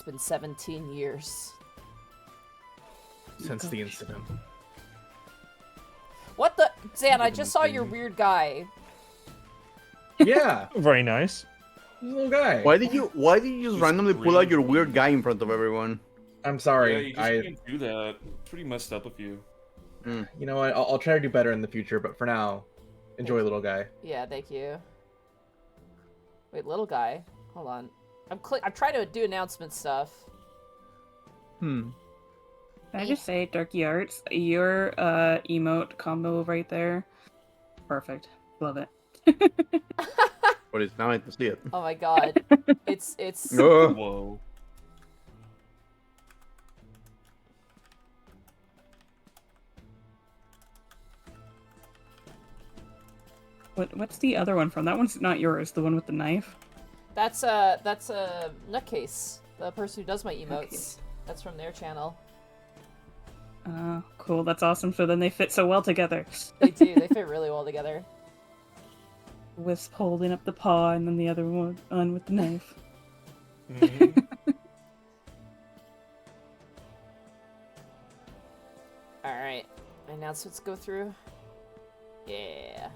It's been 17 years. Since the incident. What the? Zan, I just saw your weird guy. Yeah, Very nice. this little guy. Why did you just randomly pull out your weird guy in front of everyone? I'm Yeah, sorry. you just can't do that. Pretty messed up of you. You know what? I'll try to do better in the future, but for now, enjoy, little guy. Yeah, thank you. Wait, little guy. Hold on. I'm trying to do announcement stuff. Can I just say, Darky Arts, your emote combo right there, perfect. Love it. What is now? I can see it. Oh my god. It's Oh. Whoa. What's the other one from? That one's not yours. The one with the knife. that's a nutcase. The person who does my emotes. Okay. That's from their channel. Cool. That's awesome. So then they fit so well together. They do. They fit really well together. Wisp holding up the paw, and then the other one on with the knife. Alright. Announcements go through. Yeah.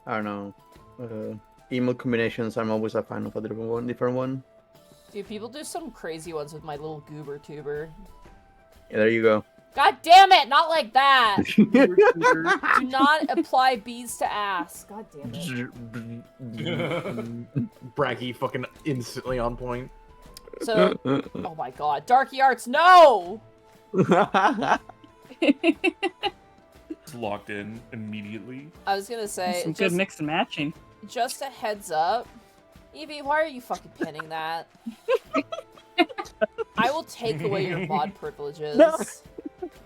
I don't know. Email combinations. I'm always a fan of a different one. Dude, people do some crazy ones with my little goober tuber. Yeah, there you go. God damn it! Not like that! Do not apply bees to ass. God damn it. Braggy, fucking instantly on point. So, oh my god. Darky Arts, no! It's locked in immediately. I was gonna say, Some good mix and matching. just a heads up. Evie, why are you fucking pinning that? I will take away your mod privileges. No.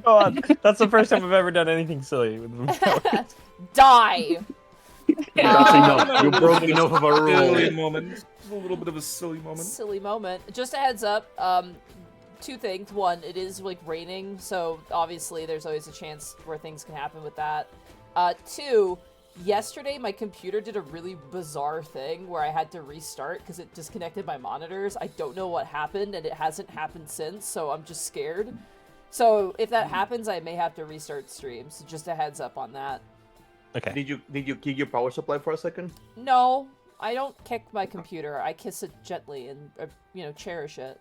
God, that's the first time I've ever done anything silly with them. Die! That's enough. You broke enough of a Silly rule. moment. A little bit of a silly moment. Silly moment. Just a heads up, two things. One, it is, like, raining, so obviously there's always a chance where things can happen with that. Two, yesterday my computer did a really bizarre thing where I had to restart because it disconnected my monitors. I don't know what happened, and it hasn't happened since, so I'm just scared. So if that happens, I may have to restart streams. So just a heads up on that. Okay. Did you kick your power supply for a second? No, I don't kick my computer. I kiss it gently and, cherish it.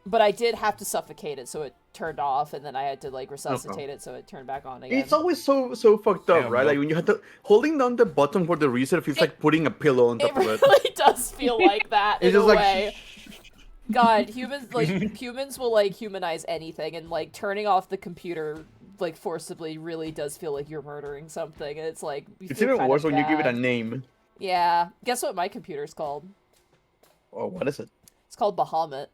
But I did have to suffocate it, so it turned off, and then I had to, like, resuscitate it, so it turned back on again. It's always so fucked up, Damn, right? no. Like when you have to holding down the button for the reset feels like putting a pillow on top It of it. really does feel like that, in It's a just like way. God, humans will, like, humanize anything, and, like, turning off the computer, like, forcibly really does feel like you're murdering something, and it's like, you It's feel even kinda worse when you give it a bad. name. Yeah. Guess what my computer's called? Oh, what is it? It's called Bahamut.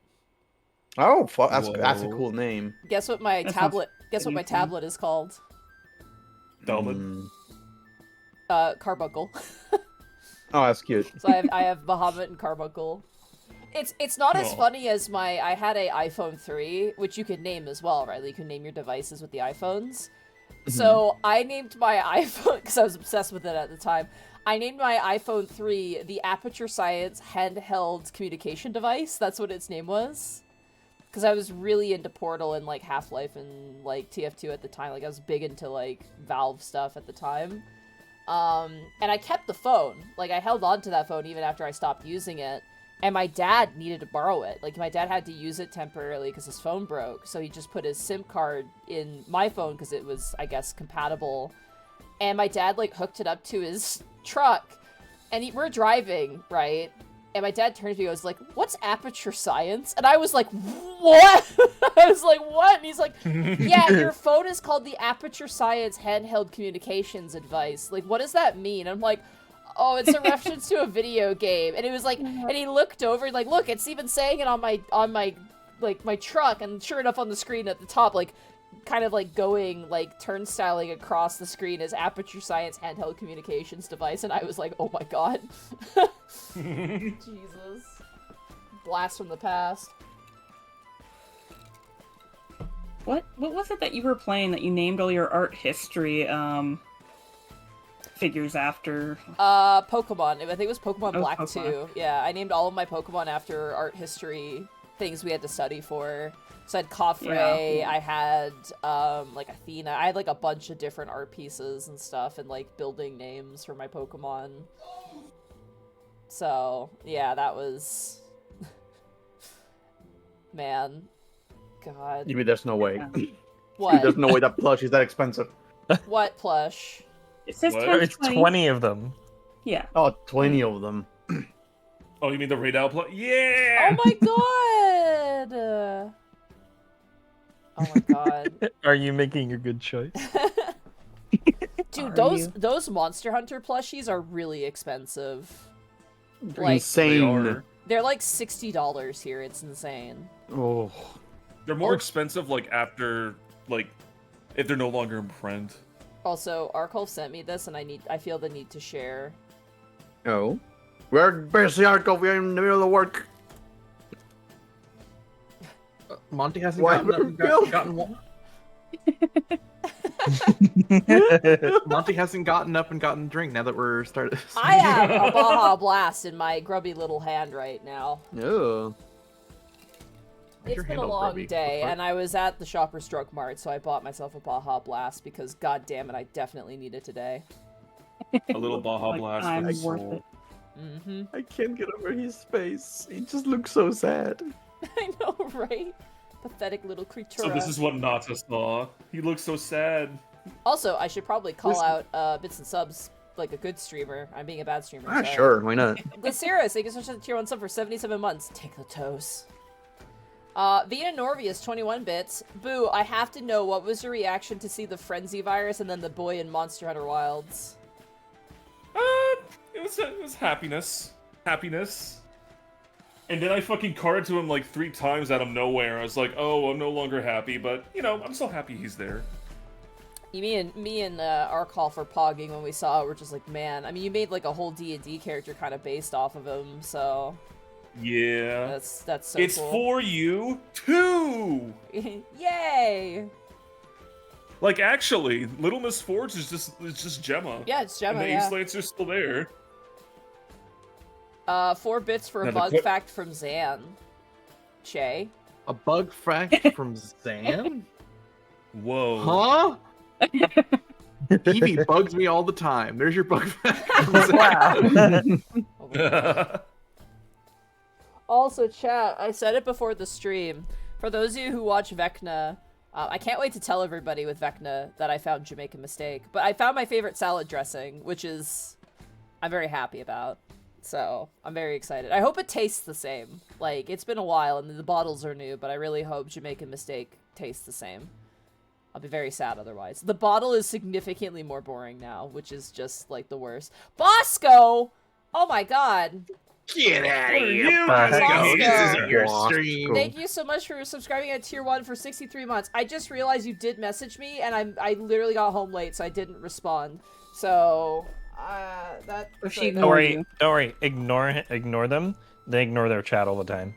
Oh, fuck, that's a Whoa. cool name. Guess what my That tablet... sounds Guess what my fancy. tablet is called? Delman. Carbuncle. Oh, that's cute. So I have Bahamut and Carbuncle. It's not as Aw. funny as I had a iPhone 3, which you could name as well, right? Like, you can name your devices with the iPhones. So I named my iPhone, because I was obsessed with it at the time, I named my iPhone 3 the Aperture Science handheld communication device. That's what its name was. Because I was really into Portal and, like, Half-Life and, like, TF2 at the time. Like, I was big into, like, Valve stuff at the time. And I kept the phone. Like, I held on to that phone even after I stopped using it. And my dad needed to borrow it. Like, my dad had to use it temporarily because his phone broke. So he just put his SIM card in my phone because it was, I guess, compatible. And my dad, like, hooked it up to his truck. And we're driving, right? And my dad turns to me and goes, like, what's Aperture Science? And I was like, what? I was like, what? And he's like, yeah, your phone is called the Aperture Science handheld communications device. Like, what does that mean? I'm like, oh, it's a reference to a video game. And it was like, and he looked over, like, look, it's even saying it on my like, my truck. And sure enough, on the screen at the top, like, kind of, like, going, like, turnstiling across the screen is Aperture Science handheld communications device. And I was like, oh my god. Jesus. Blast from the past. What was it that you were playing that you named all your art history figures after? Pokemon. I think it was Pokemon Oh, Black Pokemon. 2. Yeah, I named all of my Pokemon after art history things we had to study for. So I had Coffrey, Yeah. I had like Athena. I had like a bunch of different art pieces and stuff and like building names for my Pokemon. So, yeah, that was man. God. You mean there's no way? Yeah. What? There's no way that plush is that expensive. What plush? It says What? times It's 20 of them. Yeah. Oh, 20 of them. Oh, you mean the raid out play? Yeah! Oh my god! Oh my god. Are you making a good choice? Dude, Are those you? those Monster Hunter plushies are really expensive. Like, They Insane. are. they're like $60 here. It's insane. Oh. They're more expensive, like, after, like, if they're no longer in print. Also, Arkolf sent me this, and I feel the need to share. Oh. We're busy, Arco. We're in the middle of work. Monty hasn't Why gotten up and Bill? gotten Monty hasn't gotten up and gotten a drink now that we're started. I have a Baja Blast in my grubby little hand right now. Oh. It's your been a handle long grubby? day, What part? and I was at the Shoppers Drug Mart, so I bought myself a Baja Blast because, god damn it, I definitely need it today. A little Baja Like, Blast I'm for the worth soul. it. Mm-hmm. I can't get over his face. He just looks so sad. I know, right? Pathetic little creature. So this is what Nata saw. He looks so sad. Also, I should probably call Listen- out Bits and Subs like a good streamer. I'm being a bad streamer. Ah, sorry. sure. Why not? Glaciris, thank you so much for the tier 1 sub for 77 months. Take the toes. Vina Norvius, 21 bits. Boo, I have to know, what was your reaction to see the Frenzy virus and then the boy in Monster Hunter Wilds? It was happiness. Happiness. And then I fucking carded to him like 3 times out of nowhere. I was like, oh, I'm no longer happy, but, you know, I'm still happy he's there. Me and Arcall for pogging when we saw it, we're just like, man. I mean, you made like a whole D&D character kind of based off of him, so Yeah. that's so It's cool. for you, too! Yay! Like, actually, Little Miss Forge is just Gemma. Yeah, it's Gemma, And the yeah. Ace Lancer's still there. 4 bits for a Now the bug clip- fact from Zan. Che. A bug fact from Zan? Whoa. Huh? Evie bugs me all the time. There's your bug fact from Zan. Oh my God. Also, chat, I said it before the stream. For those of you who watch Vecna, I can't wait to tell everybody with Vecna that I found Jamaican Mistake. But I found my favorite salad dressing, which is I'm very happy about. So, I'm very excited. I hope it tastes the same. Like, it's been a while and the bottles are new, but I really hope Jamaican Mistake tastes the same. I'll be very sad otherwise. The bottle is significantly more boring now, which is just, like, the worst. Bosco! Oh my god. Get out What of are here, you Bosco. doing? This isn't your Bosco. stream. Thank you so much for subscribing at tier 1 for 63 months. I just realized you did message me, and I literally got home late, so I didn't respond. So, that... Or she Don't ignored worry, you. don't worry. Ignore them. They ignore their chat all the time.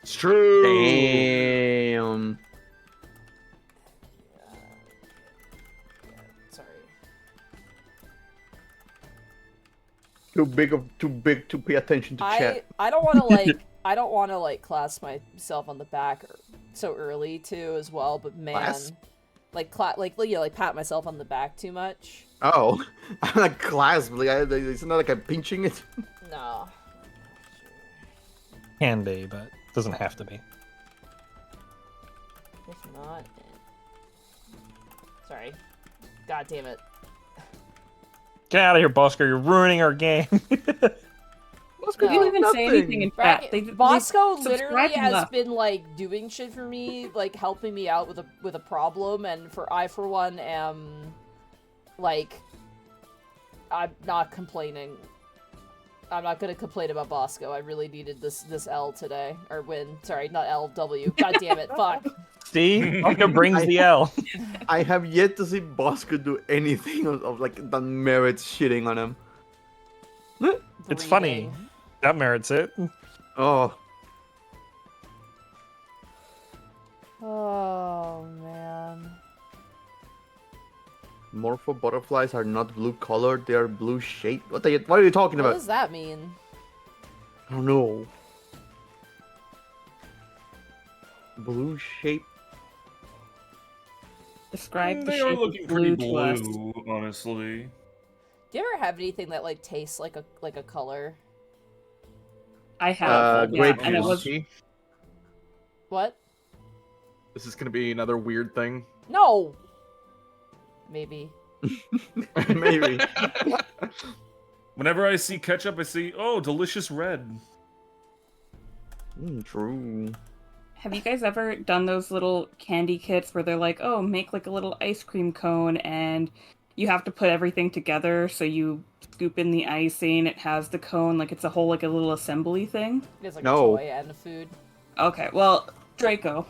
It's true. Damn. Sorry. Too big to pay attention to chat. I don't want to, like... I don't want to, like, class myself on the back so early, too, as well, but man... Class? Like, pat myself on the back too much. Oh, I'm like class. Like, it's not like I'm pinching it. No. Can be, but doesn't have to be. If not... Sorry. God damn it. Get out of here, Busker. You're ruining our game. Bosco No. They did didn't even say nothing. anything in chat. Bosco they literally subscribed and has left. been like doing shit for me, like helping me out with a problem, and I for one am like I'm not complaining. I'm not gonna complain about Bosco. I really needed this L today or win. Sorry, not L W. God damn it! Fuck. See? Busker brings the L. I have yet to see Bosco do anything of like that merits shitting on him. It's funny. Breathing. That merits it. Oh, Oh man. Morpho butterflies are not blue colored, they are blue shaped. What are you talking What about? does that mean? I don't know. Blue shape. Describe the They are shape looking of pretty blue to us. blue, honestly. Do you ever have anything that like tastes like a color? I have, yeah, grape and it was juice. What? This is gonna be another weird thing. No. Maybe. Maybe. Whenever I see ketchup, I see, oh, delicious red. True. Have you guys ever done those little candy kits where they're like, oh, make like a little ice cream cone and you have to put everything together, so you scoop in the icing, it has the cone, like it's a whole like a little assembly thing? It's like No. a toy and a food. Okay, well, Draco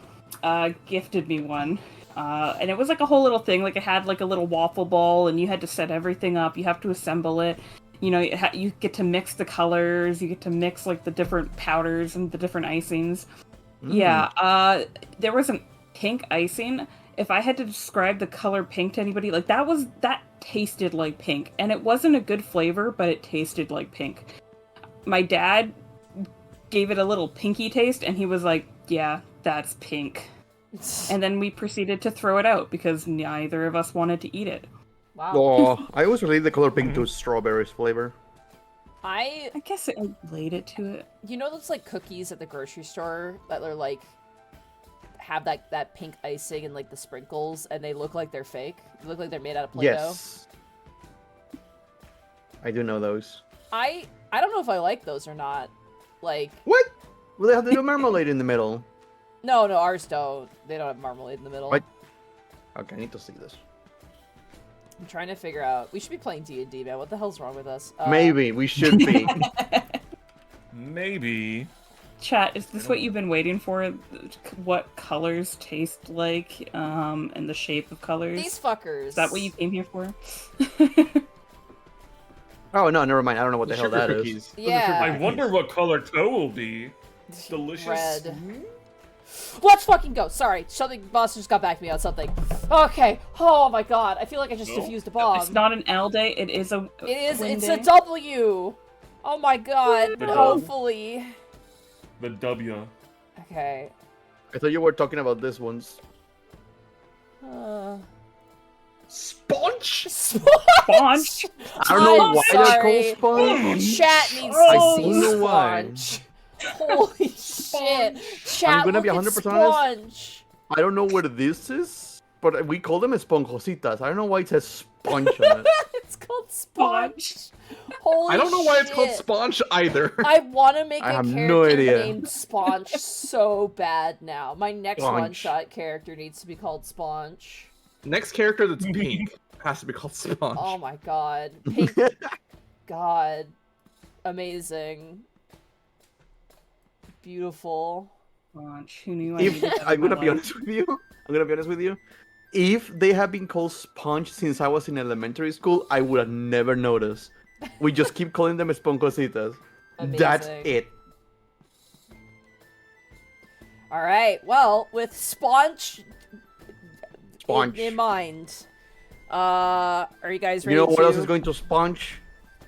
gifted me one. And it was like a whole little thing, like it had like a little waffle ball and you had to set everything up, you have to assemble it. You know, you get to mix the colors, you get to mix like the different powders and the different icings. Yeah, there was a pink icing. If I had to describe the color pink to anybody, like that tasted like pink. And it wasn't a good flavor, but it tasted like pink. My dad gave it a little pinky taste and he was like, yeah, that's pink. And then we proceeded to throw it out because neither of us wanted to eat it. Wow. Oh, I always relate the color pink to strawberries flavor. I I guess it related to it. You know those like cookies at the grocery store that are like have that pink icing and like the sprinkles and they look like they're fake? They look like they're made out of Play-Doh? Yes. I do know those. I don't know if I like those or not. Like What? Well, they have the little marmalade in the middle. no, ours don't. They don't have marmalade in the middle. What? Okay, I need to see this. I'm trying to figure out. We should be playing D&D, man. What the hell's wrong with us? Maybe we should be. Maybe. Chat, is this what you've been waiting for? What colors taste like, and the shape of colors? These fuckers. Is that what you came here for? Oh no, never mind. I don't know what the hell sugar that is. cookies. Those are Yeah. sugar I cookies. wonder what color toe will be. Delicious. Red. Let's fucking go. Sorry, something. Boss just got back to me on something. Okay. Oh my god. I feel like I just No. defused a bomb. It's not an L day, it is a It is. win It's day. a W. Oh my god. The Hopefully. The W. Okay. I thought you were talking about this ones. Sponge? Sponch! I don't know I'm why they're sorry. called sponge. Chat needs I to don't see know why. Sponge. Holy shit. Chat, I'm gonna be look at 100% honest. Sponge. I don't know what this is, but we call them esponjositas. I don't know why it says sponge on it. It's called Sponge. Holy I don't know why it's called shit. sponge either. I want to make I a have character no idea. named Sponge so bad now. My next Sponge. one-shot character needs to be called Sponge. Next character that's pink has to be called Sponge. Oh my god. Pink. God. Amazing. Beautiful. Sponge. Who knew I If needed that I'm in my gonna be life? honest with you, if they had been called sponge since I was in elementary school, I would have never noticed. We just keep calling them esponjositas. That's Amazing. it. Alright, well, with Sponge Sponge. in mind. Are you guys ready You know what to... else is going to sponge?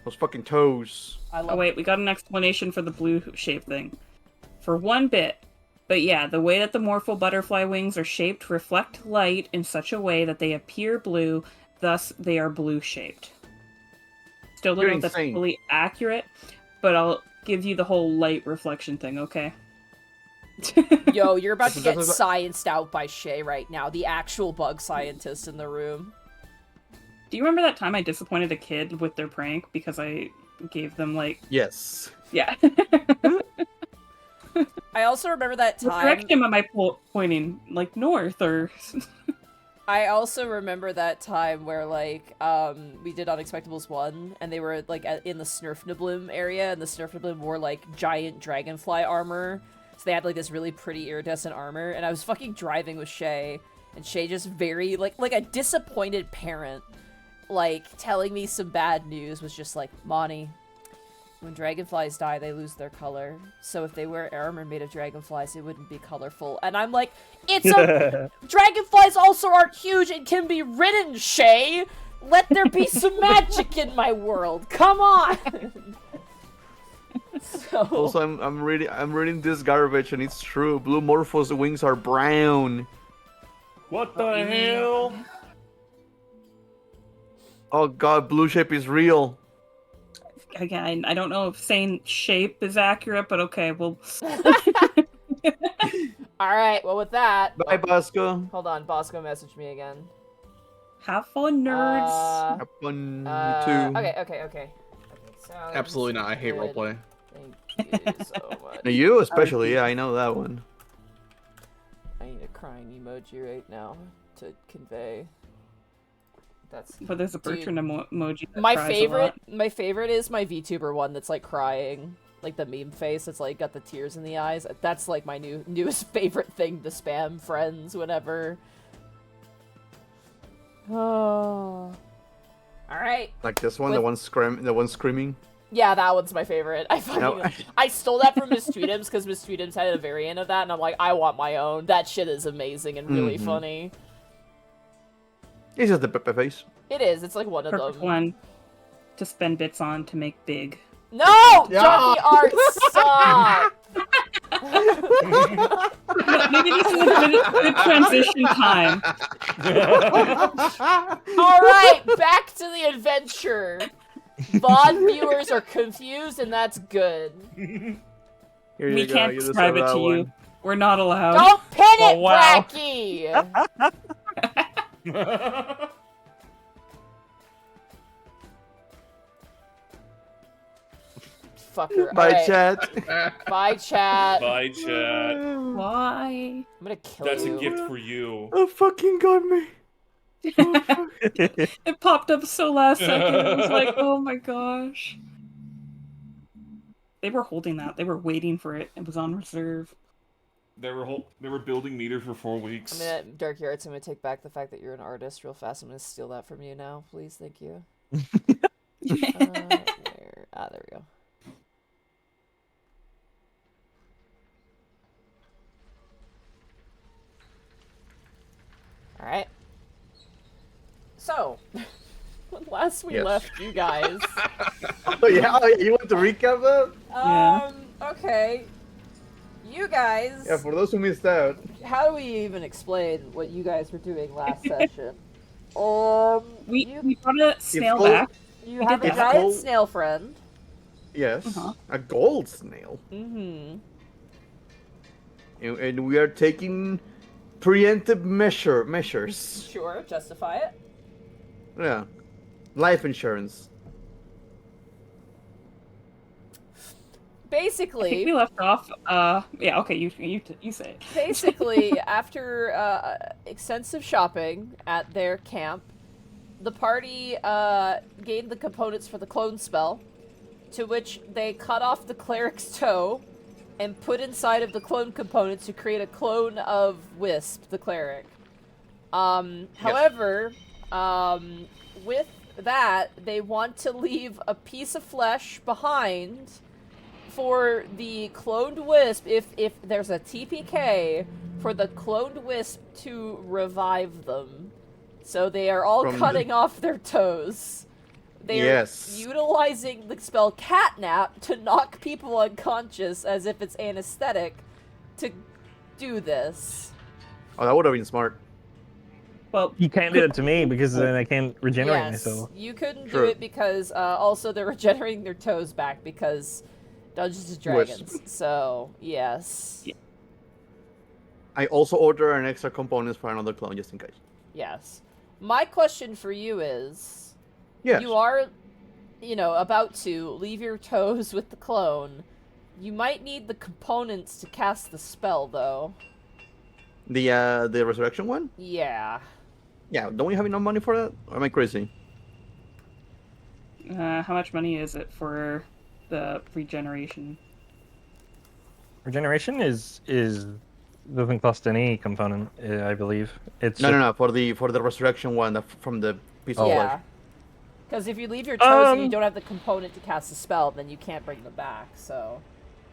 Those fucking toes. I love Oh wait, we got an explanation for the blue shape thing. For one bit. But yeah, the way that the morpho butterfly wings are shaped reflect light in such a way that they appear blue, thus they are blue shaped. Still don't You're know if that's insane. fully accurate, but I'll give you the whole light reflection thing, okay? Yo, you're about to get That's- scienced out by Shay right now, the actual bug scientist in the room. Do you remember that time I disappointed a kid with their prank because I gave them like Yes. yeah. I also remember that What time. direction am I pointing? Like north or I also remember that time where like we did Unexpectables 1 and they were like in the Snurfniblim area and the Snurfniblim wore like giant dragonfly armor. So they had like this really pretty iridescent armor and I was fucking driving with Shay and Shay just very like a disappointed parent like telling me some bad news was just like, Monty, when dragonflies die, they lose their color. So if they wear armor made of dragonflies, it wouldn't be colorful. And I'm like, dragonflies also aren't huge and can be ridden, Shay! Let there be some magic in my world. Come on. So... Also, I'm reading this garbage, and it's true. Blue Morphos' wings are brown. What the hell? Oh god, blue shape is real. Again, I don't know if saying shape is accurate, but okay, well. Alright, well with that... Bye, Bosco. Hold on, Bosco messaged me again. Have fun, nerds. Have fun, you too. Okay. Sounds Absolutely not. I hate good. roleplay. Thank you so much. You especially, yeah, I know that one. I need a crying emoji right now to convey. That's But there's a Bertrand emoji. That my cries a lot. favorite is my VTuber one that's like crying, like the meme face that's like got the tears in the eyes. That's like my newest favorite thing to spam friends whenever. Oh. All right. Like this one, With- the one screaming. Yeah, that one's my favorite. No. I stole that from Miss Tweetums because Miss Tweetums had a variant of that, and I'm like, I want my own. That shit is amazing and really funny. It's just the Pepe face. It is. It's like one of Perfect them. one to spend bits on to make big. No! Yeah. Junkie art sucks! Maybe this is a good transition time. Alright, back to the adventure. VOD viewers are confused, and that's good. Here We you go, can't you describe it deserve to that you. one. We're not allowed. Don't pin it, Oh, wow. Bracky! Fucker. Bye, Alright. chat. Bye, chat. Bye, chat. Why? I'm gonna kill That's you. a gift for you. Oh, fucking got me. It popped up so last second. It was like, oh my gosh. They were holding that. They were waiting for it. It was on reserve. They were building meter for 4 weeks. I'm gonna, Dark Arts, I'm gonna take back the fact that you're an artist real fast. I'm gonna steal that from you now, please. Thank you. There we go. Alright. So, when last we Yes. left you guys, Oh yeah, you want to recap that? Yeah. okay. You guys, Yeah, for those who missed out. how do we even explain what you guys were doing last session? We brought a snail called- back. You have a It's giant called- snail friend. Yes, Uh-huh. a gold snail. Mm-hmm. And we are taking preemptive measures. Sure, justify it. Yeah, life insurance. I think Basically, we left off. Yeah. Okay. You say it. basically, after extensive shopping at their camp, the party gained the components for the clone spell, to which they cut off the cleric's toe and put inside of the clone components to create a clone of Wisp, the cleric. However, with that, they want to leave a piece of flesh behind for the cloned Wisp, if there's a TPK, for the cloned Wisp to revive them. So they are all From cutting off their toes. They're Yes. utilizing the spell Catnap to knock people unconscious as if it's anesthetic to do this. Oh, that would have been smart. Well, You can't do it to me because then I can't regenerate Yes, myself. you couldn't do True. it because also they're regenerating their toes back because Dungeons and Dragons. Wisp. So, yes. Yeah. I also order an extra components for another clone just in case. Yes. My question for you is, Yes. you are, about to leave your toes with the clone. You might need the components to cast the spell, though. The resurrection one? Yeah. Yeah, don't we have enough money for that? Or am I crazy? how much money is it for the regeneration? Regeneration is doesn't cost any component, I believe. It's No, for the resurrection one from the piece of Yeah. flesh. Because if you leave your toes and you don't have the component to cast a spell, then you can't bring them back, so...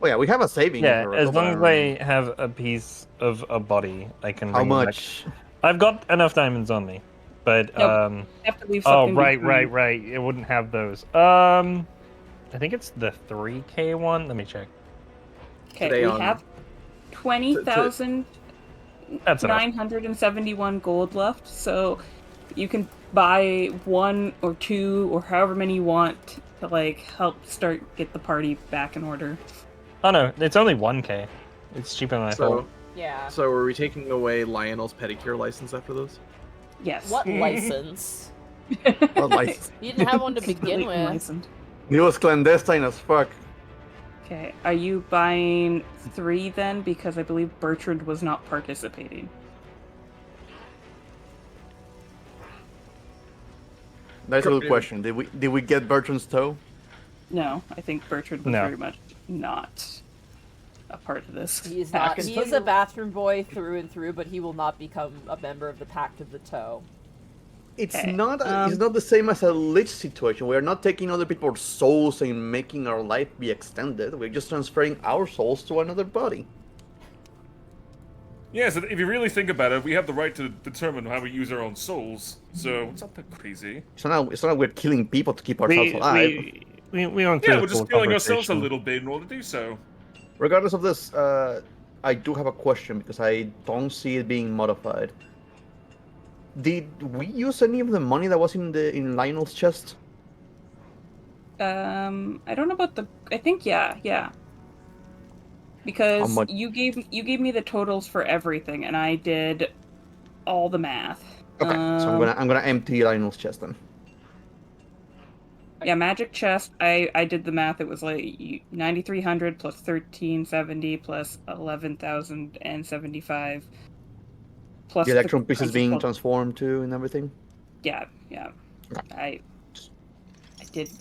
Oh yeah, we have a saving. Yeah, for as long as recovery. I have a piece of a body, I can How bring them much? back. I've got enough diamonds on me, but Nope. You have to leave oh something right. behind. It wouldn't have those. I think it's the 3K one. Let me check. Okay, Today we on- have 20,971 That's enough. gold left, so you can buy 1 or 2 or however many you want to like help get the party back in order. Oh no, it's only 1K. It's cheaper than I So, thought. Yeah. so are we taking away Lionel's pedicure license after this? Yes. What license? Well, like, You didn't have one to Completely begin with. unlicensed. it was clandestine as fuck. Okay, are you buying 3 then? Because I believe Bertrand was not participating. That's a good question. Did we get Bertrand's toe? No, I think Bertrand was No. very much not a part of this. He is Back not. in He is Thunder- a bathroom boy through and through, but he will not become a member of the Pact of the Toe. It's Okay, not. It's not the same as a lich situation. We are not taking other people's souls and making our life be extended. We're just transferring our souls to another body. Yeah, so if you really think about it, we have the right to determine how we use our own souls. So it's not that crazy. It's not like we're killing people to keep ourselves alive. We went Yeah, through we're the full just killing ourselves a conversation. little bit in order to do so. Regardless of this, I do have a question because I don't see it being modified. Did we use any of the money that was in Lionel's chest? I don't know about the. I think yeah. Because much- you gave me the totals for everything, and I did all the math. Okay, so I'm gonna empty Lionel's chest then. Yeah, magic chest. I did the math. It was like 9,300 plus 1,370 plus 11,075 plus The electron pieces being principal- transformed too and everything. Yeah. Okay.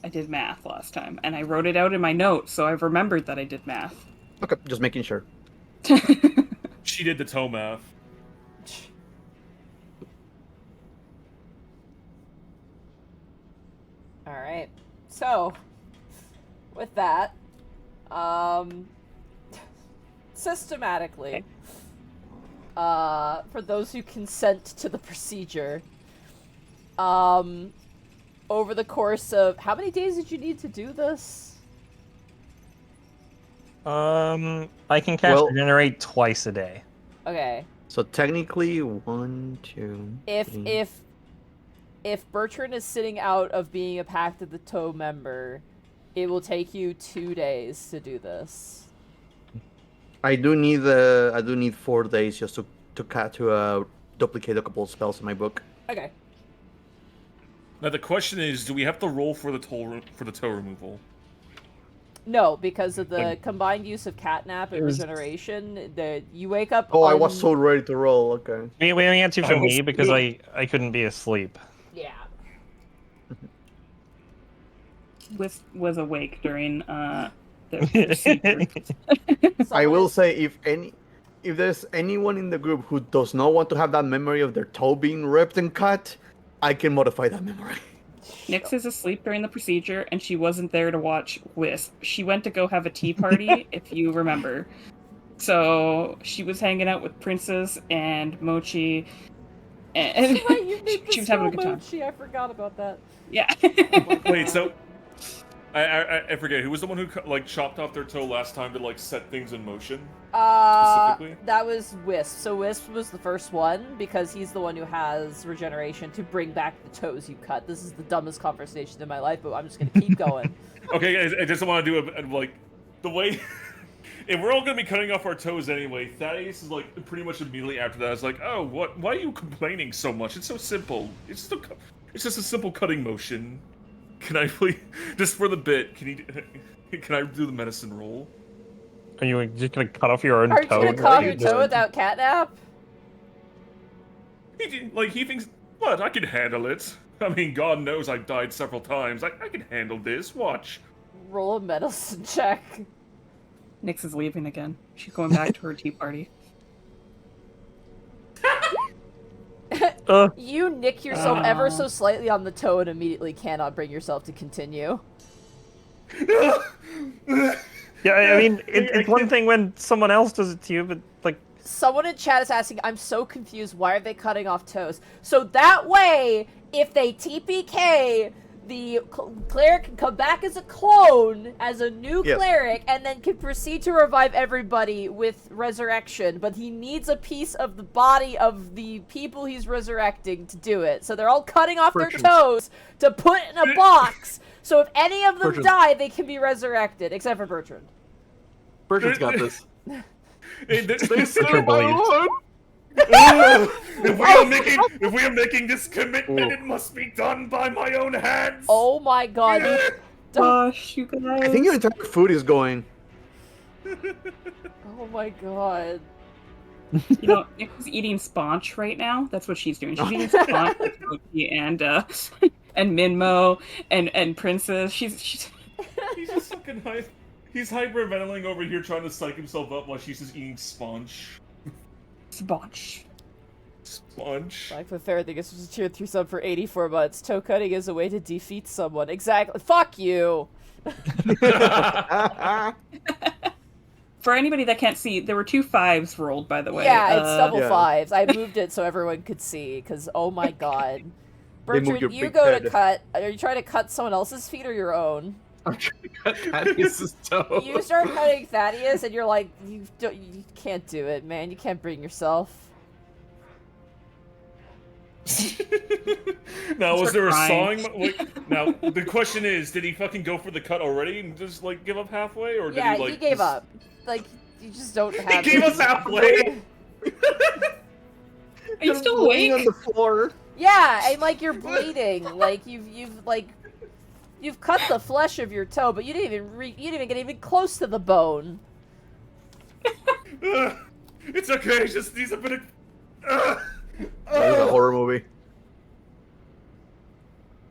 I did math last time, and I wrote it out in my notes, so I've remembered that I did math. Okay, just making sure. She did the toe math. All right. So, with that, systematically, for those who consent to the procedure, over the course of how many days did you need to do this? I can cast Well- regenerate twice a day. Okay. So technically, 1, 2. three. If Bertrand is sitting out of being a Pact of the Toe member, it will take you 2 days to do this. I do need 4 days just to duplicate a couple of spells in my book. Okay. Now the question is, do we have to roll for the toe removal? No, because of the Like- combined use of catnap and It was- regeneration, you wake up. Oh, I was so ready to roll. Okay. We only had 2 for I was- me because I couldn't be asleep. Yeah. was awake during the procedure. I will say if there's anyone in the group who does not want to have that memory of their toe being ripped and cut, I can modify that memory. Nyx is asleep during the procedure, and she wasn't there to watch Wisp. She went to go have a tea party, if you remember. So she was hanging out with Princess and Mochi, and Right, you made she the was having a good time. Mochi. I forgot about that. Yeah. Wait, so I forget who was the one who chopped off their toe last time to set things in motion. Specifically? That was Wisp. So Wisp was the first one because he's the one who has regeneration to bring back the toes you cut. This is the dumbest conversation in my life, but I'm just gonna keep going. Okay, guys, I just want to do the way. If we're all gonna be cutting off our toes anyway, Thaddeus is pretty much immediately after that. It's like, oh, what? Why are you complaining so much? It's so simple. It's just a simple cutting motion. Can I please, just for the bit, can I do the medicine roll? Are you just gonna cut off your own Aren't you toe? gonna cut off your Just- toe without catnap? He thinks, what? I can handle it. I mean, God knows I've died several times. I can handle this. Watch. Roll a medicine check. Nyx is leaving again. She's going back to her tea party. You nick yourself ever so slightly on the toe and immediately cannot bring yourself to continue. Yeah, I mean, it's one thing when someone else does it to you, but like... Someone in chat is asking, I'm so confused, why are they cutting off toes? So that way, if they TPK, the cleric can come back as a clone, as a new cleric, and then can proceed to revive everybody with resurrection, but he needs a piece of the body of the people he's resurrecting to do it. So they're all cutting off their toes to put in a box, so if any of them die, they can be resurrected, except for Bertrand. Bertrand's got this. If we are making this commitment, it must be done by my own hands. Oh my god. Gosh, you guys. I think your entire food is going. Oh my god. You know, Nick's eating Sponch right now. That's what she's doing. She's eating Sponch with Loki and Minmo and Princess. She's He's just fucking hype. He's hyperventilating over here trying to psych himself up while she's just eating Sponch. Sponch. Sponge. Like the fair thing is just a tier 3 sub for 84 months. Toe cutting is a way to defeat someone. Exactly. Fuck you! For anybody that can't see, there were 2 5s rolled, by the way. Yeah, it's double 5s. I moved it so everyone could see, because oh my god. Bertrand, you go to cut. Are you trying to cut someone else's feet or your own? I'm trying to cut Thaddeus' toe. You start cutting Thaddeus and you're like, you can't do it, man. You can't bring yourself. Now, was there a sawing? Now, the question is, did he fucking go for the cut already and just, like, give up halfway? Or did he, like... he gave up. Like, you just don't have... He gave us halfway! Are you still awake? On the floor. Yeah, and, like, you're bleeding. Like, you've cut the flesh of your toe, but you didn't even get even close to the bone. It's okay, it just needs a bit of... That is a horror movie.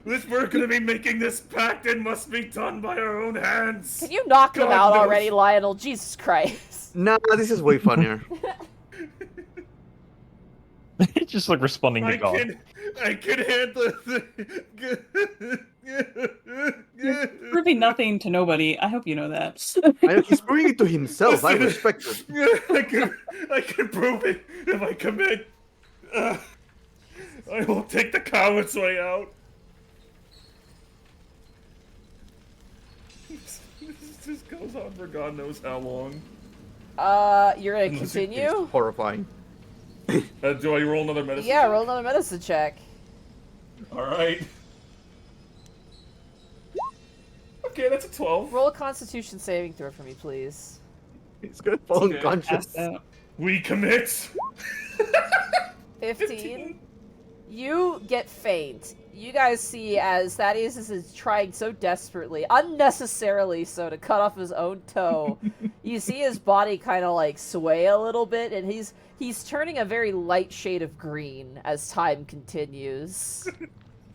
If we're gonna be making this pact, it must be done by our own hands. Can you knock them God out knows. already, Lionel? Jesus Christ. Nah, this is way funnier. It's just like responding to God. I can handle You're proving nothing to nobody. I hope you know that. I know, he's proving it to himself. I respect it. I can prove it if I commit. I will take the coward's way out. This just goes on for God knows how long. You're gonna continue? Horrifying. Do I roll another medicine? Yeah, roll another medicine check. Alright. Okay, that's a 12. Roll a Constitution saving throw for me, please. He's gonna fall Okay. unconscious. We commit. 15. You get faint. You guys see as Thaddeus is trying so desperately, unnecessarily so, to cut off his own toe. You see his body kind of like sway a little bit, and he's turning a very light shade of green as time continues.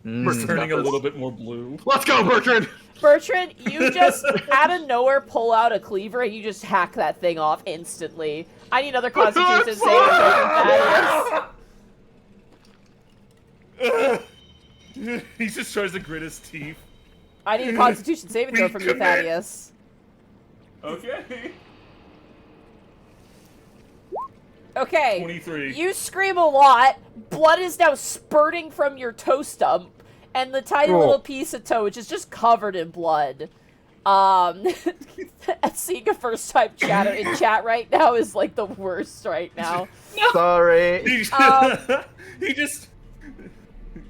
We're turning a little bit more blue. Let's go, Bertrand! Bertrand, you just out of nowhere pull out a cleaver and you just hack that thing off instantly. I need another Constitution saving throw from Thaddeus. He just tries to grit his teeth. I need a Constitution saving throw from you, Thaddeus. Okay. Okay. 23. You scream a lot. Blood is now spurting from your toe stump, and the little piece of toe, which is just covered in blood. Seeing a first-time chatter in chat right now is like the worst right now. Sorry. He just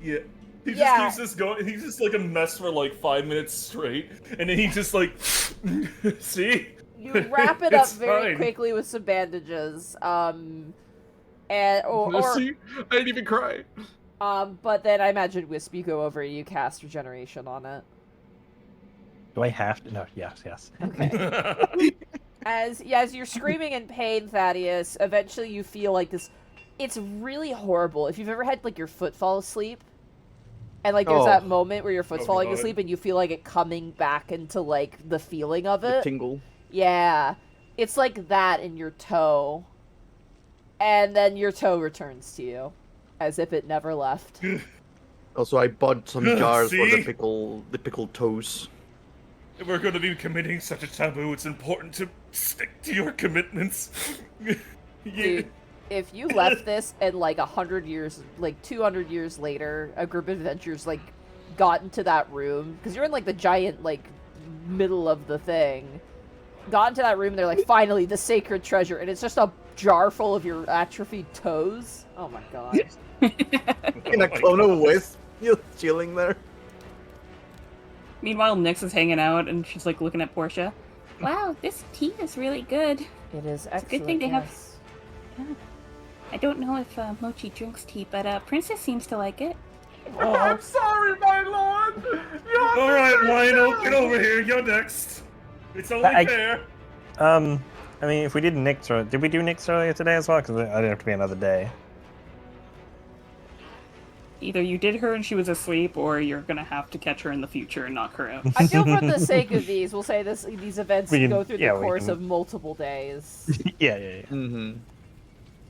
keeps this going. He's just like a mess for like 5 minutes straight, and then he just like, see? You wrap it up It's very fine. quickly with some bandages, and See? I didn't even cry. but then I imagine Wisp, you go over and you cast Regeneration on it. Do I have to? No, yes. Okay. As you're screaming in pain, Thaddeus, eventually you feel like this. It's really horrible. If you've ever had like your foot fall asleep, and like there's that moment where your foot's falling God. asleep and you feel like it coming back into like the feeling of The it. tingle. Yeah, it's like that in your toe, and then your toe returns to you. as if it never left. Also, I bought some jars for See? the pickled toes. If we're going to be committing such a taboo, it's important to stick to your commitments. Dude, if you left this and like 100 years, like 200 years later, a group of adventurers like got into that room, because you're in like the giant like middle of the thing, got into that room and they're like, finally, the sacred treasure, and it's just a jar full of your atrophied toes. Oh my god. In a clone of Wisp, you're chilling there. Meanwhile, Nyx is hanging out and she's like looking at Portia. Wow, this tea is really good. It is a excellent. good thing to have- yes. I don't know if Mochi drinks tea, but Princess seems to like it. Oh, I'm sorry, my lord. all right, Lionel, get over here. You're next. It's only fair. I mean, if we did Nyx, did we do Nyx earlier today as well? Because I didn't have to be another day. Either you did her and she was asleep, or you're gonna have to catch her in the future and knock her out. I feel for the sake of these, we'll say these events We can- go through yeah, the we course can- of multiple days. Yeah. Mm-hmm.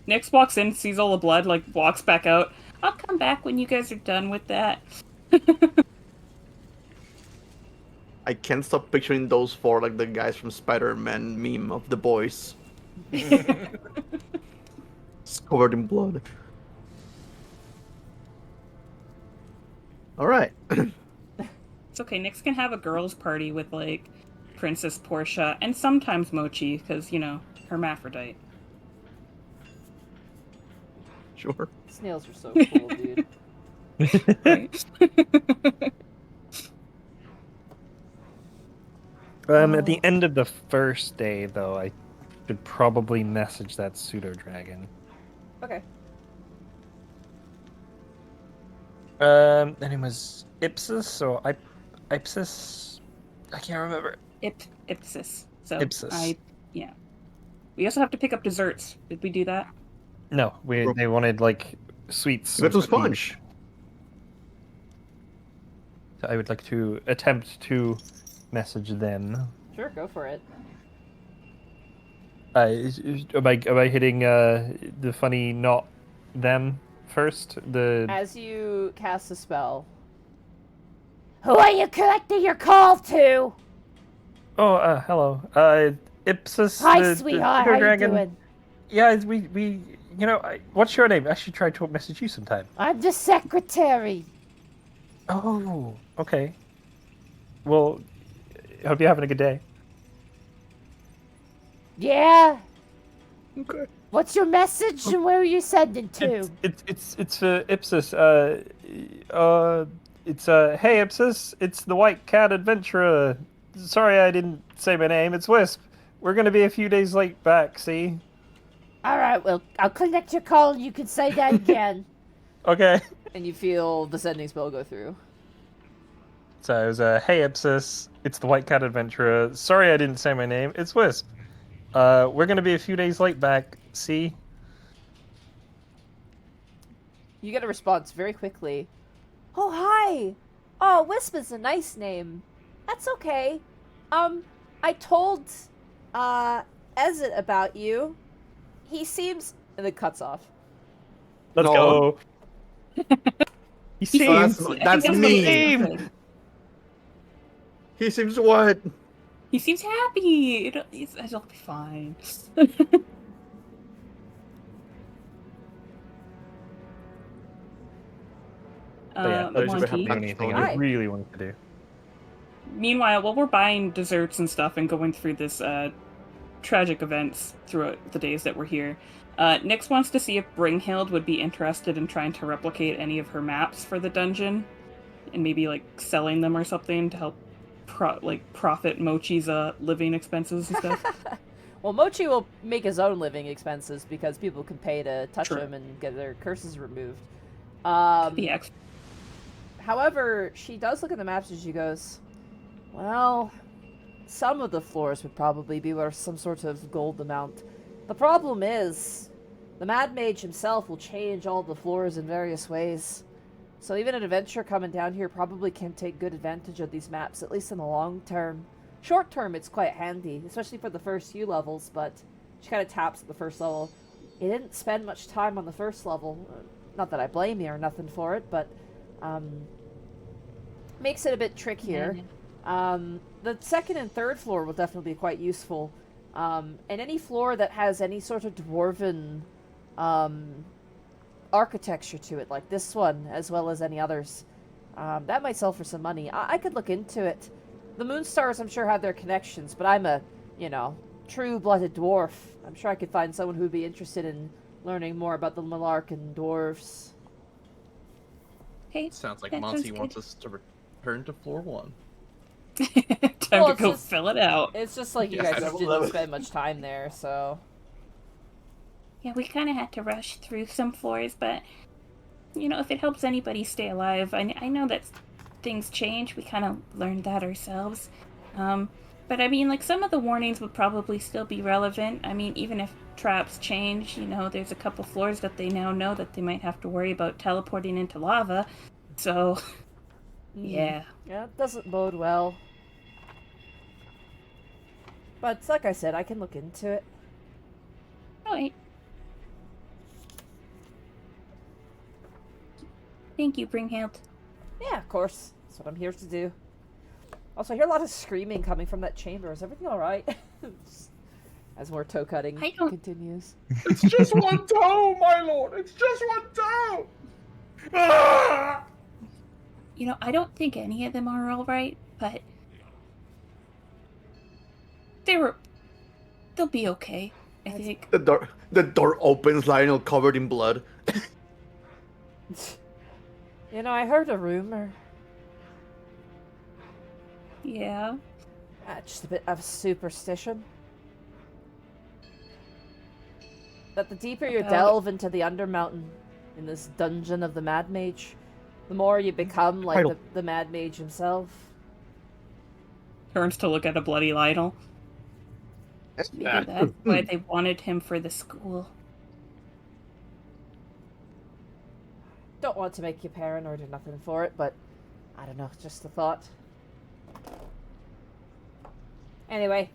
Nyx walks in, sees all the blood, like walks back out. I'll come back when you guys are done with that. I can't stop picturing those four like the guys from Spider-Man meme of the boys. It's covered in blood. Alright. It's okay, Nyx can have a girls' party with like Princess Portia and sometimes Mochi, because, you know, hermaphrodite. Sure. Snails are so cool, dude. Right? At the end of the first day, though, I should probably message that pseudo dragon. Okay. And it was Ipsis or Ipsis? I can't remember. Ipsis. So Ipsis. yeah. We also have to pick up desserts. Did we do that? No, they wanted like sweets. Got some Sponch. I would like to attempt to message them. Sure, go for it. Am I hitting the funny not them first? As you cast a spell. Who are you connecting your call to? Oh, hello. Ipsis. Hi, the sweetheart. pseudo How you dragon. doing? Yeah, we you know, what's your name? I should try to message you sometime. I'm the secretary. Oh, okay. Well, hope you're having a good day. Yeah. Okay. What's your message and where are you sending to? It's for Ipsis. It's hey Ipsis, it's the White Cat Adventurer. Sorry I didn't say my name. It's Wisp. We're gonna be a few days late back. See? All right, well, I'll connect your call and you can say that again. Okay. And you feel the sending spell go through. So it was hey Ipsis, it's the White Cat Adventurer. Sorry I didn't say my name. It's Wisp. We're gonna be a few days late back. See? You get a response very quickly. Oh, hi. Oh, Wisp is a nice name. That's okay. I told, Ezzat about you. He seems... And it cuts off. Let's No. go. He seems. Oh, that's me. He seems what? He seems happy. It'll be fine. But yeah, those are Monkey. anything Hi. I really wanted to do. Meanwhile, while we're buying desserts and stuff and going through this tragic events throughout the days that we're here, Nyx wants to see if Bringhild would be interested in trying to replicate any of her maps for the dungeon, and maybe like selling them or something to help profit Mochi's living expenses and stuff. Well, Mochi will make his own living expenses because people can pay to touch True. him and get their curses removed. The X. However, she does look at the maps and she goes, well, some of the floors would probably be worth some sort of gold amount. The problem is, the Mad Mage himself will change all the floors in various ways. So even an adventurer coming down here probably can take good advantage of these maps, at least in the long term. Short term, it's quite handy, especially for the first few levels, but she kind of taps at the first level. It didn't spend much time on the first level. Not that I blame you or nothing for it, but makes it a bit trickier. The second and third floor will definitely be quite useful. And any floor that has any sort of dwarven architecture to it, like this one, as well as any others, that might sell for some money. I could look into it. The Moonstars, I'm sure, have their connections, but I'm a, true-blooded dwarf. I'm sure I could find someone who'd be interested in learning more about the Malarkan dwarves. Okay. Sounds like that Monty sounds wants us to return to floor 1. Time Well, to it's go just- fill it out. It's just like you Yes, guys I just love didn't it. spend much time there, so... Yeah, we kind of had to rush through some floors, but, if it helps anybody stay alive, I know that things change. We kind of learned that ourselves. But I mean, like, some of the warnings would probably still be relevant. I mean, even if traps change, there's a couple floors that they now know that they might have to worry about teleporting into lava. So, yeah. Yeah, it doesn't bode well. But like I said, I can look into it. Alright. Thank you, Bringhild. Yeah, of course. That's what I'm here to do. Also, I hear a lot of screaming coming from that chamber. Is everything alright? As more toe cutting I don't- continues. It's just one toe, my lord. It's just one toe. Ah! I don't think any of them are alright, but they'll be okay, I think. The door opens, Lionel covered in blood. I heard a rumor. Yeah. Just a bit of superstition. That the deeper you About- delve into the Undermountain, in this dungeon of the Mad Mage, the more you become like Title. the Mad Mage himself. Turns to look at a bloody Lionel. Maybe that's why they wanted him for the school. Don't want to make you paranoid or nothing for it, but I don't know, just a thought. Anyway,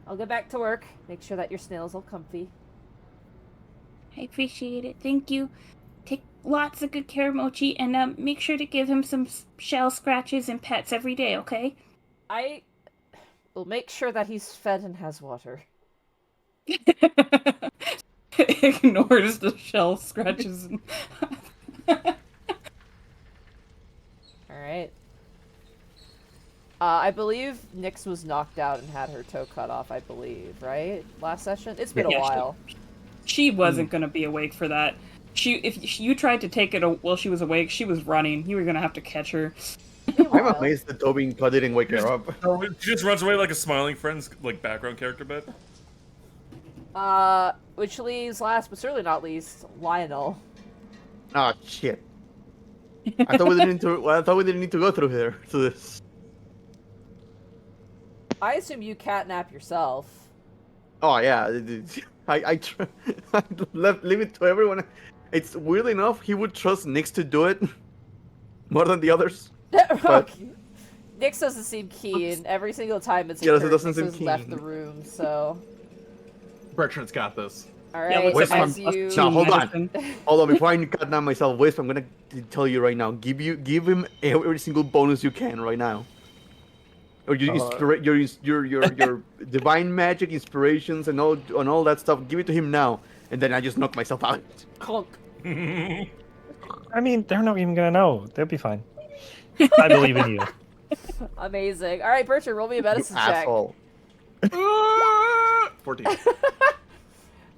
I'll get back to work. Make sure that your snail's all comfy. I appreciate it. Thank you. Take lots of good care of Mochi, and make sure to give him some shell scratches and pets every day, okay? I will make sure that he's fed and has water. Ignores the shell scratches. Alright. I believe Nyx was knocked out and had her toe cut off, I believe, right? Last session? It's been Yeah, a while. She wasn't gonna be awake for that. If you tried to take it while she was awake, she was running. You were gonna have to catch her. I'm amazed that Tobin didn't wake her up. She just runs away like a smiling friend's like background character bit. Which leaves last, but certainly not least, Lionel. Ah, shit. I thought we didn't need to go through here to this. I assume you catnap yourself. Oh yeah, I leave it to everyone. It's weird enough he would trust Nyx to do it more than the others. But- Nyx doesn't seem keen. Every single time it's Yes, it occurred, doesn't Nyx seem has left keen. the room, so... Bertrand's got this. Alright, let's as have you... No, hold on. medicine. Hold on, before I catnap myself, Wisp, I'm gonna tell you right now. Give him every single bonus you can right now. Or your your divine magic inspirations and all that stuff. Give it to him now, and then I just knock myself out. Clunk. I mean, they're not even gonna know. They'll be fine. I believe in you. Amazing. Alright, Bertrand, roll me a You medicine check. asshole. 14.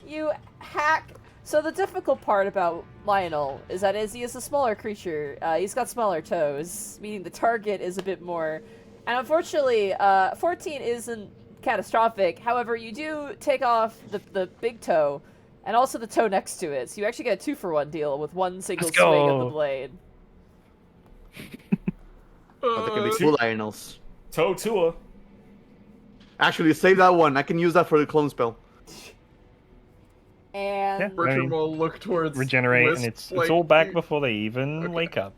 You hack. So the difficult part about Lionel is that as he is a smaller creature, he's got smaller toes, meaning the target is a bit more. And unfortunately, 14 isn't catastrophic. However, you do take off the big toe and also the toe next to it. So you actually get a 2-for-1 deal with one single Let's swing of go. the blade. But there can be two Lionels. Toe Tua. Actually, save that one. I can use that for the clone spell. And Yeah. Bertrand mean, will look towards Regenerate, Wisp, and it's like, all back before they even Okay. wake up.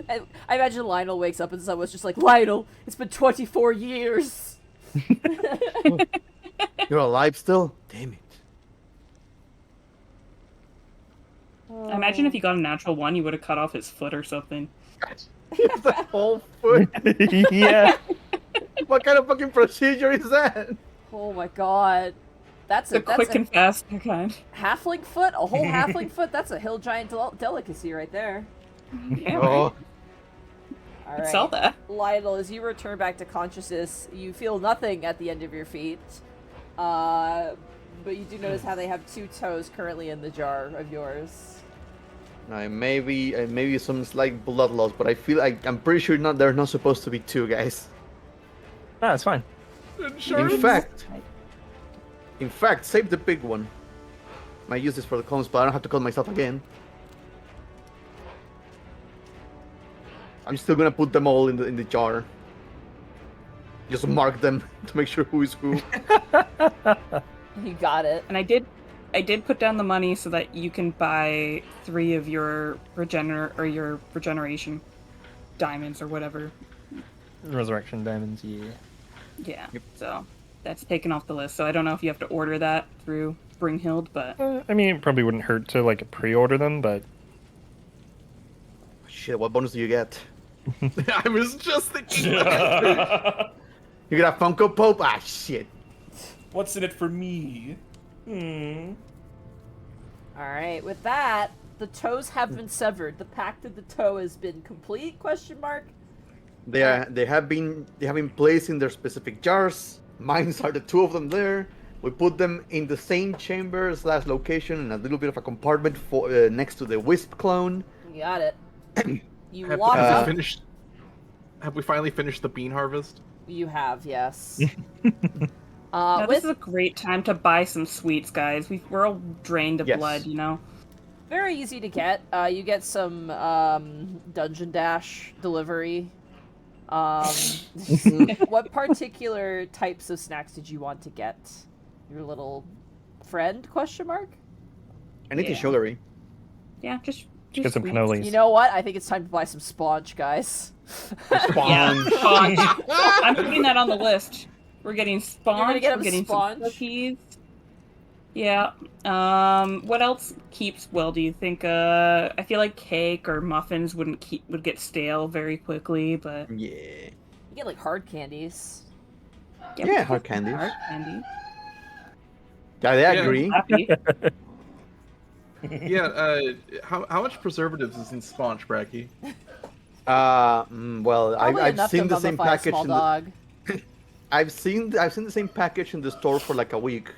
I imagine Lionel wakes up and someone's just like, Lionel, it's been 24 years. You're alive still? Damn it. I imagine if you got a natural one, you would have cut off his foot or something. The whole foot. Yeah. What kind of fucking procedure is that? Oh my god. That's The a quick and fast kind. halfling foot? A whole halfling foot? That's a hill giant delicacy right there. Yeah, Oh, All right. right. Sell that. Lionel, as you return back to consciousness, you feel nothing at the end of your feet. But you do notice how they have 2 toes currently in the jar of yours. maybe some slight blood loss, but I feel like I'm pretty sure they're not supposed to be 2, guys. No, it's fine. In fact, save the big one. Might use this for the clones, but I don't have to clone myself again. I'm still gonna put them all in the jar. Just mark them to make sure who is who. You got it. And I did put down the money so that you can buy 3 of your regeneration diamonds or whatever. Resurrection diamonds, yeah. Yeah. So that's taken off the list. So I don't know if you have to order that through Bringhild, but I mean, it probably wouldn't hurt to like pre-order them, but Shit, what bonus do you get? I was just thinking. You get a Funko Pop? Ah, shit. What's in it for me? Alright, with that, the toes have been severed. The pact of the toe has been complete, question mark? They have been placed in their specific jars. Mines are the 2 of them there. We put them in the same chamber / location in a little bit of a compartment for next to the Wisp clone. You got it. You Have, locked up. have we finally finished the bean harvest? You have, yes. now, this is a great time to buy some sweets, guys. We're all drained of Yes. blood, you know. Very easy to get. You get some Dungeon Dash delivery. What particular types of snacks did you want to get? Your little friend? Question mark. Anything Yeah. sugary. Yeah, just get some sweets. cannolis. You know what? I think it's time to buy some Sponch, guys. Yeah, sponge. I'm putting that on the list. We're getting sponge. gonna get We're him getting sponge? some cookies. Yeah. What else keeps well? Do you think? I feel like cake or muffins would get stale very quickly, but Yeah. You get like hard candies. Yeah, hard candies. hard candy. Yeah, they Yeah. agree. Happy. Yeah. How much preservatives is in Sponch, Bracky? Well, Probably I've enough seen to the same mummify a package. small dog. I've seen the same package in the store for like a week.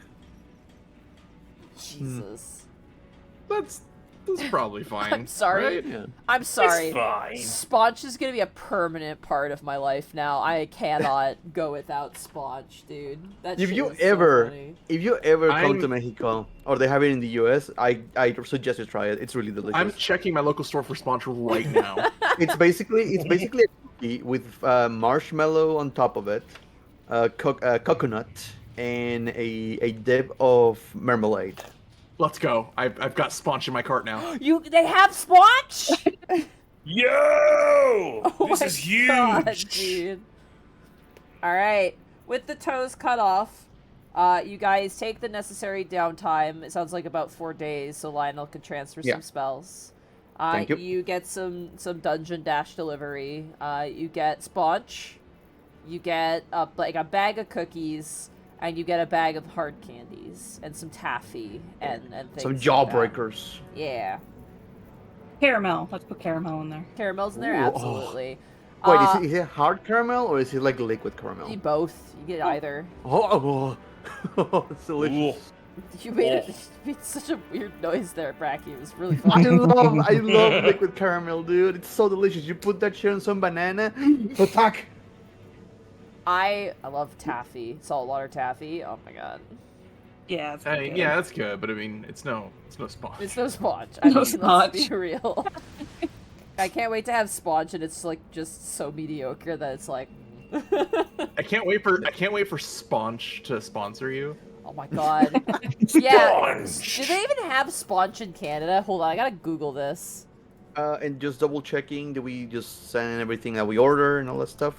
Jesus. That's probably fine. I'm sorry. right? Yeah. I'm sorry. fine. Sponge is gonna be a permanent part of my life now. I cannot go without Sponge, dude. That If shit you is so ever, funny. come to Mexico or they have it in the US, I suggest you try it. It's really delicious. I'm checking my local store for Sponch right now. It's basically a cookie with marshmallow on top of it, coconut, and a dip of marmalade. Let's go. I've got Sponch in my cart now. They have Sponge? Yo! Oh This my is huge! God, dude. Alright. With the toes cut off, you guys take the necessary downtime. It sounds like about 4 days, so Lionel can transfer Yeah. some spells. Thank you. You get some Dungeon Dash delivery. You get Sponge. You get like a bag of cookies. And you get a bag of hard candies and some taffy and things Some like jawbreakers. that. Yeah. Caramel. Let's put caramel in there. Caramel's in there? Ooh, oh. Absolutely. Wait, is it hard caramel or is it like liquid caramel? You both. You get either. It's delicious. You made such a weird noise there, Bracky. It was really I funny. love liquid caramel, dude. It's so delicious. You put that shit on some banana. Attack. I love taffy. Saltwater taffy. Oh my god. Yeah. It's I pretty mean, good. yeah, that's good, but I mean, it's no Sponge. It's no Sponge. I No mean, Sponge. let's be real. I can't wait to have Sponge and it's like just so mediocre that it's like I can't wait for Sponge to sponsor you. oh my god. Yeah. Do they even have Sponge in Canada? Hold on, I gotta Google this. And just double checking. Do we just send everything that we order and all that stuff?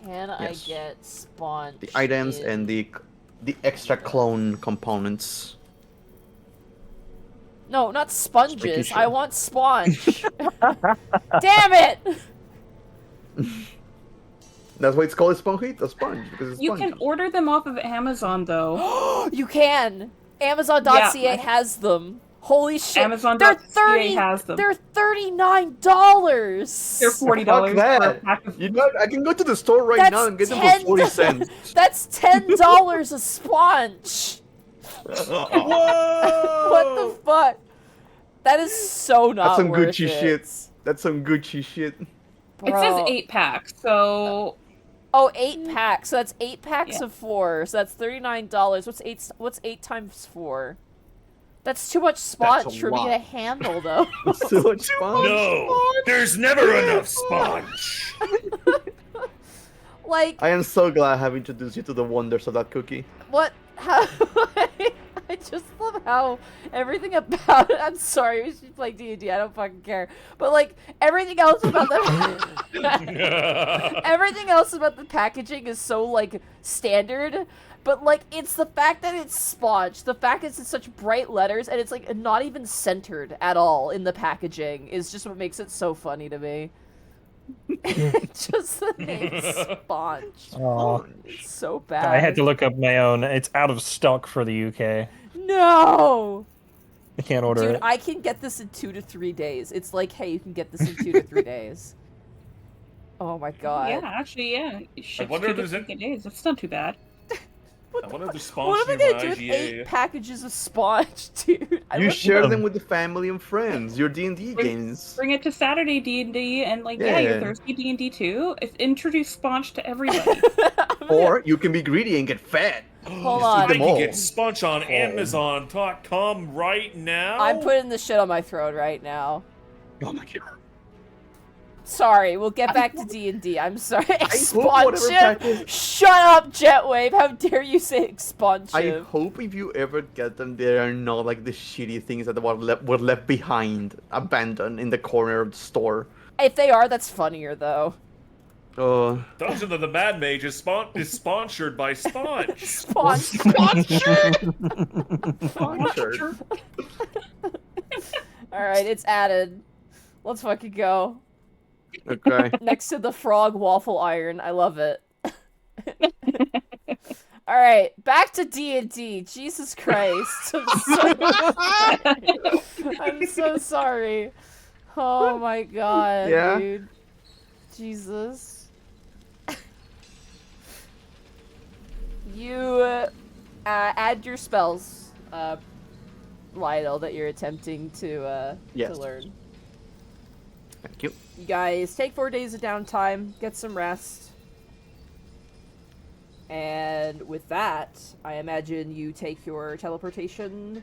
Can Yes. I get Sponge? The items and the extra clone components. No, not sponges. shit. I want sponge. Damn it! That's why it's called a sponge. A sponge because it's You sponge. can order them off of Amazon though. You can. Amazon.ca Yeah, has them. Holy shit! Amazon.ca has them. They're $39. They're $40 Fuck for a that. pack of. You know, I can go to the store right That's now and get them 10 for 40 cents. That's $10 a sponge. Whoa! What the fuck? That is so not That's some worth Gucci it. shit. That's some Gucci shit. It says Bro. 8 packs, so Oh, 8 packs. So that's 8 packs Yeah. of 4. So that's $39. What's 8 times 4? That's too much sponge for me lot. to handle, though. So much sponge. No, there's never enough sponge. Like, I am so glad I have introduced you to the wonders of that cookie. what? How? I just love how everything about it. I'm sorry, we should play D&D. I don't fucking care. But like everything else about the everything else about the packaging is so like standard. But like it's the fact that it's Sponge, the fact that it's in such bright letters, and it's like not even centered at all in the packaging is just what makes it so funny to me. Just the name Sponge. Aw. It's so bad. I had to look up my own. It's out of stock for the UK. No. I can't order Dude, it. I can get this in 2 to 3 days. It's like, hey, you can get this in 2 to 3 days. Oh my god. yeah, actually, yeah. It ships wonder 2 if to there's 3 days. That's not too bad. I wonder if there's sponge What am I near gonna do my with IGA. 8 packages of sponge, dude? You share them. them with the family and friends. Your D&D games. Bring it to Saturday D&D, and like, yeah, your Yeah. Thursday D&D too. Introduce Sponge to everybody. Or you can be greedy and get fat. Hold I on. them can all. get sponge on Amazon.com right now. I'm putting the shit on my throat right now. Oh my god. Sorry, we'll get back to D&D. I'm sorry. hope whatever Expansion? package- Shut up, Jetwave. How dare you say expansion? I hope if you ever get them, they are not like the shitty things that were left behind, abandoned in the corner of the store. If they are, that's funnier, though. Oh. Dungeon of the Mad Mage is sponsored by Sponge. Sponge. Sponsored. Alright, it's added. Let's fucking go. Okay. Next to the frog waffle iron. I love it. Alright, back to D&D. Jesus Christ. I'm so sorry. Oh my god, Yeah? dude. Jesus. You add your spells, Lionel, that you're attempting to Yes. learn. Thank you. You guys take 4 days of downtime, get some rest. And with that, I imagine you take your teleportation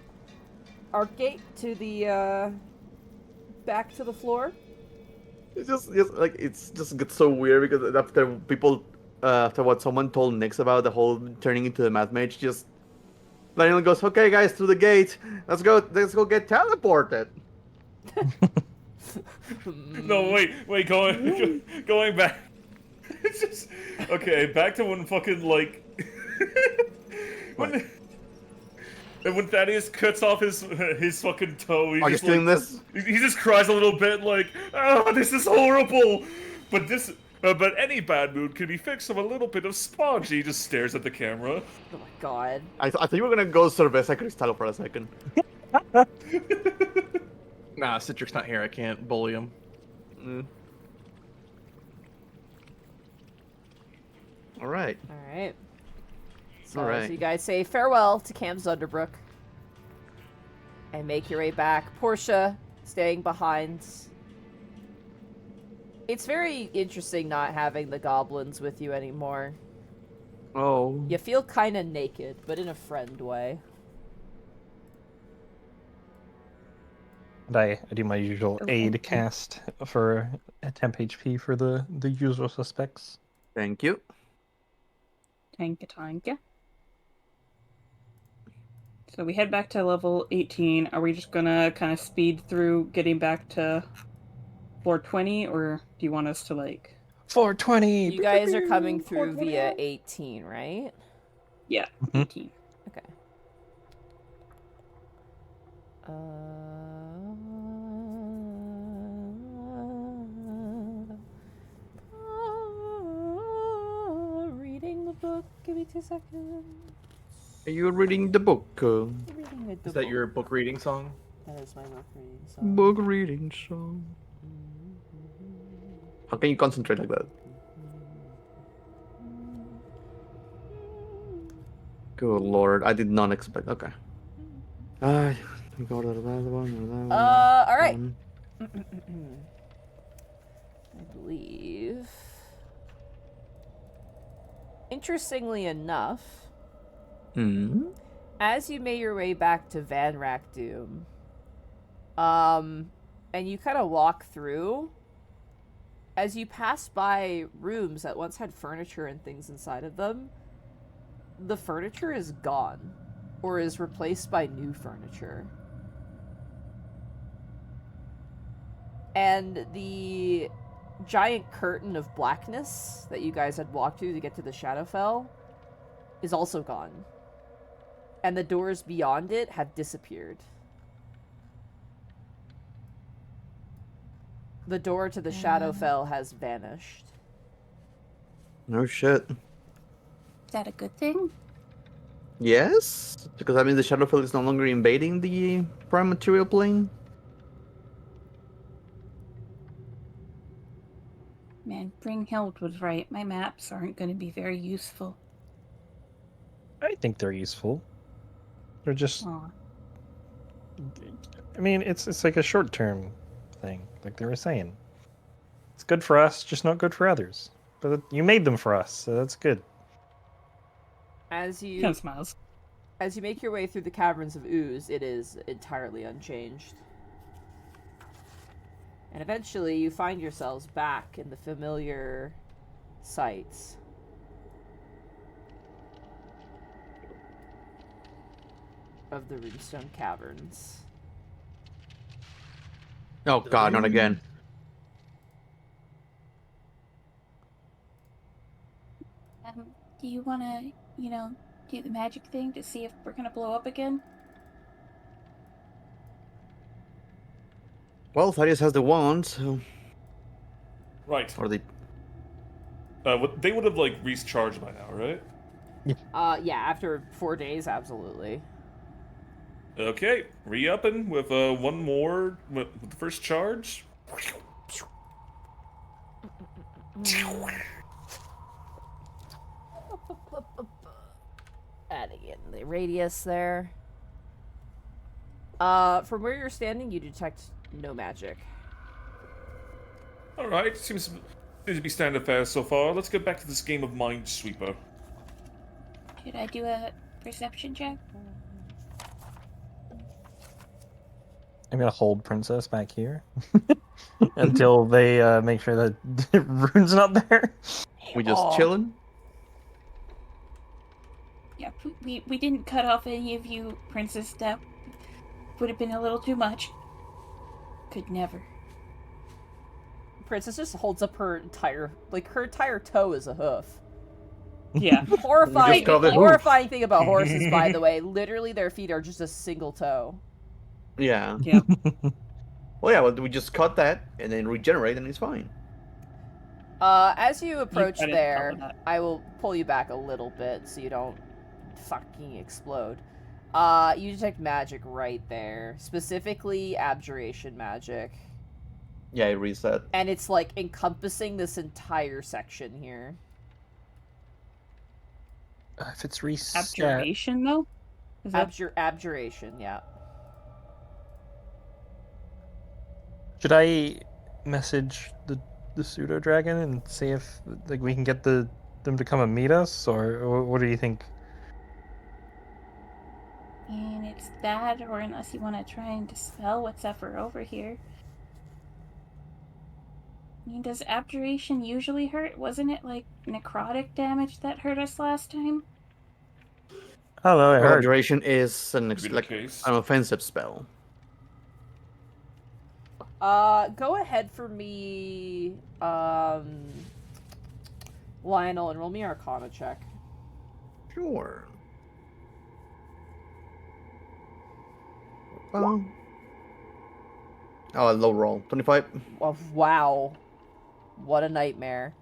arc gate to the, back to the floor. It's just like it's just gets so weird because after people, after what someone told Nix about the whole turning into the Mad Mage, just Lionel goes, "Okay, guys, through the gate. Let's go get teleported." No, wait, going back. It's just okay. Back to when fucking like when Thaddeus cuts off his fucking toe. He Are you just, feeling like, this? He just cries a little bit, like, "Oh, this is horrible." But any bad mood can be fixed with a little bit of sponge. He just stares at the camera. Oh my god. I thought you were gonna go Cerveza Cristal for a second. Nah, Citric's not here. I can't bully him. Mm. All right. Alright. So, Alright. so you guys say farewell to Camp Zunderbrook. And make your way back. Portia staying behind. It's very interesting not having the goblins with you anymore. Oh. You feel kind of naked, but in a friend way. And I do my usual aid cast for a temp HP for the usual suspects. Thank you. Tanka. So we head back to level 18. Are we just gonna kind of speed through getting back to floor 20, or do you want us to like... 420! You guys are coming through via 18, right? Yeah, Mhm. 18. Okay. 2 seconds. Are you reading the book? Reading the Is that your book reading song? That is my book reading song. Book reading song. How can you concentrate like that? Good lord, I did not expect. Okay. We go to the last one. All right. I believe. Interestingly enough, as you make your way back to Van Rakdoom, and you kind of walk through, as you pass by rooms that once had furniture and things inside of them, the furniture is gone, or is replaced by new furniture. And the giant curtain of blackness that you guys had walked through to get to the Shadowfell is also gone. And the doors beyond it have disappeared. The door to the Shadowfell has vanished. No shit. Is that a good thing? Yes, because that means the Shadowfell is no longer invading the prime material plane. Man, Bringhild was right. My maps aren't going to be very useful. I think they're useful. They're just. Aw. I mean, it's like a short-term thing, like they were saying. It's good for us, just not good for others. But you made them for us, so that's good. As you Ken smiles. As you make your way through the caverns of ooze, it is entirely unchanged. And eventually you find yourselves back in the familiar sights. Of the Runestone Caverns. Oh god, not again. Do you want to, do the magic thing to see if we're going to blow up again? Well, Thaddeus has the wand, so... Right. Or the... They would have, like, recharged by now, right? Yeah, after 4 days, absolutely. Okay, re-upping with one more with the first charge. Adding in the radius there. From where you're standing, you detect no magic. Alright, seems to be standard fast so far. Let's get back to this game of Minesweeper. Should I do a perception check? I'm gonna hold Princess back here until they make sure that Rune's not there. We just chilling? Yeah, we didn't cut off any of you, Princess. That would have been a little too much. Could never. Princess just holds up her entire toe is a hoof. Yeah. Horrifying, call it horrifying thing about horses, by the way. Literally, their feet are just a single toe. Yeah. Yeah. Well, yeah, well, we just cut that and then regenerate and it's fine. As you approach I didn't there, follow that. I will pull you back a little bit so you don't fucking explode. You detect magic right there. Specifically, abjuration magic. Yeah, it reset. And it's, like, encompassing this entire section here. If it's reset, Abjuration, though? Is that... Abjuration, yeah. should I message the pseudo dragon and see if like we can get them to come and meet us, or what do you think? And it's that, or unless you want to try and dispel what's ever over here. I mean, does abjuration usually hurt? Wasn't it like necrotic damage that hurt us last time? Oh no, I heard. Abjuration is an Could be the like case. an offensive spell. Go ahead for me, Lionel, and roll me Arcana check. Sure. Oh, a low roll. 25. Oh, wow. What a nightmare.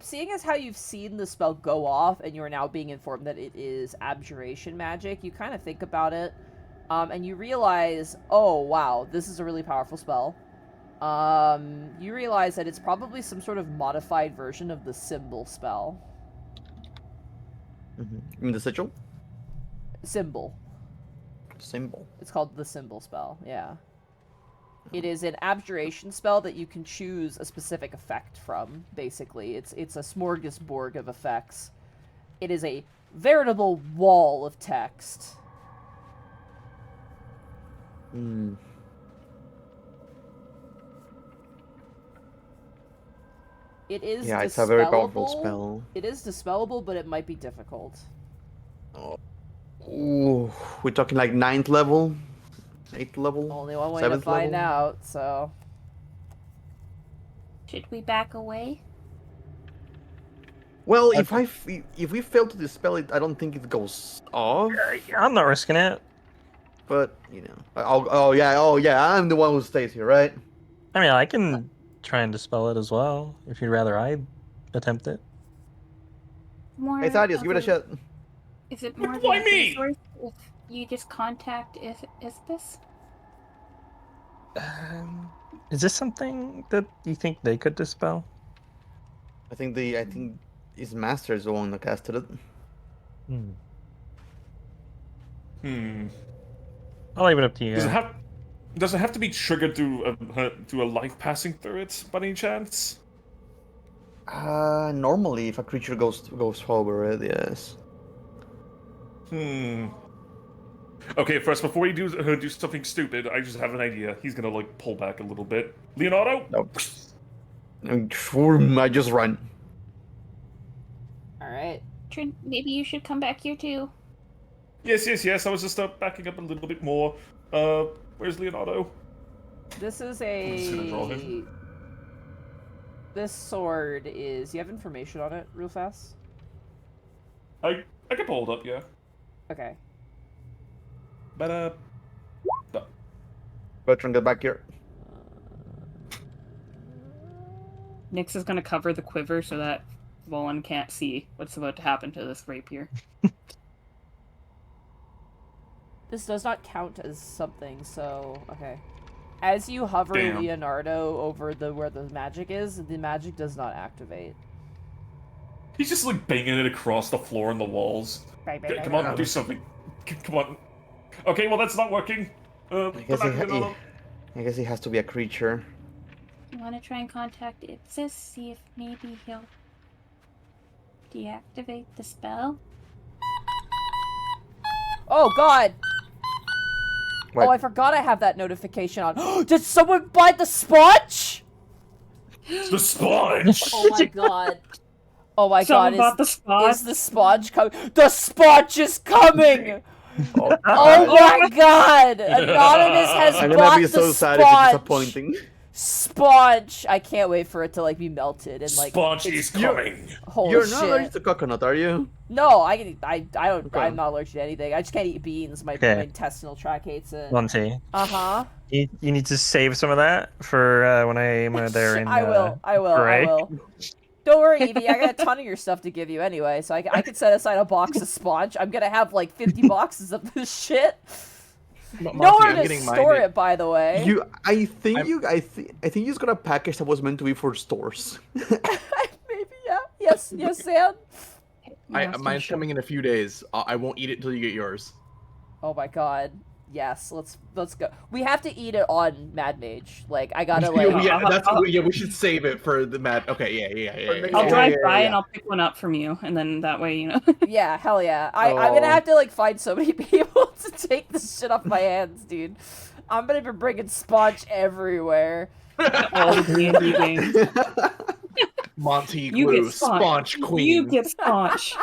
Seeing as how you've seen the spell go off, and you are now being informed that it is abjuration magic, you kind of think about it, and you realize, oh wow, this is a really powerful spell. You realize that it's probably some sort of modified version of the symbol spell. You mean the sigil? Symbol. Symbol. It's called the symbol spell, yeah. It is an abjuration spell that you can choose a specific effect from, basically. It's a smorgasbord of effects. It is a veritable wall of text. Hmm. It is Yeah, it's a very powerful dispellable. spell. It is dispellable, but it might be difficult. Ooh, we're talking like 9th level, 8th level, Only one way to 7th find level. out, so... Should we back away? Well, if we fail to dispel it, I don't think it goes off. I'm not risking it. But you know, oh yeah, I'm the one who stays here, right? I mean, I can try and dispel it as well, if you'd rather I attempt it. More Hey, Thaddeus, give it a of shot. Is it more Why than a me? resource if you just contact Isthus? Is this something that you think they could dispel? I think his master is the one that casted it. I'll leave it up to you. Does it have to be triggered through a life passing through it by any chance? Normally, if a creature goes over it, yes. Okay, first, before you do something stupid, I just have an idea. He's gonna like pull back a little bit. Leonardo. Nope. I just run. Alright. Trin, maybe you should come back here too. Yes. I was just backing up a little bit more. Where's Leonardo? This is just gonna draw a... him. This sword is... You have information on it, real fast? I can pull it up, yeah. Okay. But Bertrand, get back here. Nyx is gonna cover the quiver so that Volan can't see what's about to happen to this rapier. This does not count as something, so... Okay. As you hover Damn. Leonardo over where the magic is, the magic does not activate. he's just like banging it across the floor and the walls. Come on, do something. Come on. Okay, well that's not working. I guess he has to be a creature. You want to try and contact Ipsis, see if maybe he'll deactivate the spell? Oh god! What? Oh, I forgot I have that notification on. Did someone buy the sponge? The sponge! Oh my god. Oh my Someone god, bought the sponge. is the sponge coming? The sponge is coming! Oh, Oh my god! Anonymous has I'm bought gonna be the so sad if it's sponge! disappointing. Sponge! I can't wait for it to like be melted and like... Sponge it's- is coming! Holy You're shit. not allergic to coconut, are you? No, I don't. Okay. I'm not allergic to anything. I just can't eat beans. My Okay. intestinal tract hates it. Monty, Uh-huh. you need to save some of that for when I am there in I will. Hooray. Don't worry, Evie. I got a ton of your stuff to give you anyway, so I could set aside a box of sponge. I'm gonna have like 50 boxes of this shit. Nowhere to store it, by the way. I think you just got a package that was meant to be for stores. Maybe, yeah. Yes, Sam. Mine's coming in a few days. I won't eat it until you get yours. Oh my god. Yes, let's go. We have to eat it on Mad Mage. Like I gotta like. We should save it for the mat. Okay, yeah. I'll drive yeah, by yeah. and I'll pick one up from you, and then that way, you know. Yeah, hell yeah. I'm gonna have to like find so many people to take this shit off my hands, dude. I'm gonna be bringing Sponge everywhere. All the D&D games. Monty You Glue, get Sponge. Sponge Queen. You get Sponge.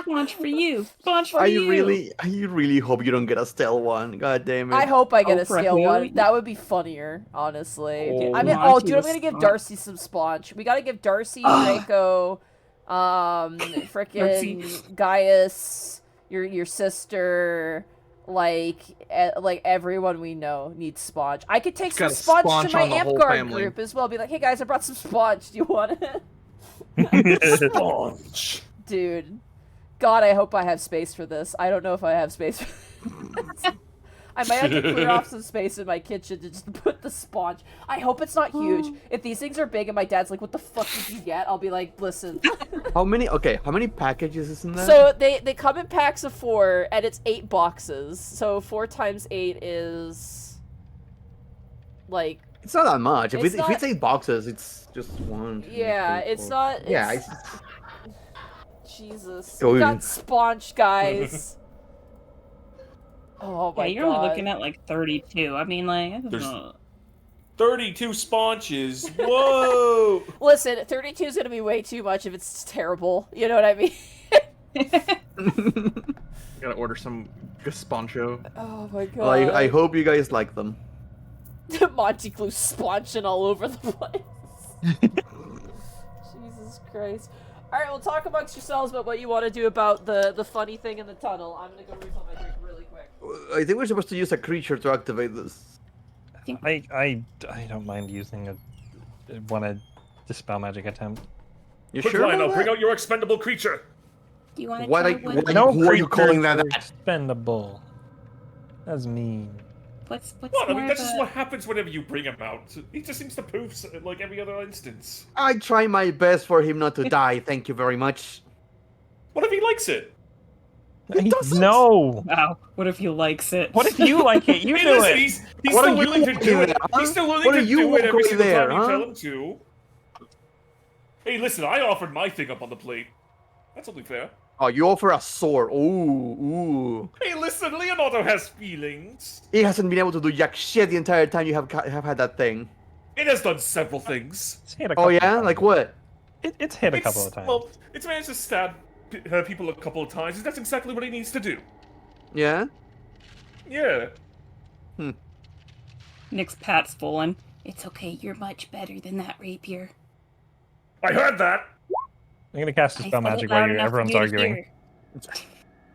Sponge for you. Sponge for I you. really hope you don't get a stale one. God damn it. I hope I get a Oprah, scale who? one. That would be funnier, honestly. Oh, I mean, Monty dude, I'm was gonna give smart. Darcy some Sponge. We gotta give Darcy, Draco, frickin' Darcy. Gaius, your sister, like everyone we know needs Sponch. I could take some Got a Sponch to Sponch my on the whole Amp Guard family. group as well. Be like, hey guys, I brought some Sponch. Do you want it? Sponge. Dude, God, I hope I have space for this. I don't know if I have space for this. I might have to clear off some space in my kitchen to just put the Sponge. I hope it's not huge. If these things are big and my dad's like, what the fuck did you get? I'll be like, listen. How many packages is in there? So they come in packs of 4, and it's 8 boxes. So 4 times 8 is like, it's not that much. If it's it's 8 boxes, it's just 1. 2, yeah, 3, it's 4. not. It's, Yeah, Jesus, Oh, we yeah. got Sponge, guys. Oh my Yeah, you're God. only looking at like 32. I mean, like, There's- 32 sponges. Whoa! Listen, 32 is gonna be way too much if it's terrible. You know what I mean? Gotta order some gazpacho. Oh my God. Well, I hope you guys like them. Monty Clue sponching all over the place. Jesus Christ. Alright, we'll talk amongst yourselves about what you want to do about the funny thing in the tunnel. I'm gonna go refill my drink really quick. I think we're supposed to use a creature to activate this. I don't mind using a dispel magic attempt. You Quick, sure? Lionel, about bring that? out your expendable creature. Do you want to What try I- one? what I- No who are you calling creatures that? are expendable. That's mean. What's What? more I mean, that's of just a- what happens whenever you bring him out. He just seems to poof like every other instance. I try my best for him not to die. Thank you very much. What if he likes it? doesn't. No. wow. What if he likes it? What if you like it? You Hey, do listen, it. he's What still are you willing to walking do it. there, huh? He's still willing What to are you do it every walking single there, time you huh? tell him to. Hey, listen, I offered my thing up on the plate. That's only fair. Oh, you offer a sword. Ooh. Hey, listen, Leonardo has feelings. He hasn't been able to do jack shit the entire time you have had that thing. It has done several things. It's hit a Oh couple yeah? of times. Like what? It's hit a couple of times. Well, it's managed to stab people a couple of times. That's exactly what he needs to do. Yeah? Yeah. Nick's Pat's full. It's okay, you're much better than that rapier. I heard that. I'm gonna cast I dispel said it magic loud while enough for everyone's you to arguing.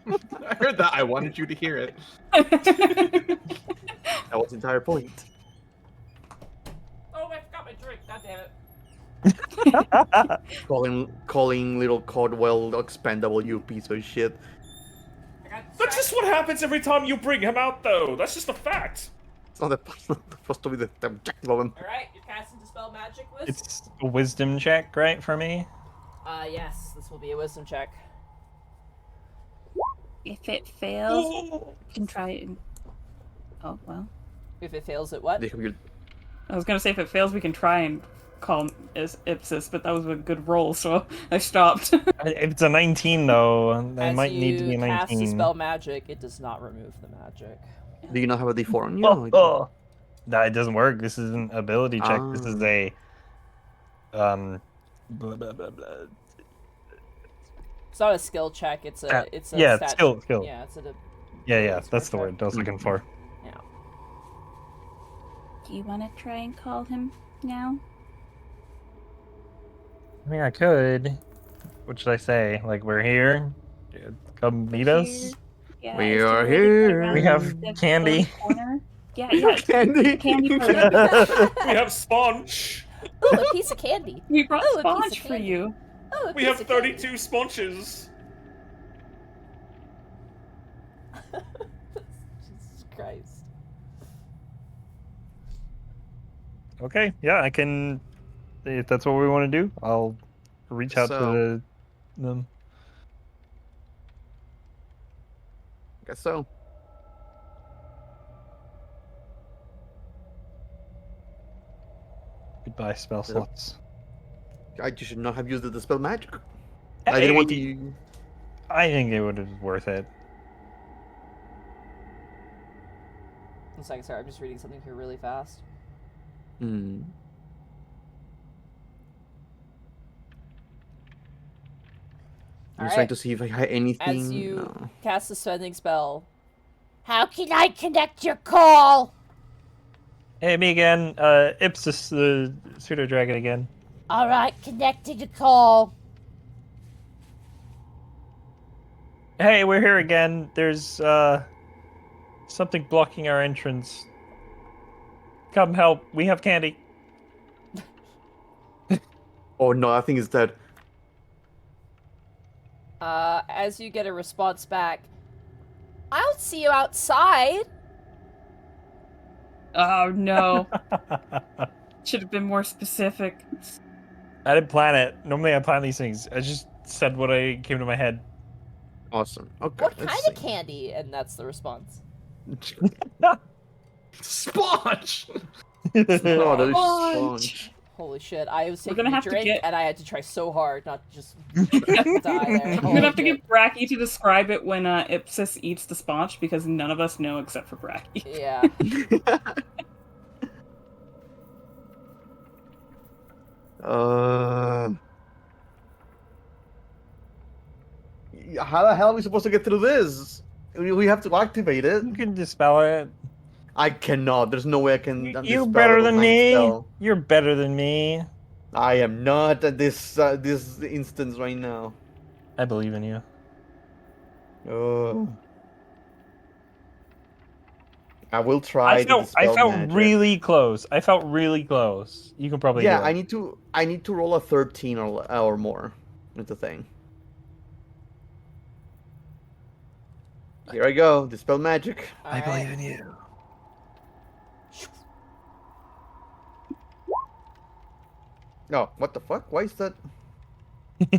hear. I heard that. I wanted you to hear it. That was the entire point. Oh, I forgot my drink. God damn it. Calling little Cordwell expendable, you piece of shit. I got That's just what happens every time you bring him out, though. That's just a fact. It's not supposed to be the objective of him. Alright, you're casting Dispel Magic, Wiz? It's a wisdom check, right, for me? Yes, this will be a wisdom check. If it fails, you can try it. Oh, well. If it fails at what? They have your- I was gonna say if it fails, we can try and call him as Ipsis, but that was a good roll, so I stopped. If it's a 19, though, they As might need to be a you cast 19. Dispel Magic, it does not remove the magic. Do you not have a D4 on you? Oh. No, it doesn't work. This is an ability check. This is Ah. a blah, blah, blah, blah. It's not a skill check, it's a yeah, stat skill. Yeah, it's a Yeah, it's that's the for word I was looking for. yeah. Do you want to try and call him now? I mean, I could. What should I say? Like, we're here. Come meet us. Yeah, We is there are a way to get here. around We have the candy. corner? Yeah, yeah. Candy. Candy for We have Sponge. Ooh, a piece of candy. We brought Oh, a piece of Sponge for candy. you. Oh, a We piece have of candy. 32 sponges. Jesus Christ. Okay, yeah, I can. If that's what we want to do, I'll reach out to them. Guess so. Goodbye, spell slots. I just should not have used the dispel magic. I didn't want to. I think it would have been worth it. 1 second, sorry, I'm just reading something here really fast. Hmm. I'm trying Alright. to see if I had anything. As you No. cast the sending spell, how can I connect your call? Hey, me again. Ipsis, the pseudo dragon again. Alright, connecting the call. Hey, we're here again. There's Something blocking our entrance. Come help. We have candy. Oh no, I think it's dead. As you get a response back, I'll see you outside. Oh no. Should have been more specific. I didn't plan it. Normally I plan these things. I just said what I came to my head. Awesome. Okay. What let's kind of see. candy? And that's the response. Sponge! Oh, that is Sponge. Sponge. Holy shit! I was We're taking gonna a have to drink, get- and I had to try so hard not to just die there. I'm gonna have to get Bracky to describe it when Ipsis eats the sponge because none of us know except for Bracky. Yeah. How the hell are we supposed to get through this? We have to activate it. You can dispel it. I cannot. There's no way I can. You're dispel better it with than Mind me. Spell. You're better than me. I am not at this instance right now. I believe in you. Oh. I will try to I dispel felt magic. really close. I felt really close. You can probably Yeah, do it. I need to roll a 13 or more. That's the thing. Here I go. Dispel magic. I Alright. believe in you. No, what the fuck? Why is that?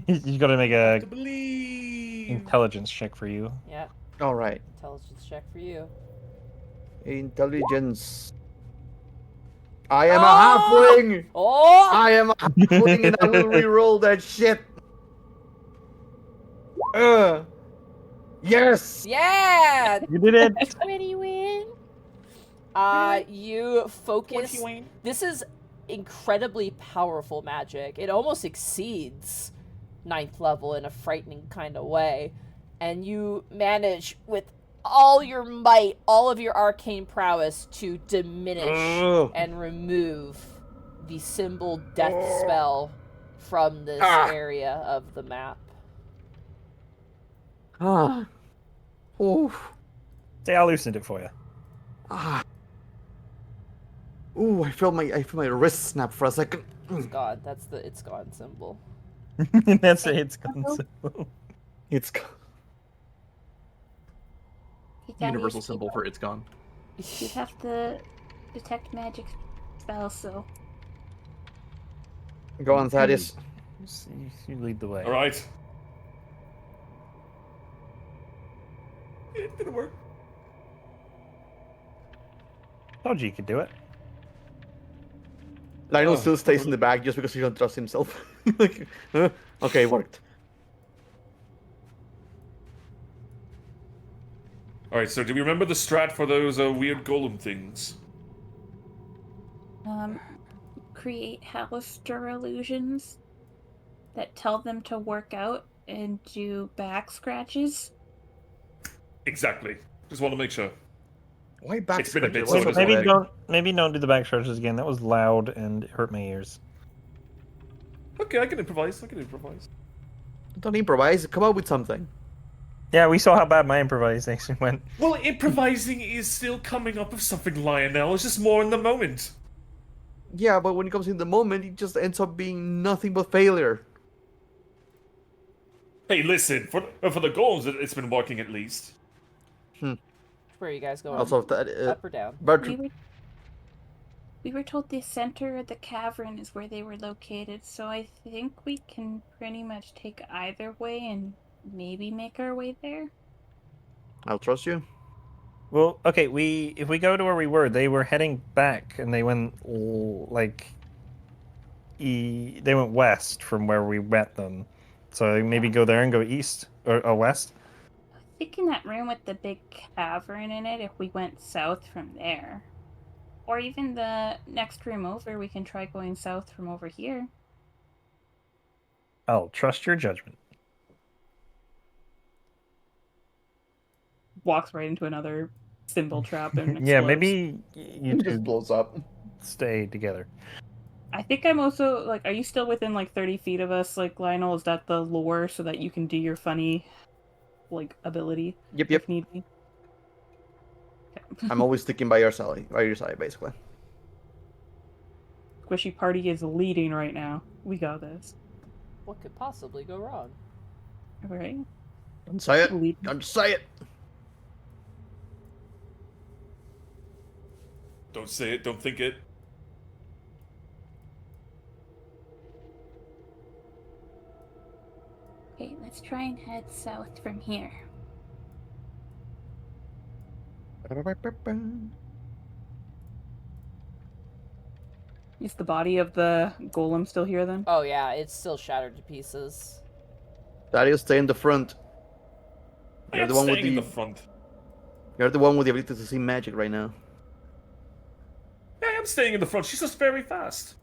You gotta make a To believe. intelligence check for you. Yeah. All right. Intelligence check for you. Intelligence. I am Oh! a halfling. Oh! I am a halfling, and I will re-roll that shit. Yes. Yeah! You did it. Pretty win. You focus. This is incredibly powerful magic. It almost exceeds 9th level in a frightening kind of way. And you manage with all your might, all of your arcane prowess to diminish Ugh. and remove the symbol death spell from this area of the map. Ah. Oof. Say I loosened it for you. Ah. Ooh, I feel my wrist snap for a second. It's gone. That's the it's gone symbol. That's it. It's gone. It's Universal symbol for it's gone. You have the detect magic spell, so go on, Thaddeus. You lead the way. All right. It didn't work. Told you could do it. Lionel still stays in the back just because he don't trust himself. Like, okay, it worked. All right. So, do we remember the strat for those weird golem things? create Halister illusions that tell them to work out and do back scratches. Exactly. Just want to make sure. Why back? It's been a bit, scratcher? so What's it's Maybe that? don't do the back stretches again. That was loud and it hurt my ears. Okay, I can improvise. I can improvise. Don't improvise. Come up with something. Yeah, we saw how bad my improvisation went. Well, improvising is still coming up with something, Lionel. It's just more in the moment. Yeah, but when it comes in the moment, it just ends up being nothing but failure. Hey, listen. For the golems, it's been working at least. Where are you guys going? Also, that Up or down? but We were told the center of the cavern is where they were located, so I think we can pretty much take either way and maybe make our way there. I'll trust you. Well, okay, if we go to where we were, they were heading back, and they went they went west from where we met them. So maybe go there and go east or west. I think in that room with the big cavern in it, if we went south from there. Or even the next room over, we can try going south from over here. I'll trust your judgment. Walks right into another symbol trap and explodes. Yeah, maybe you It just two blows up. stay together. I think I'm also, like, are you still within, like, 30 feet of us, like, Lionel? Is that the lore so that you can do your funny, like, ability Yep. if need be? Okay. I'm always sticking by your side, basically. Squishy Party is leading right now. We got this. What could possibly go wrong? All right. Don't say it. Lead. Don't say it. Don't say it. Don't think it. Okay, let's try and head south from here. Is the body of the golem still here then? Oh yeah, it's still shattered to pieces. Daddy, stay in the front. I You're am the one with staying in the. the front. You're the one with the ability to see magic right now. Yeah, I am staying in the front. She's just very fast.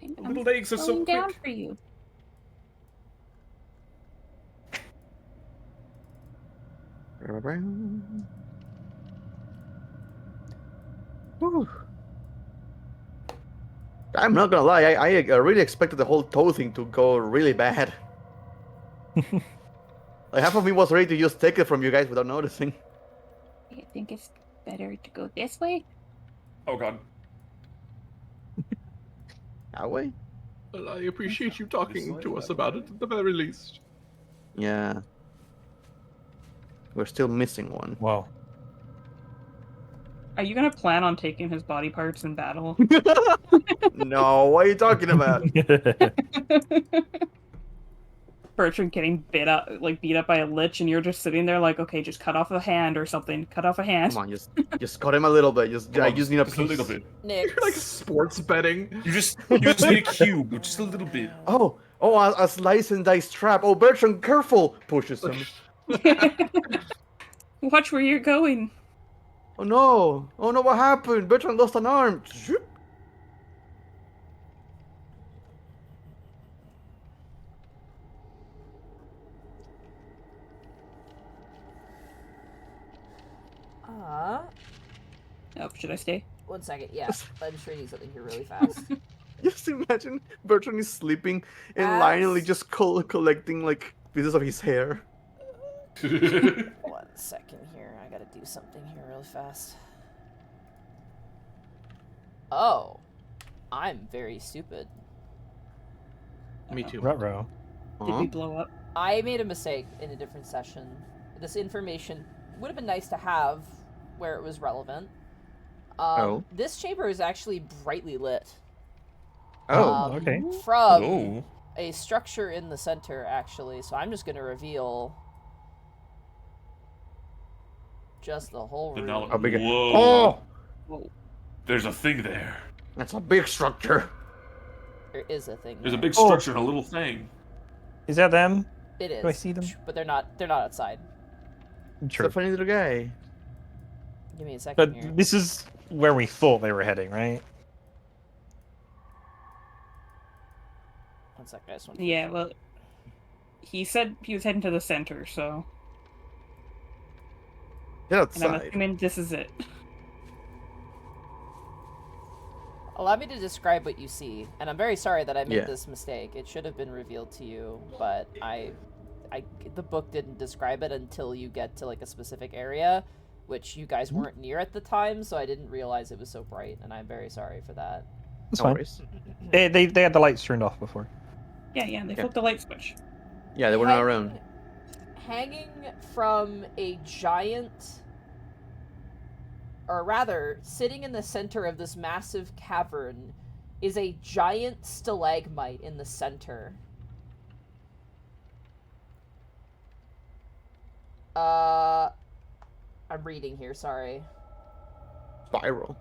I'm Little legs are so slowing down quick. for you. Whew. I'm not gonna lie, I really expected the whole toe thing to go really bad. Like half of me was ready to just take it from you guys without noticing. I think it's better to go this way. Oh god. That way? Well, I appreciate you talking This to way, us that about way. it at the very least. Yeah. We're still missing one. Wow. Are you gonna plan on taking his body parts in battle? No, what are you talking about? Bertrand getting beat up by a lich, and you're just sitting there like, okay, just cut off a hand or something. Cut off a hand. Come on, just cut him a little bit. Come I on, just need a just piece. little bit. Nick. You're like sports betting. You just need a cube, just a little bit. Oh, a slice and dice trap. Oh, Bertrand, careful! Pushes him. Watch where you're going. Oh no! Oh no! What happened? Bertrand lost an arm. Zoop. Oh, should I stay? 1 second. Yeah, I'm just reading something here really fast. Just imagine Bertrand is sleeping and As- Lionel just collecting like pieces of his hair. 1 second here. I gotta do something here really fast. Oh, I'm very stupid. Me too. Ruh-roh. Did we blow up? I made a mistake in a different session. This information would have been nice to have where it was relevant. This chamber is actually brightly lit. Oh, okay. From Oh. a structure in the center, actually. So I'm just going to reveal just the whole The room. knowledge- How big? Whoa. Oh, Whoa. There's a thing there. that's a big structure. There is a thing. There's a there. big structure and a little thing. Is that them? It is. Do I see them? But they're not outside. It's True. a funny little guy. Give me a second But here. this is where we thought they were heading, right? 1 second. I just want to Yeah, well, he said he was heading to the center, so. Get And I'm outside. assuming this is it. Allow me to describe what you see, and I'm very sorry that I made Yeah. this mistake. It should have been revealed to you, but the book didn't describe it until you get to like a specific area, which you guys weren't near at the time, so I didn't realize it was so bright, and I'm very sorry for that. That's No fine. worries. They had the lights turned off before. Yeah, they Yeah. flipped the light switch. Yeah, they were not around. Hanging from a giant, or rather, sitting in the center of this massive cavern, is a giant stalagmite in the center. I'm reading here, sorry. Spiral.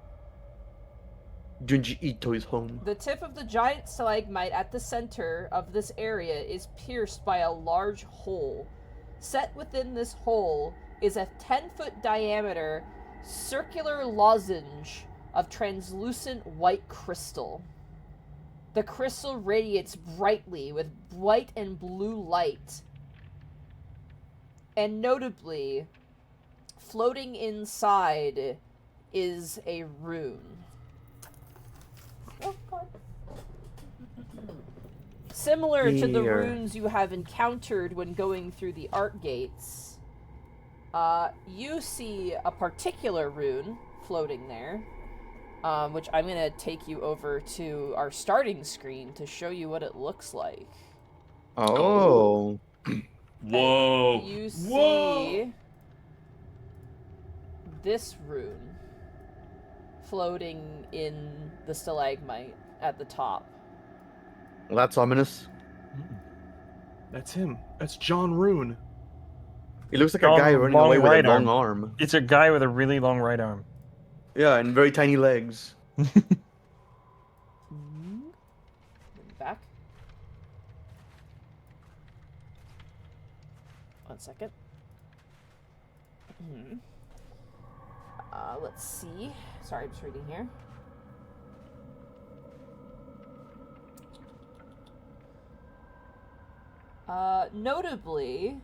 Junji Ito is home. The tip of the giant stalagmite at the center of this area is pierced by a large hole. Set within this hole is a 10-foot diameter circular lozenge of translucent white crystal. The crystal radiates brightly with white and blue light. And notably, floating inside is a rune. Oh, God. Similar to the Here. runes you have encountered when going through the art gates, You see a particular rune floating there, which I'm gonna take you over to our starting screen to show you what it looks like. Oh. Whoa. You see Whoa. this rune floating in the stalagmite at the top. Well, that's ominous. That's him. That's John Rune. He looks like Long- a guy running long away with a right long arm. arm. It's a guy with a really long right arm. Yeah, and very tiny legs. Back. 1 second. Let's see. Sorry, I'm just reading here. Notably,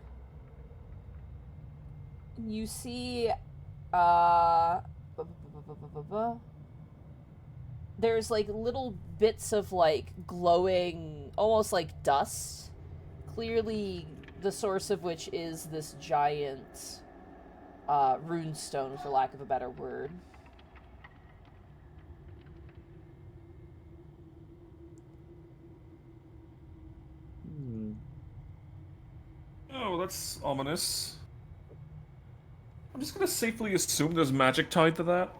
you see, there's like little bits of like glowing, almost like dust. Clearly, the source of which is this giant rune stone, for lack of a better word. Oh, that's ominous. I'm just gonna safely assume there's magic tied to that.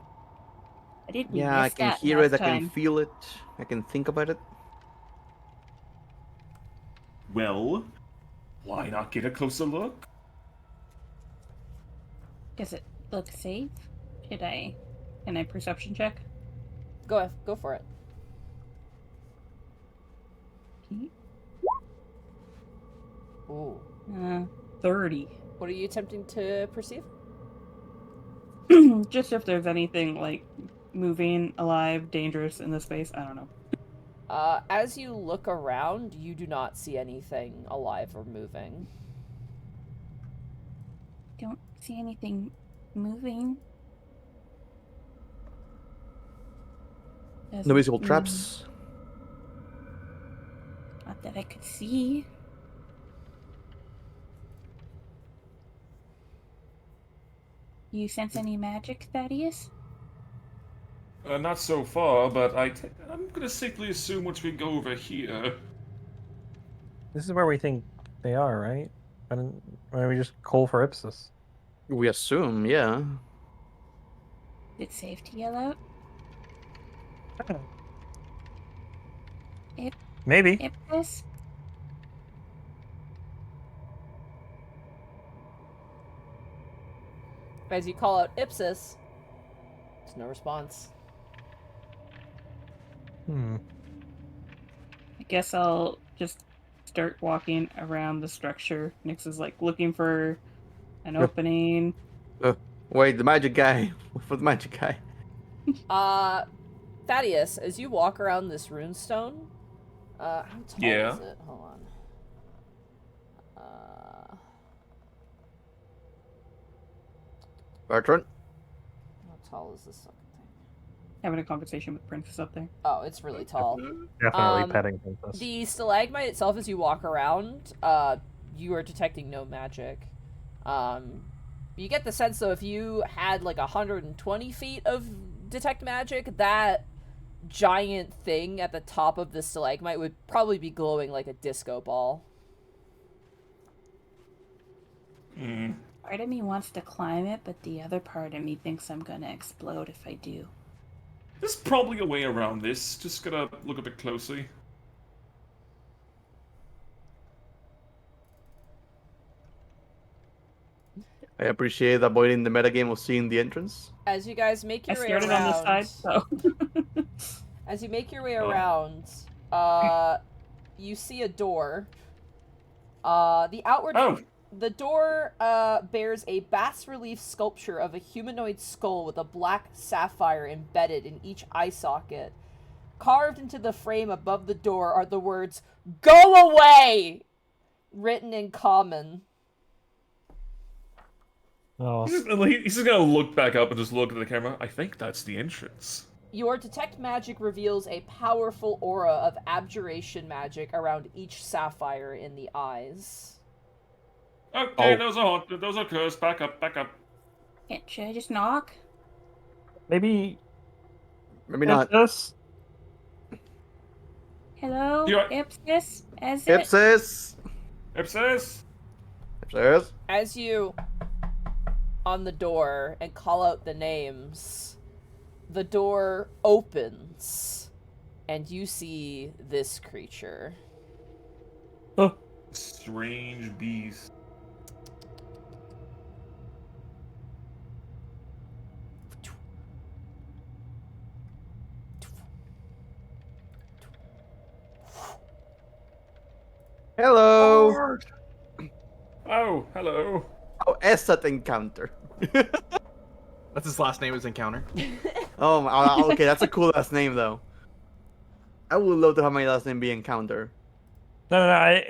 I didn't Yeah, I miss can that hear it, I last can time. feel it, I can think about it. Well, why not get a closer look? Does it look safe? Can I perception check? Go for it. Okay. Ooh. 30. What are you attempting to perceive? Just if there's anything like moving, alive, dangerous in this space. I don't know. As you look around, you do not see anything alive or moving. Don't see anything moving. No visible Doesn't traps. mean- Not that I could see. You sense any magic, Thaddeus? Not so far, but I'm gonna safely assume once we go over here. This is where we think they are, right? Why don't we just call for Ipsis? We assume, yeah. Is it safe to yell out? Maybe. Ipsis? As you call out Ipsis, there's no response. Hmm. I guess I'll just start walking around the structure. Nyx is like looking for an opening. Wait, the magic guy. For the magic guy. Thaddeus, as you walk around this runestone, how tall Yeah. is it? Hold on. Bertrand? How tall is this fucking thing? Having a conversation with Princess up there. Oh, it's really tall. Definitely Um, petting Princess. The stalagmite itself, as you walk around, you are detecting no magic. You get the sense, though, if you had like 120 feet of detect magic, that giant thing at the top of the stalagmite would probably be glowing like a disco ball. Part of me wants to climb it, but the other part of me thinks I'm gonna explode if I do. There's probably a way around this. Just gotta look a bit closely. I appreciate avoiding the metagame of seeing the entrance. As you guys make I your way started around, on this side, so as you make your way around, you see a door. The outward Oh. The door bears a bas-relief sculpture of a humanoid skull with a black sapphire embedded in each eye socket. Carved into the frame above the door are the words, "Go away!" written in common. Oh, He's just gonna look back up and just look at the camera. I think that's the entrance. Your detect magic reveals a powerful aura of abjuration magic around each sapphire in the eyes. Okay, Oh. those are haunted. Those are cursed. Back up, back up. Should I just knock? Maybe Maybe not. Ipsis? Hello, You are- Ipsis? Ezzat? Ipsis. Ipsis? Ipsis. As you on the door and call out the names, the door opens and you see this creature. Oh, Strange beast. Hello. Oh, hello. Oh, Ezzat encounter. That's his last name is Encounter. Okay, that's a cool last name though. I would love to have my last name be Encounter. no,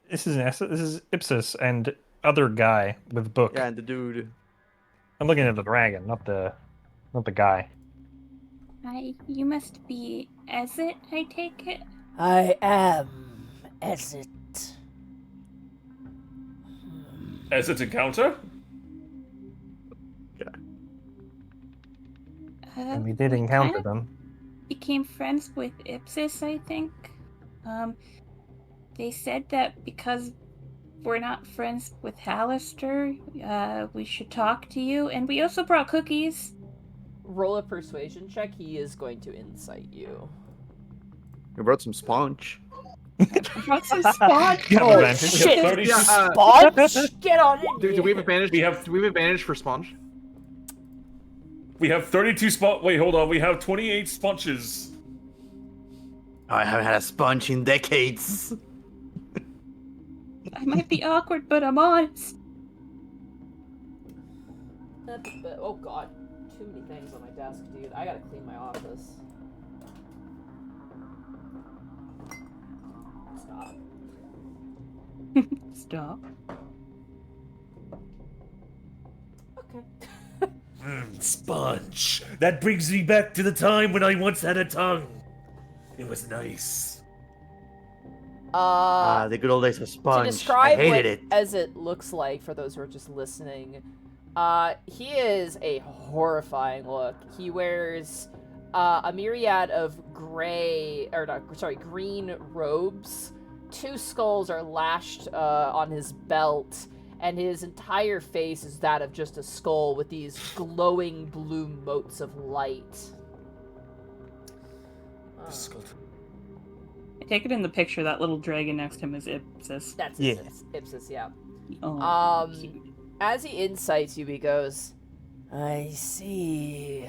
this isn't Ipsis. This is Ipsis and other guy with book. Yeah, and the dude. I'm looking at the dragon, not the guy. You must be Ezzat, I take it? I am Ezzat. As its encounter? And we did kind encounter of them. became friends with Ipsis, I think. They said that because we're not friends with Hallister, we should talk to you. And we also brought cookies. Roll a persuasion check. He is going to insight you. We brought some sponge. I brought some Sponch. You have Oh advantage. shit! Yeah, Sponch, get on in Do we have here. advantage? Do we have advantage for Sponge? We have 32 Wait, hold on. We have 28 sponges. I haven't had a sponge in decades. I might be awkward, but I'm honest. Oh god, too many things on my desk, dude. I gotta clean my office. Stop. Stop. Okay. Sponge. That brings me back to the time when I once had a tongue. It was nice. The good old days of To sponge. I describe hated what it. as it looks like for those who are just listening, he is a horrifying look. He wears a myriad of green robes. 2 skulls are lashed on his belt, and his entire face is that of just a skull with these glowing blue motes of light. I take it in the picture that little dragon next to him is Ipsis. That's Yeah. Ipsis, yeah. Oh, cute. As he insights you, he goes, I see.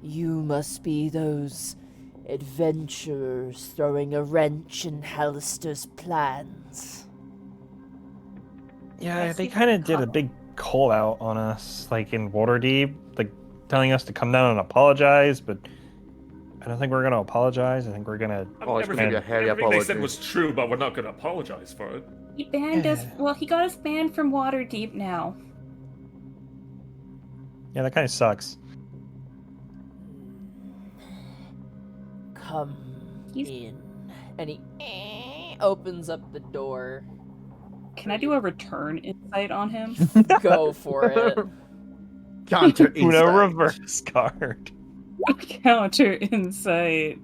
You must be those adventurers throwing a wrench in Hallister's plans. Yeah, they kind of did a big call out on us, like in Waterdeep, like telling us to come down and apologize, but I don't think we're gonna apologize. I think we're gonna. Oh, it's gonna be a heavy everything they apology. said was true, but we're not going to apologize for it. He banned us. Well, he got us banned from Waterdeep now. Yeah, that kind of sucks. Come He's- in. And he opens up the door. Can I do a return insight on him? Go for it. Counter Uno insight. reverse card. Counter insight.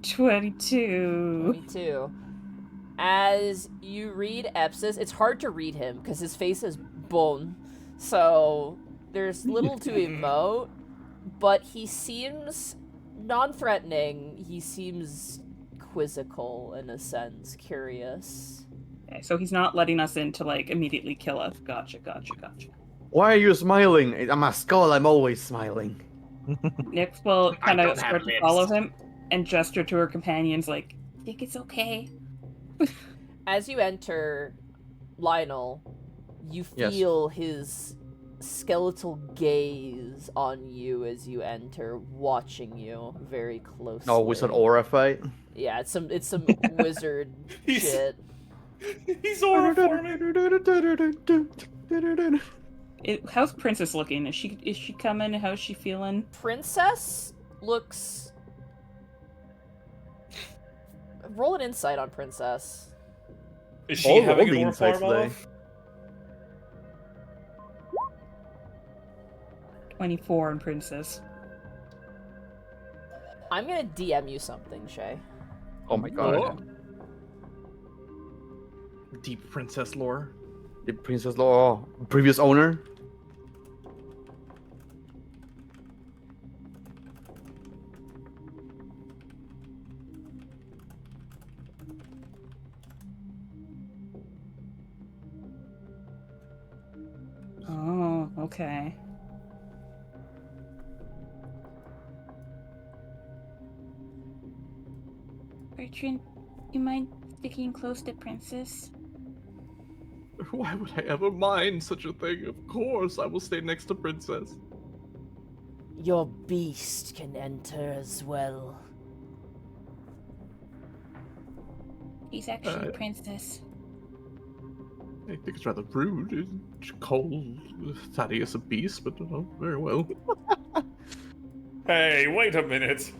22. 22. As you read Epsis, it's hard to read him because his face is bone. So there's little to emote, but he seems non-threatening. He seems quizzical in a sense, curious. Okay, so he's not letting us in to like immediately kill us. Gotcha. Why are you smiling? I'm a skull. I'm always smiling. Nyx will kind don't of have start to lips. follow him and gesture to her companions like, I think it's okay. As you enter, Lionel, you Yes. feel his skeletal gaze on you as you enter, watching you very closely. Oh, wizard aura fight. Yeah, it's some wizard He's- shit. He's horrifying. how's Princess looking? Is she coming? How's she feeling? Princess looks. Roll an insight on Princess. Is she All having the an insights orpharm today. off? 24 in Princess. I'm gonna DM you something, Shay. Oh my god. Oh. Deep princess lore. The Princess Law, previous owner. Oh, okay. Bertrand, you mind sticking close to Princess? Why would I ever mind such a thing? Of course, I will stay next to Princess. Your beast can enter as well. He's actually Uh, Princess. I think it's rather rude to call Thaddeus a beast, but very well. Hey, wait a minute.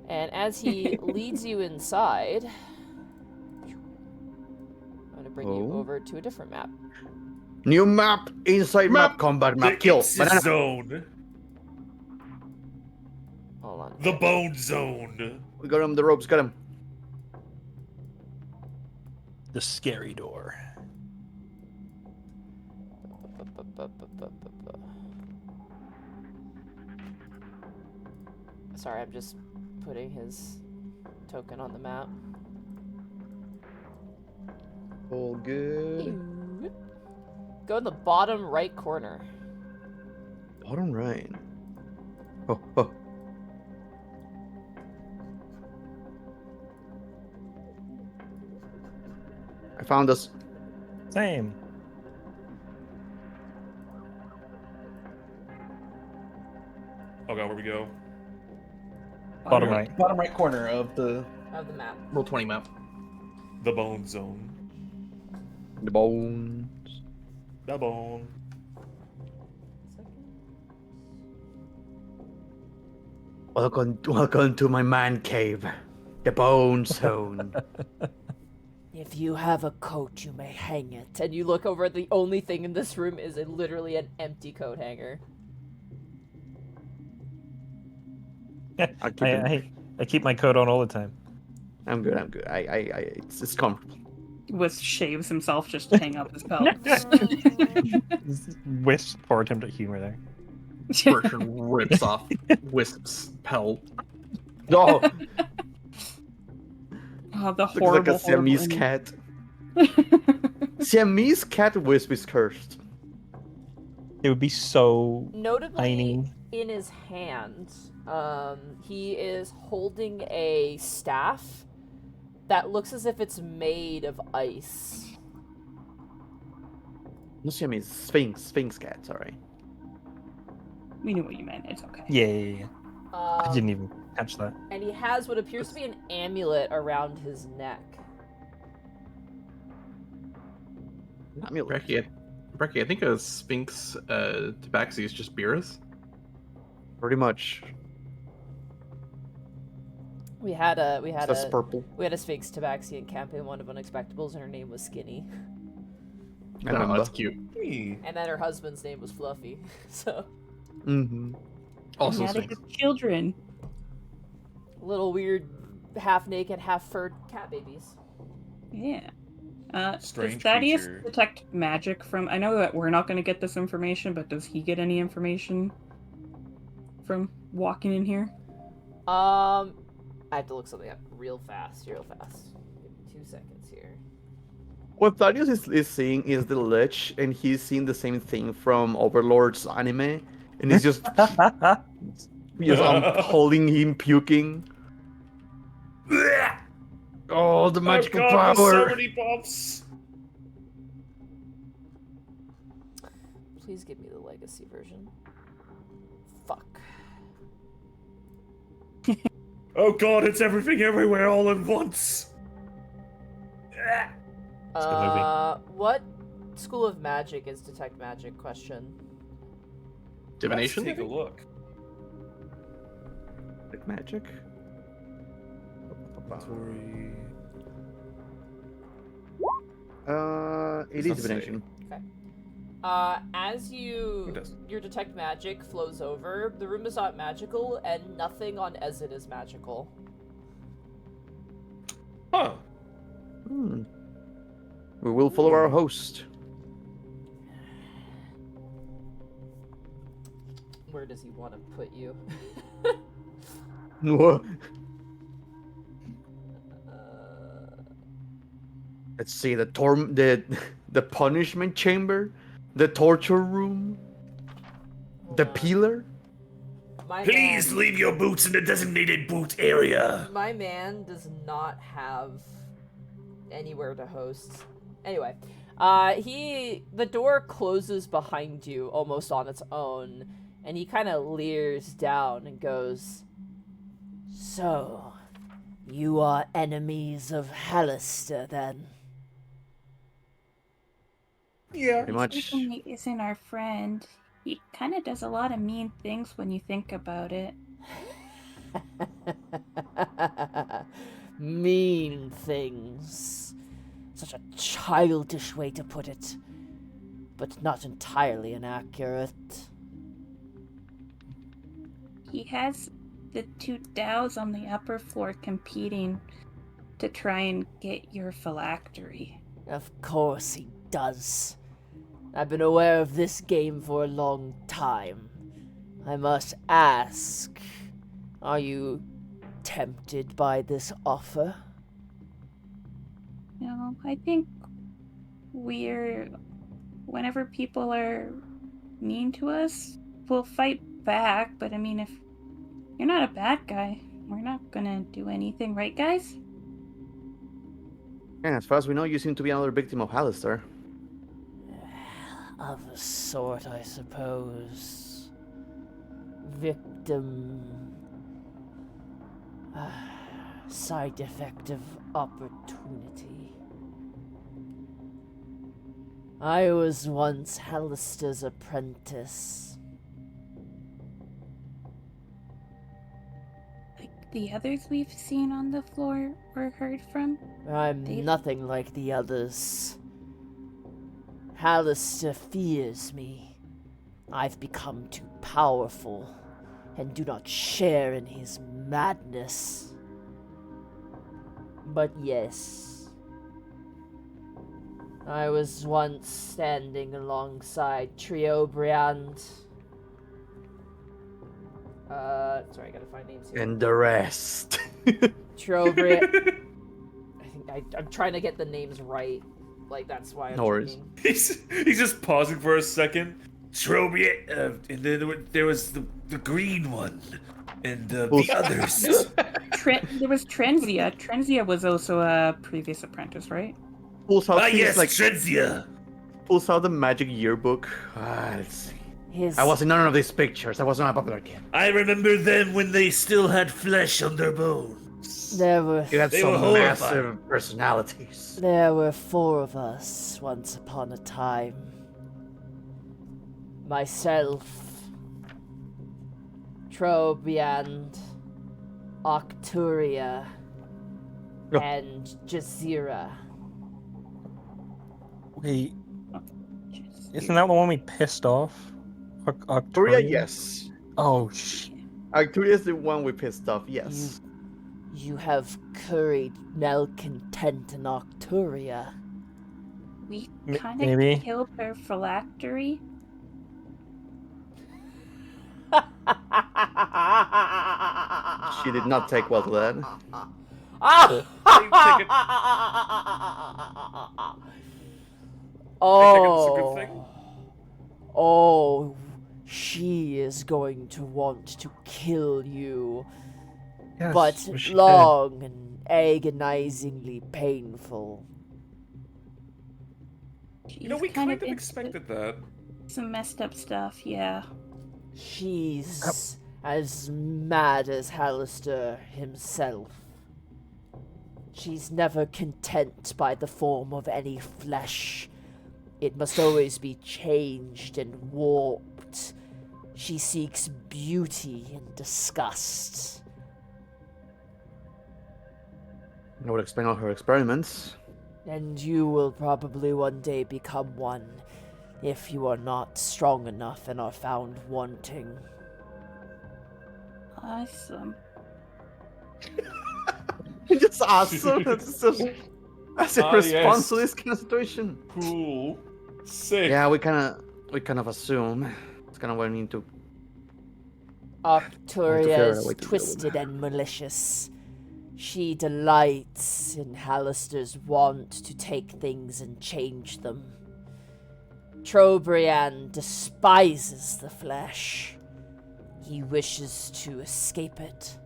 And as he leads you inside, I'm gonna bring you Oh. over to a different map. New map, inside map, combat map, The kill. Ixis Banana. zone. Hold on. The bone zone. We got him, the ropes, got him. The scary door. Sorry, I'm just putting his token on the map. All good. Go in the bottom right corner. Bottom right. Oh, oh. I found us. Same. Oh god, where we go? Bottom right. Bottom right corner of the Of the map. Roll20 map. The bone zone. The bones. The bone. Welcome to my man cave. The bone zone. If you have a coat, you may hang it. And you look over, the only thing in this room is literally an empty coat hanger. I'll keep it. I keep my coat on all the time. I'm good. I'm good. It's comfortable. Wisp shaves himself just to hang up his belt. Wisp poor attempt at humor there. Bertrand rips off Wisp's pelt. Oh, Oh, the looks horrible, like a Siamese horrible cat. Siamese cat Wisp is cursed. It would be so Notably, tiny. in his hand, he is holding a staff that looks as if it's made of ice. No Siamese, Sphinx cat. Sorry. We knew what you meant. It's okay. Yeah. I didn't even catch that. And he has what appears to be an amulet around his neck. Brecky, I think a Sphinx tabaxi is just Beerus. Pretty much. We had a That's purple. Sphinx tabaxi in campaign 1 of Unexpectables, and her name was Skinny. I Oh, remember. that's cute. And then her husband's name was Fluffy. So, Mm-hmm. Also Inadequate Sphinx. children. little weird, half naked, half furred cat babies. Yeah. Strange does Thaddeus creature. detect magic from? I know that we're not going to get this information, but does he get any information from walking in here? I have to look something up real fast. Give me 2 seconds here. What Thaddeus is seeing is the Lich, and he's seeing the same thing from Overlord's anime, and he's just holding him puking. Oh, the magical oh god, power! there's so many buffs! Please give me the legacy version. Fuck. Oh god, it's everything everywhere all at once. What school of magic is detect magic? Question. Divination? Let's take a look. Like magic? It It's is not divination. Okay. As Who does? your detect magic flows over, the room is not magical, and nothing on Ezzat is magical. Huh. Hmm. We will follow our host. Where does he want to put you? What? Let's see, the punishment chamber, the torture room, Hold the on. pillar. My Please man, leave your boots in the designated boot area. my man does not have anywhere to host. Anyway, the door closes behind you almost on its own, and he kind of leers down and goes, "So, you are enemies of Hallister, then?" Yeah. Pretty much. Certainly isn't our friend. He kind of does a lot of mean things when you think about it. Mean things. Such a childish way to put it, but not entirely inaccurate. He has the two DAOs on the upper floor competing to try and get your phylactery. Of course he does. I've been aware of this game for a long time. I must ask, are you tempted by this offer? No, I think whenever people are mean to us, we'll fight back, but I mean, if you're not a bad guy, we're not gonna do anything, right, guys? And as far as we know, you seem to be another victim of Hallister. Of a sort, I suppose. Victim. Side effect of opportunity. I was once Hallister's apprentice. Like the others we've seen on the floor or heard from? I'm They- nothing like the others. Hallister fears me. I've become too powerful and do not share in his madness. But yes, I was once standing alongside Triobriand. Sorry, I gotta find names here. And the rest. Triobriand. I'm trying to get the names right. Like, that's why I'm No worries. checking. He's just pausing for a second. Trobia, and then there was the green one, and the Oof. others. There was Trenzia. Trenzia was also a previous apprentice, right? Pulls out Yes, like Trenzia. pulls out the magic yearbook. Let's see. His I was in none of these pictures. I was not a popular kid. I remember them when they still had flesh on their bones. there were You had They some were horrifying. massive personalities. There were 4 of us once upon a time. Myself, Trobiand, Octuria, Oh. and Jazeera. Wait, isn't that the one we pissed off? Arcturia, yes. Oh, shit. Arcturia is the one we pissed off, yes. You have curried Nelcontent and Octuria. We M- kind maybe. of killed her phylactery. She did not take well to that. it's a good thing. Oh, she is going to want to kill you, Yes, but well, she did. long and agonizingly painful. You know, we She's kind of into expected that. some messed up stuff, yeah. She's as mad as Hallister himself. She's never content by the form of any flesh. It must always be changed and warped. She seeks beauty in disgust. I would explain all her experiments. And you will probably one day become one. if you are not strong enough and are found wanting. Awesome. Just awesome. That's a response to yes. this kind of situation. Cool. Sick. Yeah, we kind of assume. It's kind of what I need to. Arcturia figure out a is way to deal with twisted that. and malicious. She delights in Hallister's want to take things and change them. Trobriand despises the flesh. He wishes to escape it.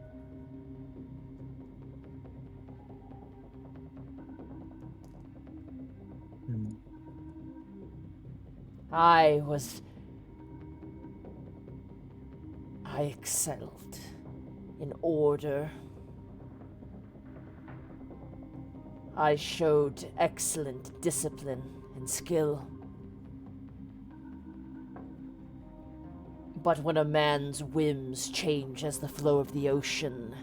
I excelled in order. I showed excellent discipline and skill. But when a man's whims change as the flow of the ocean,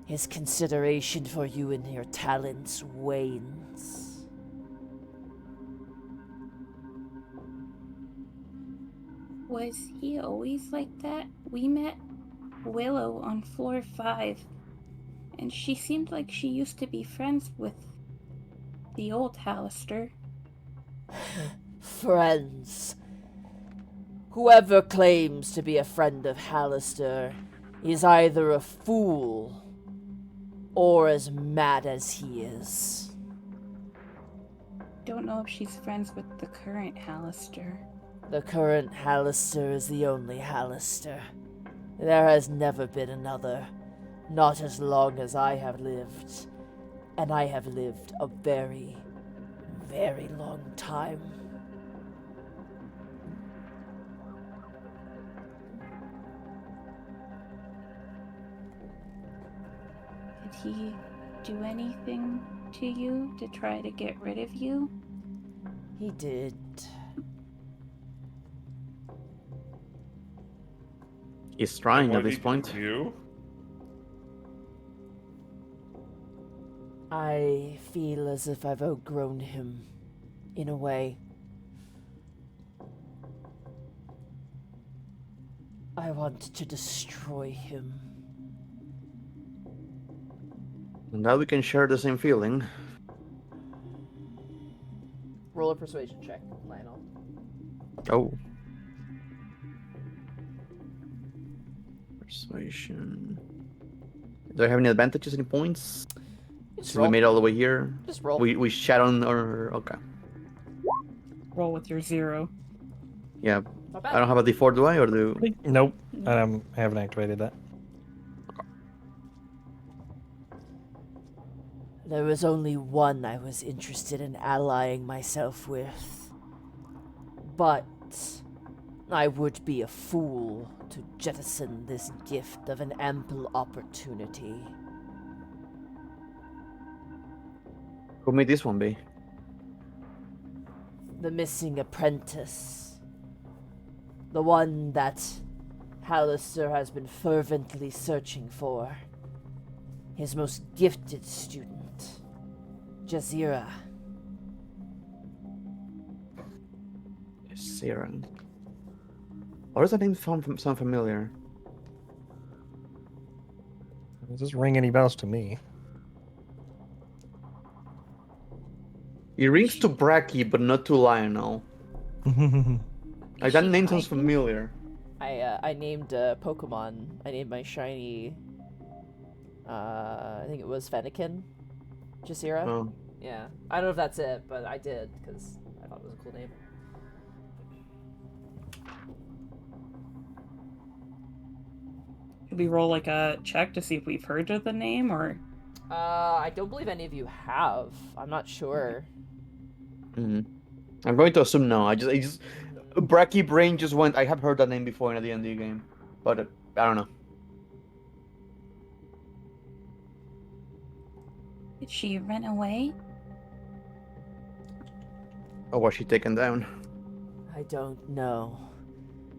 his consideration for you and your talents wanes. Was he always like that? We met Willow on floor 5, and she seemed like she used to be friends with the old Hallister. Friends. Whoever claims to be a friend of Hallister is either a fool or as mad as he is. Don't know if she's friends with the current Hallister. The current Hallister is the only Hallister. There has never been another, not as long as I have lived. And I have lived a very, very long time. Did he do anything to you to try to get rid of you? He did. He's trying What at did this he point. do? I feel as if I've outgrown him, in a way. I want to destroy him. And now we can share the same feeling. Roll a persuasion check, Lionel. Oh. Persuasion. Do I have any advantages, any points? Just So we roll. made it all the way here. Just roll. We shat on our. Okay. Roll with your 0. Yeah. Not I bad. don't have a D4, do I? Or do. Nope. I haven't activated that. There was only one I was interested in allying myself with. But I would be a fool to jettison this gift of an ample opportunity. Who made this one be? The missing apprentice. The one that Hallister has been fervently searching for. His most gifted student, Jazeera. Siren. Or does that name sound familiar? Does this ring any bells to me? It rings to Bracky, but not to Lionel. Like that name sounds familiar. I named a Pokemon. I named my shiny. I think it was Fennekin. Jazeera. Oh. Yeah. I don't know if that's it, but I did because I thought it was a cool name. Should we roll like a check to see if we've heard of the name, or? I don't believe any of you have. I'm not sure. I'm going to assume no. I just Bracky brain just went. I have heard that name before in a D&D game, but I don't know. Did she run away? Or was she taken down? I don't know.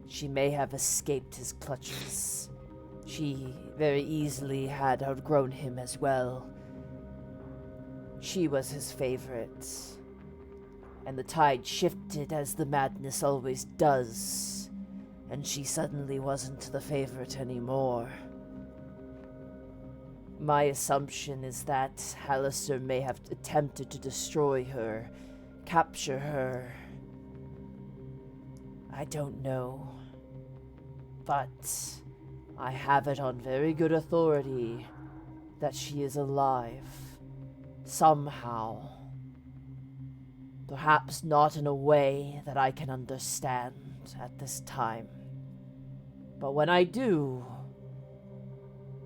She may have escaped his clutches. She very easily had outgrown him as well. She was his favorite. and the tide shifted as the madness always does, and she suddenly wasn't the favorite anymore. My assumption is that Hallister may have attempted to destroy her, capture her. I don't know. But I have it on very good authority that she is alive. Somehow. Perhaps not in a way that I can understand at this time. But when I do,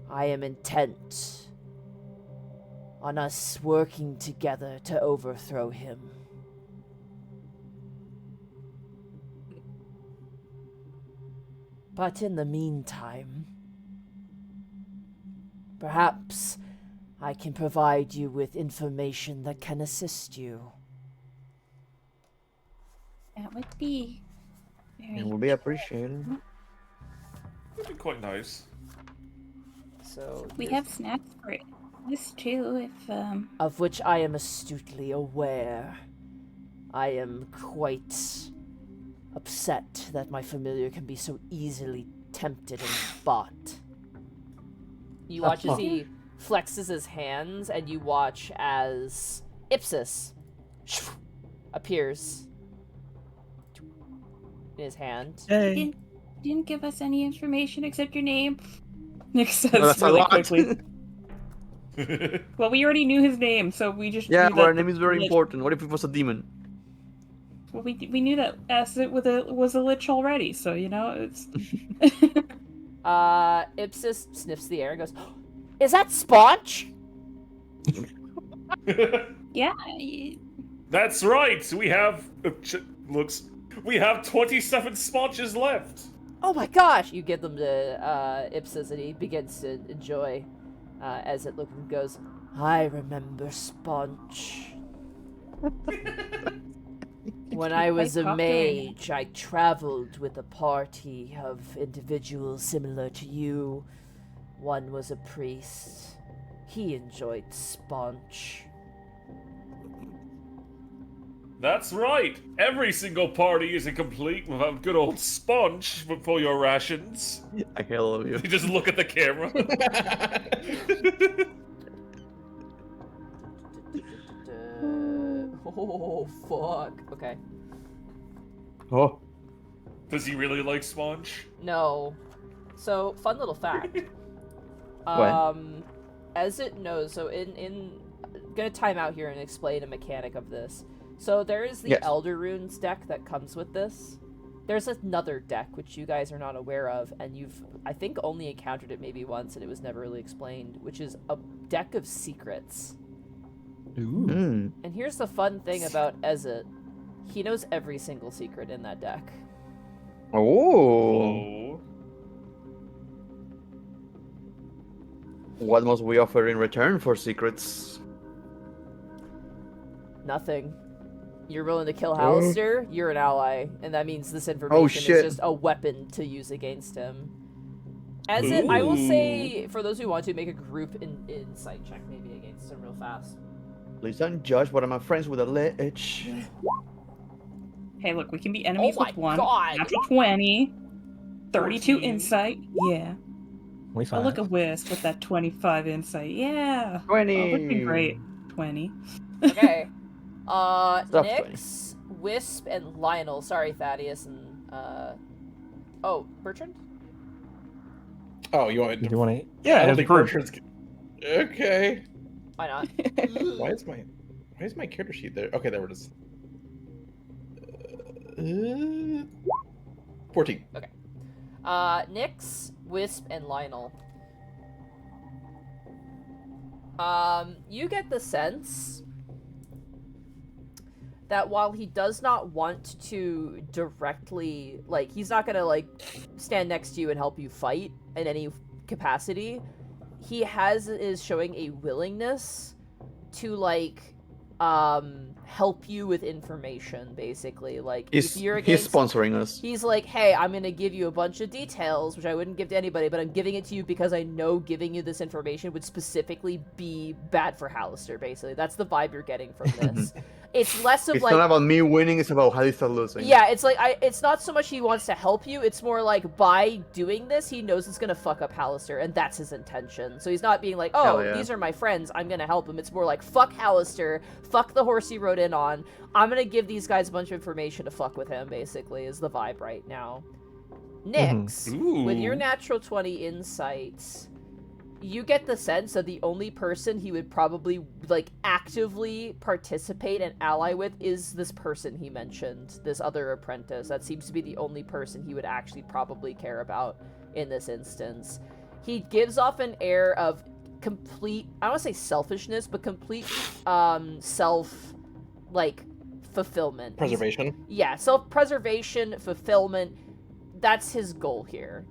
I am intent on us working together to overthrow him. But in the meantime, perhaps I can provide you with information that can assist you. That would be very. It will be appreciated. That'd be quite nice. So We have snacks for this too, if of which I am astutely aware. I am quite upset that my familiar can be so easily tempted and bought. You watch as he flexes his hands, and you watch as Ipsis appears in his hand. Hey. didn't give us any information except your name. Nick says that's a really lot. quickly. Well, we already knew his name, so we just Yeah, knew but our that name is very lich- important. What if it was a demon? Well, we knew that Ezzat was a lich already, so you know it's. Ipsis sniffs the air and goes, "Is that Sponch?" Yeah, That's right. We have We have 27 sponges left. Oh my gosh! You give them to Ipsis, and he begins to enjoy as it looks and goes, "I remember Sponch. When I was a Quite mage, I traveled with a party of individuals similar to you. One was a priest. He enjoyed Sponch. That's right. Every single party isn't complete without good old Sponge for your rations. I love you. You just look at the camera. Oh, fuck. Okay. Oh, Does he really like Sponge? No. So, fun little fact. As it knows, so I'm gonna time out here and explain a mechanic of this. So there is the Yes. Elder Runes deck that comes with this. There's another deck which you guys are not aware of, and you've, I think, only encountered it maybe once, and it was never really explained, which is a deck of secrets. Ooh. And here's the fun thing about Ezzat. He knows every single secret in that deck. Oh. Oh. What must we offer in return for secrets? Nothing. You're willing to kill Hallister, you're an ally, and that means this information Oh, is shit. just a weapon to use against him. As it, I will say, for those who want to, make a group insight check maybe against him real fast. Please don't judge, but I'm friends with a lich. Hey, look, we can be enemies Oh my with one. God. Natural 20. 32 14. insight. Yeah. We Oh, look at Wisp with that 25 insight. Yeah. 20. Oh, would be great. 20. Okay. Stuff Nyx, Wisp, and Lionel. Sorry, Thaddeus, and, oh, Bertrand? Oh, you want Do to? you want to? I Yeah, don't it's think group. Bertrand's. Okay. Why not? Why is my character sheet there? Okay, there it is. 14. Nyx, Wisp, and Lionel. You get the sense that while he does not want to directly, like, he's not gonna, like, stand next to you and help you fight in any capacity, he is showing a willingness to, like, help you with information, basically. Like, He's if you're he's against... sponsoring us. He's like, hey, I'm gonna give you a bunch of details, which I wouldn't give to anybody, but I'm giving it to you because I know giving you this information would specifically be bad for Hallister, basically. That's the vibe you're getting from this. It's less of It's like... not about me winning, it's about Hallister losing. Yeah, it's like, it's not so much he wants to help you, it's more like, by doing this, he knows it's gonna fuck up Hallister, and that's his intention. So he's not being like, oh, Hell yeah. these are my friends, I'm gonna help him. It's more like, fuck Hallister, fuck the horse he rode in on, I'm gonna give these guys a bunch of information to fuck with him, basically, is the vibe right now. Nyx, with your Ooh. natural 20 insights, you get the sense that the only person he would probably, like, actively participate and ally with is this person he mentioned, this other apprentice. That seems to be the only person he would actually probably care about in this instance. He gives off an air of complete, I don't want to say selfishness, but complete, fulfillment. Preservation. Yeah, self-preservation, fulfillment, that's his goal here.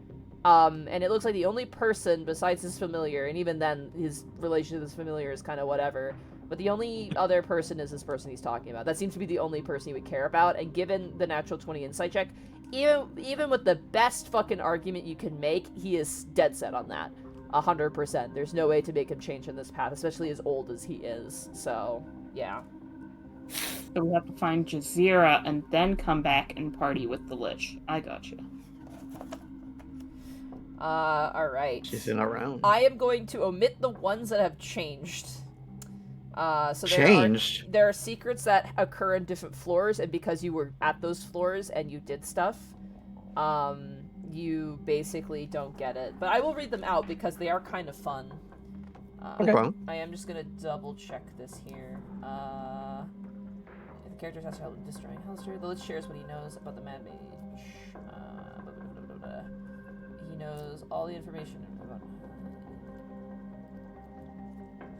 And it looks like the only person besides his familiar, and even then, his relation to this familiar is kind of whatever, but the only other person is this person he's talking about. That seems to be the only person he would care about, and given the natural 20 insight check, even with the best fucking argument you can make, he is dead set on that. 100%. There's no way to make him change in this path, especially as old as he is. So, yeah. So we have to find Jazeera and then come back and party with the Lich. I gotcha. Alright. She's in around. I am going to omit the ones that have changed. So Changed? there are secrets that occur in different floors, and because you were at those floors and you did stuff, you basically don't get it. But I will read them out because they are kind of fun. Okay. I am just gonna double check this here. The character has to help destroying Hallister. The Lich shares what he knows about the Mad Mage. He knows all the information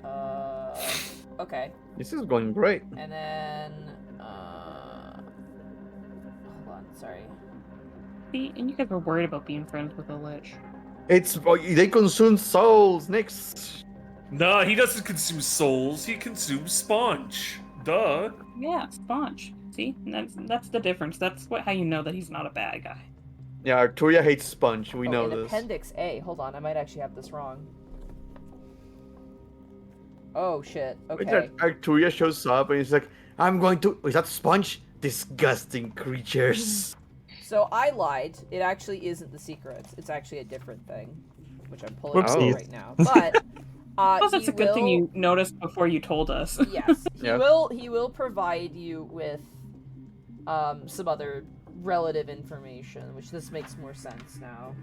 about... okay. This is going great. And then, hold on, sorry. See, and you guys were worried about being friends with the Lich. They consume souls, Nyx. Nah, he doesn't consume souls. He consumes Sponch. Duh. Yeah, Sponch. See, that's the difference. That's how you know that he's not a bad guy. Yeah, Arturia hates Sponge. We know in this. Appendix A. Hold on, I might actually have this wrong. Oh shit. Okay. Arturia shows up and he's like, I'm going to... Is that Sponge? Disgusting creatures. So I lied. It actually isn't the secrets. It's actually a different thing, which I'm pulling up Whoopsies. right now. But I suppose it's a good thing you noticed before you told us. Yes, Yeah. he will provide you with some other relative information, which this makes more sense now.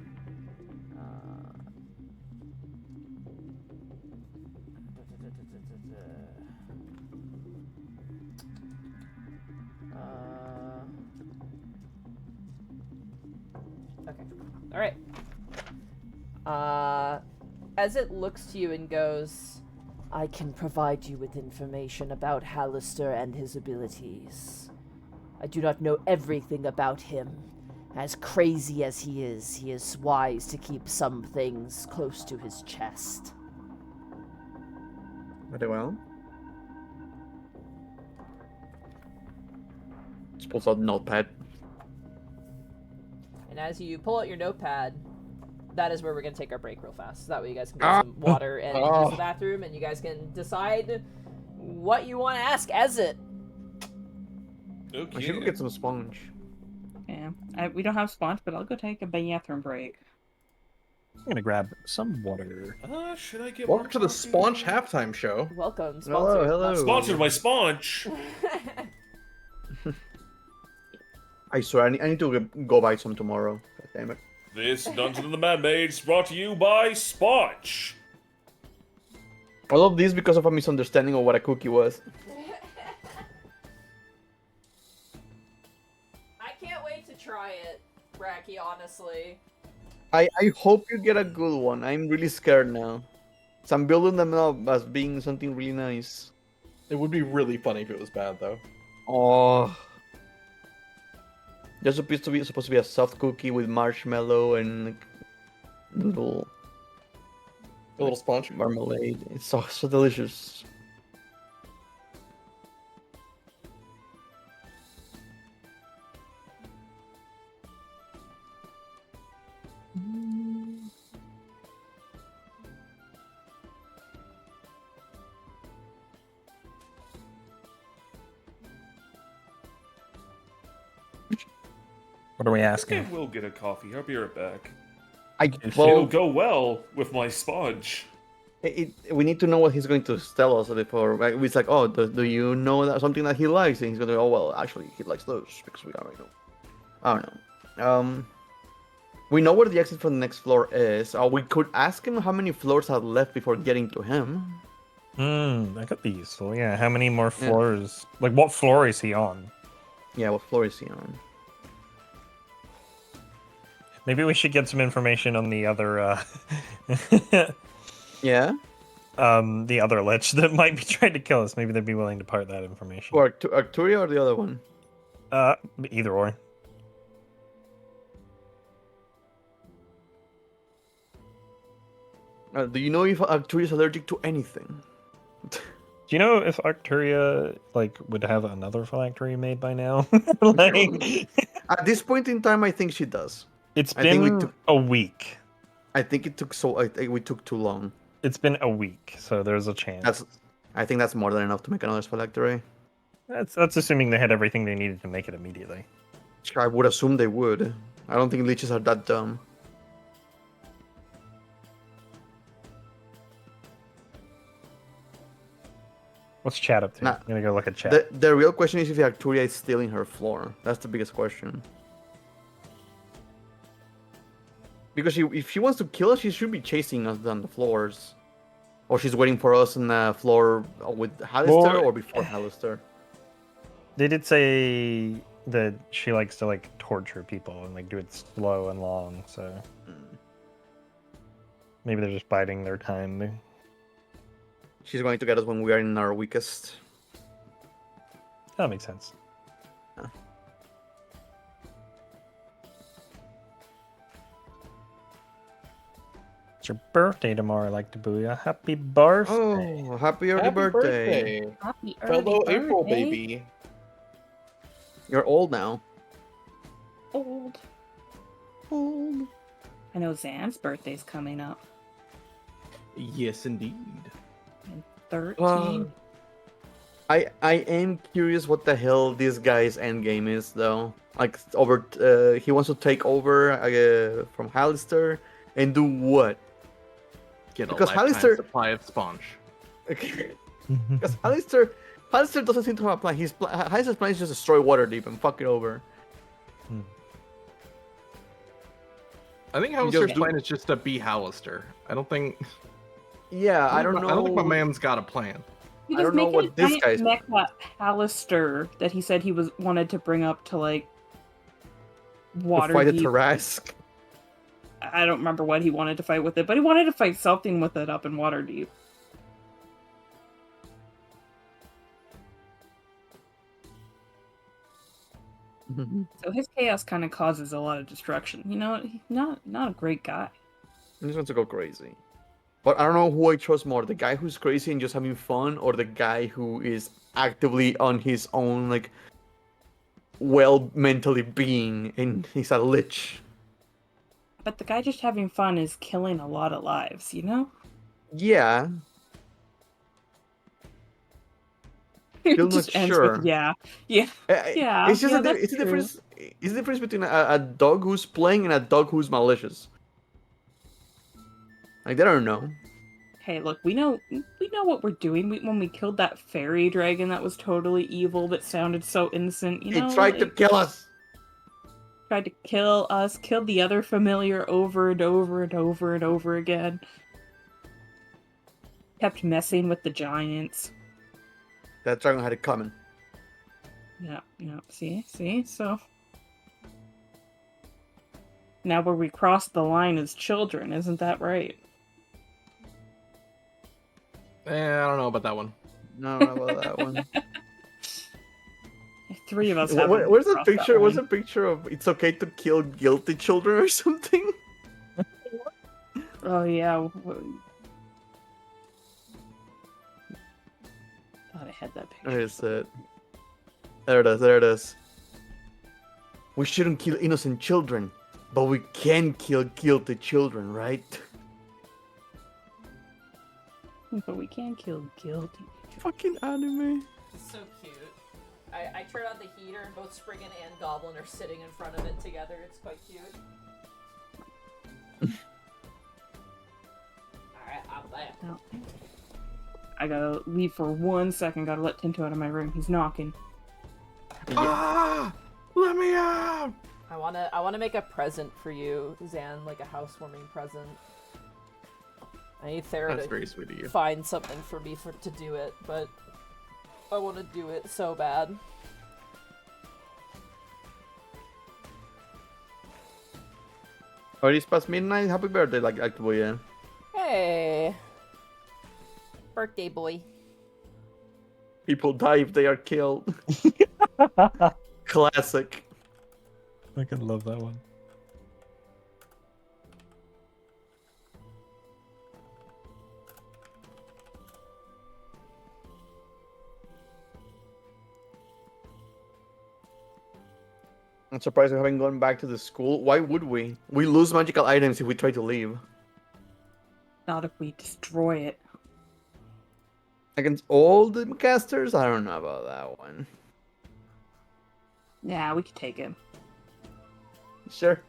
Okay. All right. As it looks to you and goes, I can provide you with information about Hallister and his abilities. I do not know everything about him. As crazy as he is wise to keep some things close to his chest. Very well. Just pulls out a notepad. And as you pull out your notepad, that is where we're going to take our break real fast. So that way you guys can get some water and use the bathroom, and you guys can decide what you want to ask Ezzat. Okay. I should go get some sponge. Yeah, we don't have Sponge, but I'll go take a bathroom break. I'm gonna grab some water. Should I get Welcome more to the coffee? Sponge halftime show. Welcome, Hello, sponsor. hello. Sponsored by Sponch. I swear, I need to go buy some tomorrow. God damn it. This Dungeon of the Mad Mage is brought to you by Sponch. All of this because of a misunderstanding of what a cookie was. I can't wait to try it, Bracky, honestly. I hope you get a good one. I'm really scared now. So I'm building them up as being something really nice. It would be really funny if it was bad, though. Oh. They're supposed to be a soft cookie with marshmallow and like, little A little sponge. marmalade. It's so delicious. What are we I asking? will get a coffee. I'll be right back. Well, It'll go well with my sponge. we need to know what he's going to tell us before. Right? It's like, oh, do you know that something that he likes? And he's going to, oh, well, actually, he likes those because we already know. I don't know. We know where the exit from the next floor is. We could ask him how many floors are left before getting to him. That could be useful. Yeah, how many more floors? Like, what floor is he on? Yeah, what floor is he on? Maybe we should get some information on the other, Yeah? the other lich that might be trying to kill us. Maybe they'd be willing to part that information. Or Arturia or the other one? Either or. Do you know if Arturia is allergic to anything? Do you know if Arcturia would have another phylactery made by now? Like, At this point in time, I think she does. it's I think been a week. I think it took I think we took too long. It's been a week, so there's a chance. I think that's more than enough to make another phylactery. That's assuming they had everything they needed to make it immediately. I would assume they would. I don't think leeches are that dumb. What's chat up to? Nah, I'm gonna go look at chat. The real question is if Arturia is stealing her floor. That's the biggest question. Because if she wants to kill us, she should be chasing us down the floors. Or she's waiting for us on the floor with Hallister or before Hallister. They did say that she likes to torture people and do it slow and long, so maybe they're just biding their time. She's going to get us when we are in our weakest. That makes sense. It's your birthday tomorrow, I'd like to booyah. Happy birthday! Oh, happy early birthday. Happy early Fellow April birthday. baby. You're old now. Old. Old. I know Zan's birthday's coming up. Yes, indeed. 13. I am curious what the hell this guy's endgame is, though. He wants to take over from Hallister and do what? Get a Because lifetime Hallister- supply of Sponch. Because Hallister doesn't seem to have a plan. Hallister's plan is just destroy Waterdeep and fuck it over. I think just Hallister's do- plan is just to be Hallister. I don't think. Yeah, I don't know. I don't think my man's got a plan. He I was don't know making what a this giant guy's- mecha Hallister that he said he wanted to bring up to To fight a Waterdeep. Tarask. I don't remember what he wanted to fight with it, but he wanted to fight something with it up in Waterdeep. So his chaos kind of causes a lot of destruction. You know, he's not a great guy. He just wants to go crazy. But I don't know who I trust more, the guy who's crazy and just having fun, or the guy who is actively on his own, mentally being, and he's a lich. But the guy just having fun is killing a lot of lives, you know? Yeah. It Still just not ends sure. with, yeah. Yeah. Yeah, It's just yeah, a, that's it's a true. difference. It's the difference between a dog who's playing and a dog who's malicious. They don't know. Hey, look, we know what we're doing. When we killed that fairy dragon that was totally evil, that sounded so innocent, you know? He tried to kill us. Tried to kill us, killed the other familiar over and over and over and over again. Kept messing with the giants. That dragon had it coming. Yeah. See, so now where we crossed the line as children, isn't that right? I don't know about that one. No, not about that one. Three of us. Where's the crossed that picture? Where's line. the picture of it's okay to kill guilty children or something? Oh yeah. Thought I had that picture. Where is it? There it is. We shouldn't kill innocent children, but we can kill guilty children, right? But we can't kill guilty. Fucking anime. So cute. I turn on the heater and both Spriggan and Goblin are sitting in front of it together. It's quite cute. Alright, I'm there. Oh. I gotta leave for 1 second. Gotta let Tinto out of my room. He's knocking. Ah! Let me out! I wanna make a present for you, Zan, like a housewarming present. I need Thera That's to very sweet of you. find something for me to do it, but I want to do it so bad. Already past midnight. Happy birthday, like boy. Yeah. Hey, birthday boy. People die if they are killed. Classic. I can love that one. I'm surprised we haven't gone back to the school. Why would we? We lose magical items if we try to leave. Not if we destroy it. Against all the casters? I don't know about that one. Yeah, we could take him. Sure.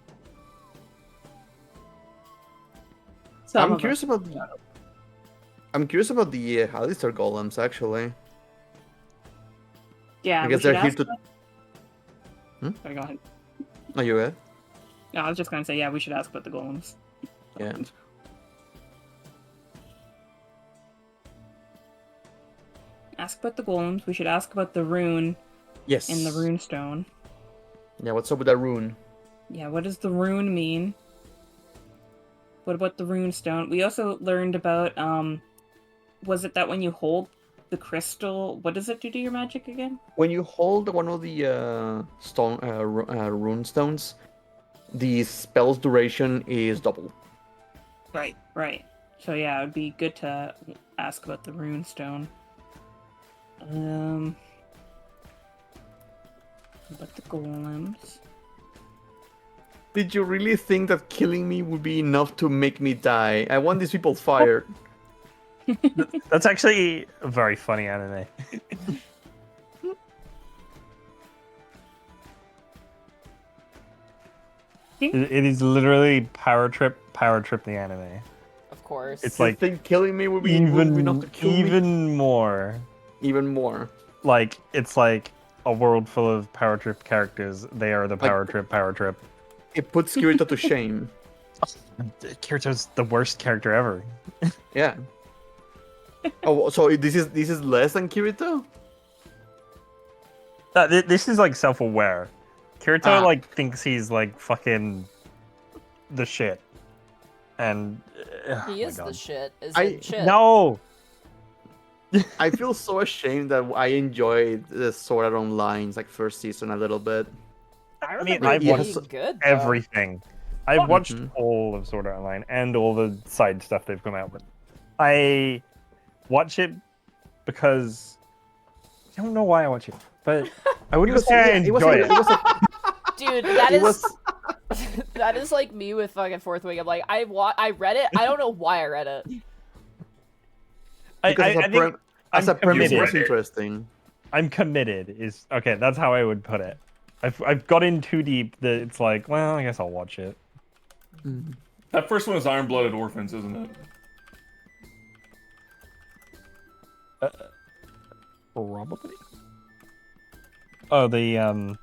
Some I'm of curious us. about the... I'm curious about the Alistair golems, actually. Yeah, I we guess should they're here ask to... them. Sorry, go ahead. Are you good? No, I was just gonna say, yeah, we should ask about the golems. Yeah. Ask about the golems. We should ask about the rune Yes. in the rune stone. Yeah, what's up with that rune? Yeah, what does the rune mean? What about the rune stone? We also learned about, was it that when you hold the crystal, what does it do to your magic again? When you hold one of the rune stones, the spell's duration is double. Right, right. So yeah, it would be good to ask about the rune stone. About the golems. Did you really think that killing me would be enough to make me die? I want these people fired. That's actually a very funny anime. It is literally power trip the anime. Of course. It's You like think killing me would be enough to kill me? even more. Even more. Like it's like a world full of power trip characters. They are the power trip. It puts Kirito to shame. Kirito's the worst character ever. Yeah. Oh, so this is less than Kirito? This is like self-aware. Kirito Ah. like thinks he's like fucking the shit, and He oh is my the God. shit. Is I- it shit? No, I feel so ashamed that I enjoyed the Sword Art Online's like first season a little bit. I I mean, remember I've it watched being good. Though. everything. I've watched Mhm. all of Sword Art Online and all the side stuff they've come out with. I watch it because I don't know why I watch it, but I wouldn't Because, say I yeah, it was enjoy a- it. it was a- Dude, that It is was- that is like me with fucking Fourth Wing. I'm like, I read it. I don't know why I read it. because I think as a I'm premise, it was committed. interesting. I'm committed. Is okay. That's how I would put it. I've got in too deep that it's like, well, I guess I'll watch it. That first one is Iron Blooded Orphans, isn't it? Probably. Oh, the one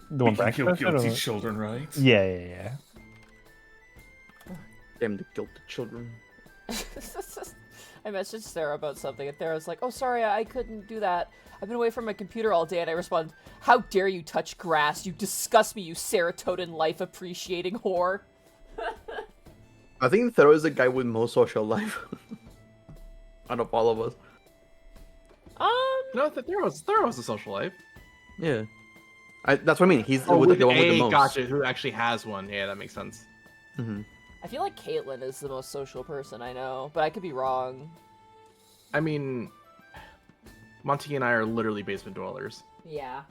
We can back. kill guilty children, right? Yeah. Damn the guilty children. I messaged Sarah about something, and Sarah's like, "Oh, sorry, I couldn't do that. I've been away from my computer all day." And I respond, "How dare you touch grass? You disgust me, you serotonin life-appreciating whore." I think Thero is the guy with most social life out of all of us. No, there was a social life. Yeah. That's what I mean. He's Oh, with with the one with the A, most. gotcha, who actually has one. Yeah, that makes sense. hmm I feel like Caitlyn is the most social person I know, but I could be wrong. I mean, Monty and I are literally basement dwellers. Yeah.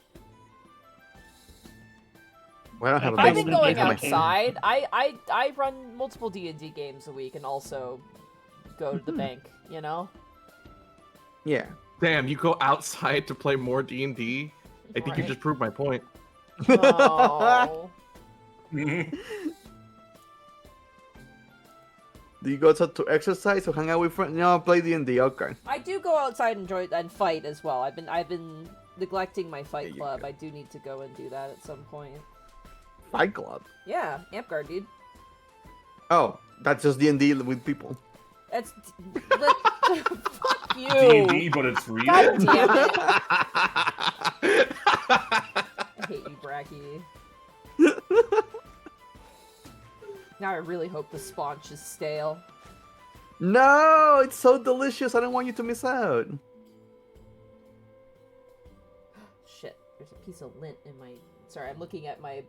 Well, I don't have a I've basement. been going I have my- outside. I run multiple D&D games a week and also go to the bank, you know? Yeah. Damn, you go outside to play more D&D? I think you just proved my point. Oh. Do you go outside to exercise or hang out with friends? No, play D&D. Okay. I do go outside and fight as well. I've been neglecting my There fight you club. go. I do need to go and do that at some point. Fight Club. Yeah, Amp dude. Oh, that's just D&D with people. That's fuck you. D&D, but it's real. God damn it! I hate you, Bracky. Now I really hope the Sponch is stale. No, it's so delicious. I don't want you to miss out. Shit, there's a piece of lint in my. Sorry, I'm looking at my.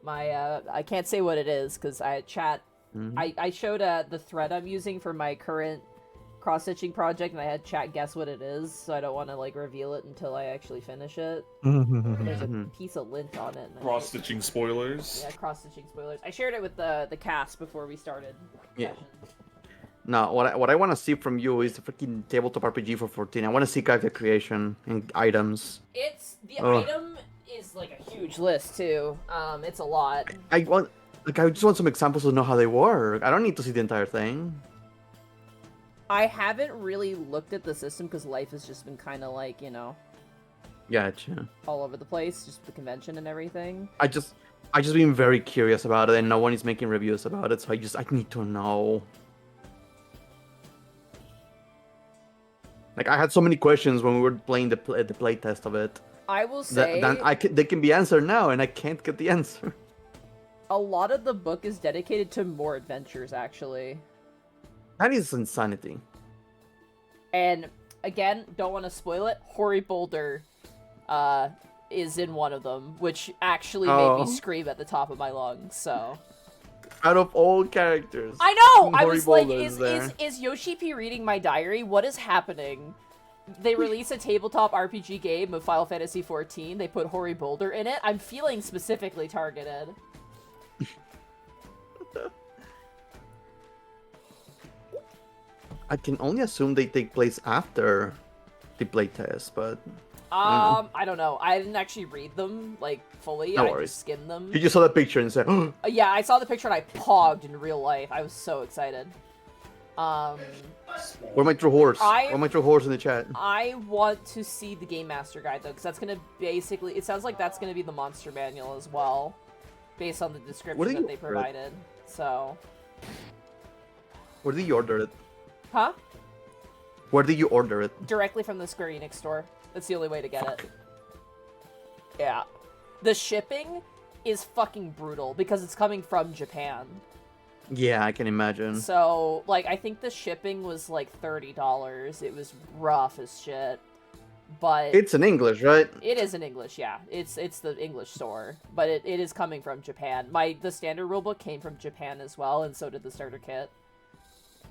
I can't say what it is because I chat. I showed the thread I'm using for my current cross-stitching project, and I had chat guess what it is, so I don't want to like reveal it until I actually finish it. There's a piece of lint on it. Cross-stitching spoilers. Yeah, cross-stitching spoilers. I shared it with the cast before we started. Yeah. session. No, what I want to see from you is the freaking tabletop RPG for 14. I want to see character creation and items. It's the Ugh. item is like a huge list too. It's a lot. I just want some examples to know how they work. I don't need to see the entire thing. I haven't really looked at the system because life has just been kind of like, Gotcha. all over the place, just the convention and everything. I just been very curious about it, and no one is making reviews about it, so I need to know. Like I had so many questions when we were playing the play test of it. I will say They can be answered now, and I can't get the answer. a lot of the book is dedicated to more adventures, actually. That is insanity. And again, don't want to spoil it. Hoary Boulder is in one of them, which actually made me scream at the top of my lungs. So Out of all characters, I know. I Hoary was like, Boulder is Yoshi P reading my diary? What is happening? They release a tabletop RPG game of Final Fantasy XIV. They put Hoary Boulder in it. I'm feeling specifically targeted. I can only assume they take place after the playtest, but I don't know. I didn't actually read them like fully. No I worries. just skimmed them. you just saw the picture and said, "Oh, Yeah, I saw the picture and I pogged in real life. I was so excited. where my true horse? I- Where my true horse in the chat?" I want to see the Game Master Guide though, because that's gonna basically. It sounds like that's gonna be the monster manual as well, based on the description you that they order it? provided. So, Where did you order it? huh? Where did you order it? Directly from the Square Enix store. That's the only way to get it. Yeah. The shipping is fucking brutal because it's coming from Japan. Yeah, I can imagine. So, like, I think the shipping was like $30. It was rough as shit. But It's in English, right? it is in English, yeah. It's the English store, but it is coming from Japan. The standard rulebook came from Japan as well, and so did the starter kit.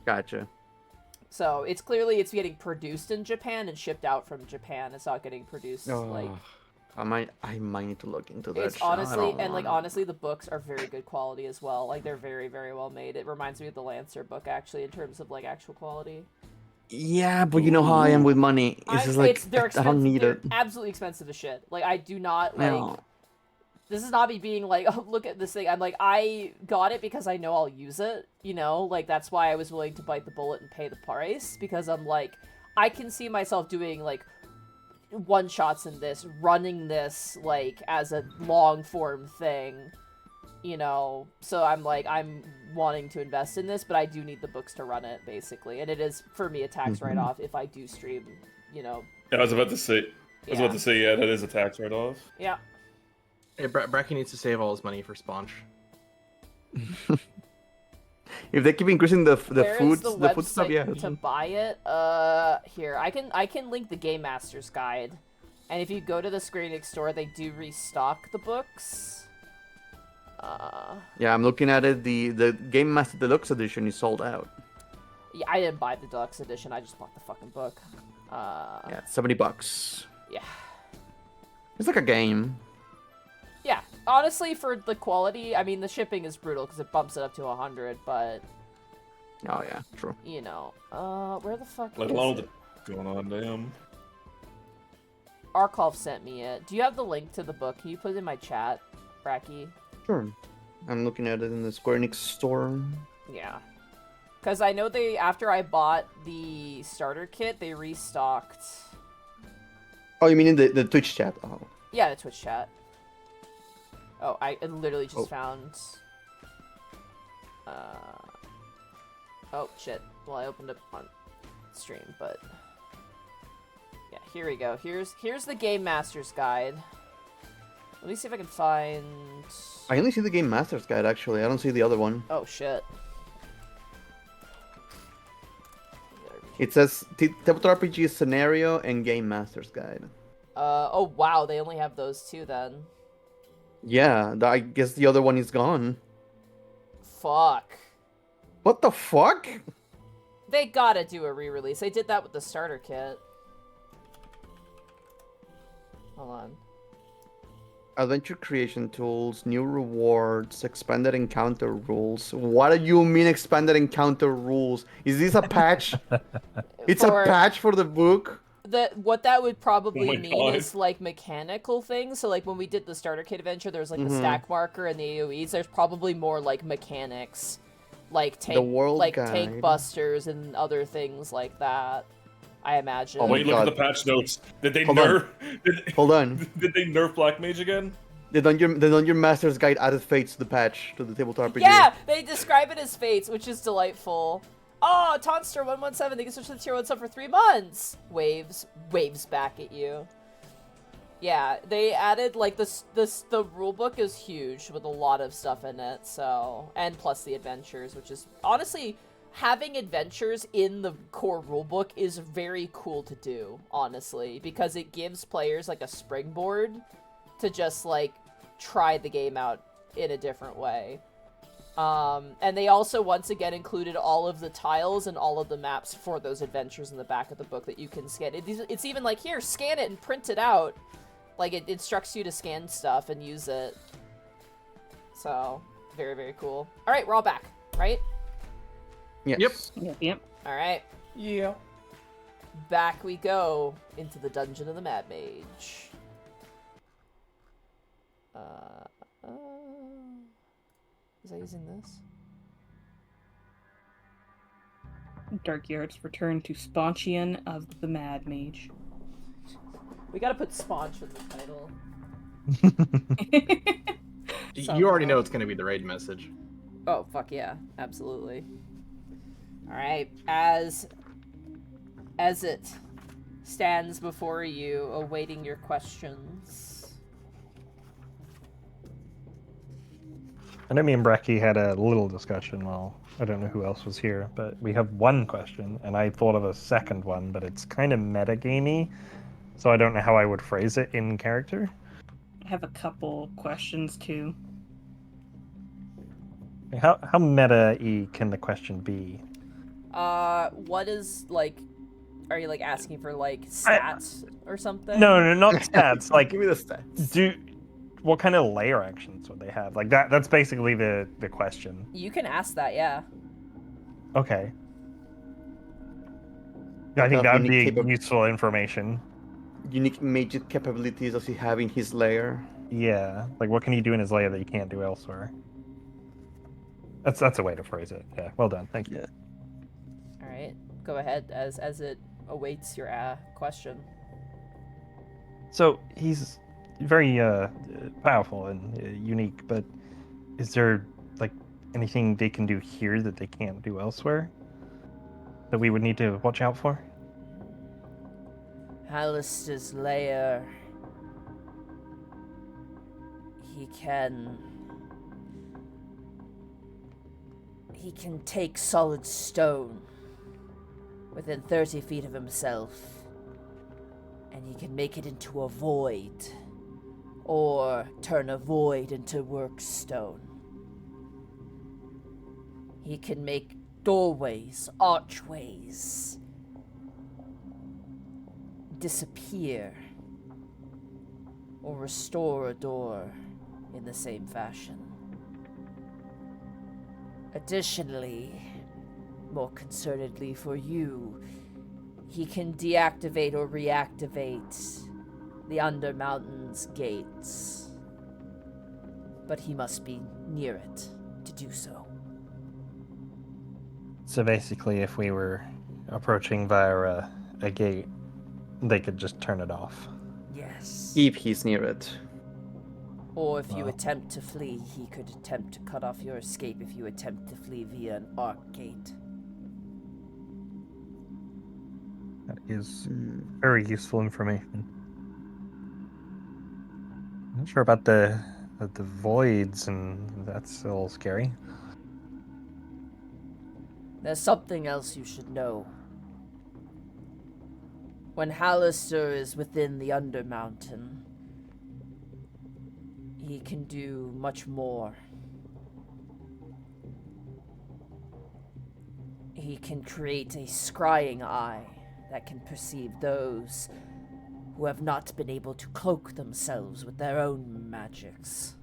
Gotcha. So it's getting produced in Japan and shipped out from Japan. It's not getting produced like. I might need to look into that. It's shit. I honestly don't and like wanna- honestly, the books are very good quality as well. Like they're very very well made. It reminds me of the Lancer book actually in terms of like actual quality. Yeah, but you know how I am with money. It's just like they're I expensive. don't need They're it. absolutely expensive as shit. Like I do not like. No. This is not me being like, oh, look at this thing. I'm like, I got it because I know I'll use it, like, that's why I was willing to bite the bullet and pay the price, because I'm like, I can see myself doing, like, one-shots in this, running this, like, as a long-form thing, so I'm like, I'm wanting to invest in this, but I do need the books to run it, basically, and it is, for me, a tax write-off if I do stream, Yeah, I was about to say, yeah, that is a tax write-off. Yeah. Hey, Bracky needs to save all his money for Sponch. If they keep increasing the Where food is the food stuff, website yeah. to buy it? Here I can link the Game Master's Guide, and if you go to the Square Enix store, they do restock the books. Yeah, I'm looking at it. The Game Master Deluxe Edition is sold out. Yeah, I didn't buy the deluxe edition. I just bought the fucking book. Yeah, $70. Yeah. It's like a game. Yeah, honestly, for the quality, I mean, the shipping is brutal because it bumps it up to 100, but Oh yeah, true. where the fuck Let is alone it? the going on, damn. Arkolf sent me it. Do you have the link to the book? Can you put it in my chat, Bracky? Sure. I'm looking at it in the Square Enix store. Yeah. Because I know they, after I bought the starter kit, they restocked. Oh, you mean in the Twitch chat? Oh. Yeah, the Twitch chat. Oh, I literally just found. Oh shit. Well, I opened it on stream, but yeah, here we go. Here's the Game Master's Guide. Let me see if I can find. I only see the Game Master's Guide, actually. I don't see the other one. Oh shit. It says Tabletop RPG Scenario and Game Master's Guide. Oh wow, they only have those two then. Yeah, I guess the other one is gone. Fuck. What the fuck? They gotta do a re-release. They did that with the starter kit. Hold on. Adventure creation tools, new rewards, expanded encounter rules. What do you mean expanded encounter rules? Is this a patch? It's a patch for the book? What that would probably Oh my mean God. is like mechanical things. So like when we did the starter kit adventure, there was like the stack marker and the AoEs. There's probably more like mechanics, like tank busters and other things like that. I imagine. Oh my Wait, look God. at the patch notes. Did they Hold nerf? on. Hold on. Did they nerf Black Mage again? The Dungeon Master's Guide added fates to the patch to the Tabletop RPG. Yeah, they describe it as fates, which is delightful. Oh, Tonster117, they can switch to the tier 1 sub for 3 months. Waves back at you. Yeah, they added like the rulebook is huge with a lot of stuff in it. So, and plus the adventures, which is honestly having adventures in the core rulebook is very cool to do. Honestly, because it gives players like a springboard to just like try the game out in a different way. And they also once again included all of the tiles and all of the maps for those adventures in the back of the book that you can scan. It's even like, here, scan it and print it out. Like, it instructs you to scan stuff and use it. So, very, very cool. Alright, we're all back, right? Yes. Yep. Alright. Yeah. Back we go into the Dungeon of the Mad Mage. Was I using this? Dark Yard's return to Sponchian of the Mad Mage. We gotta put Sponch in the title. You already know it's going to be the raid message. Oh, fuck yeah. Absolutely. Alright. As it stands before you, awaiting your questions. I know me and Bracky had a little discussion. Well, I don't know who else was here, but we have one question, and I thought of a second one, but it's kind of metagamey, so I don't know how I would phrase it in character. I have a couple questions too. How meta-y can the question be? What is, like, are you, like, asking for, like, stats or something? No, not stats. Like, Give me the stats. What kind of layer actions would they have? Like that's basically the question. You can ask that, yeah. Okay. I think that would be useful information. Unique magic capabilities does he have in his lair? Yeah. Like what can he do in his layer that he can't do elsewhere? That's a way to phrase it. Yeah. Well done. Thank you. Yeah. Alright. Go ahead as it awaits your question. So he's very powerful and unique, but is there like anything they can do here that they can't do elsewhere that we would need to watch out for? Alistair's lair. He can take solid stone within 30 feet of himself, and he can make it into a void, or turn a void into work stone. He can make doorways, archways disappear, or restore a door in the same fashion. Additionally, more concernedly for you, he can deactivate or reactivate the Undermountain's gates. But he must be near it to do so. So basically, if we were approaching via a gate, they could just turn it off. Yes. If he's near it. Or if you Wow. attempt to flee, he could attempt to cut off your escape if you attempt to flee via an arc gate. That is very useful information. I'm not sure about the voids, and that's a little scary. There's something else you should know. When Hallister is within the Undermountain, he can do much more. He can create a scrying eye that can perceive those who have not been able to cloak themselves with their own magics.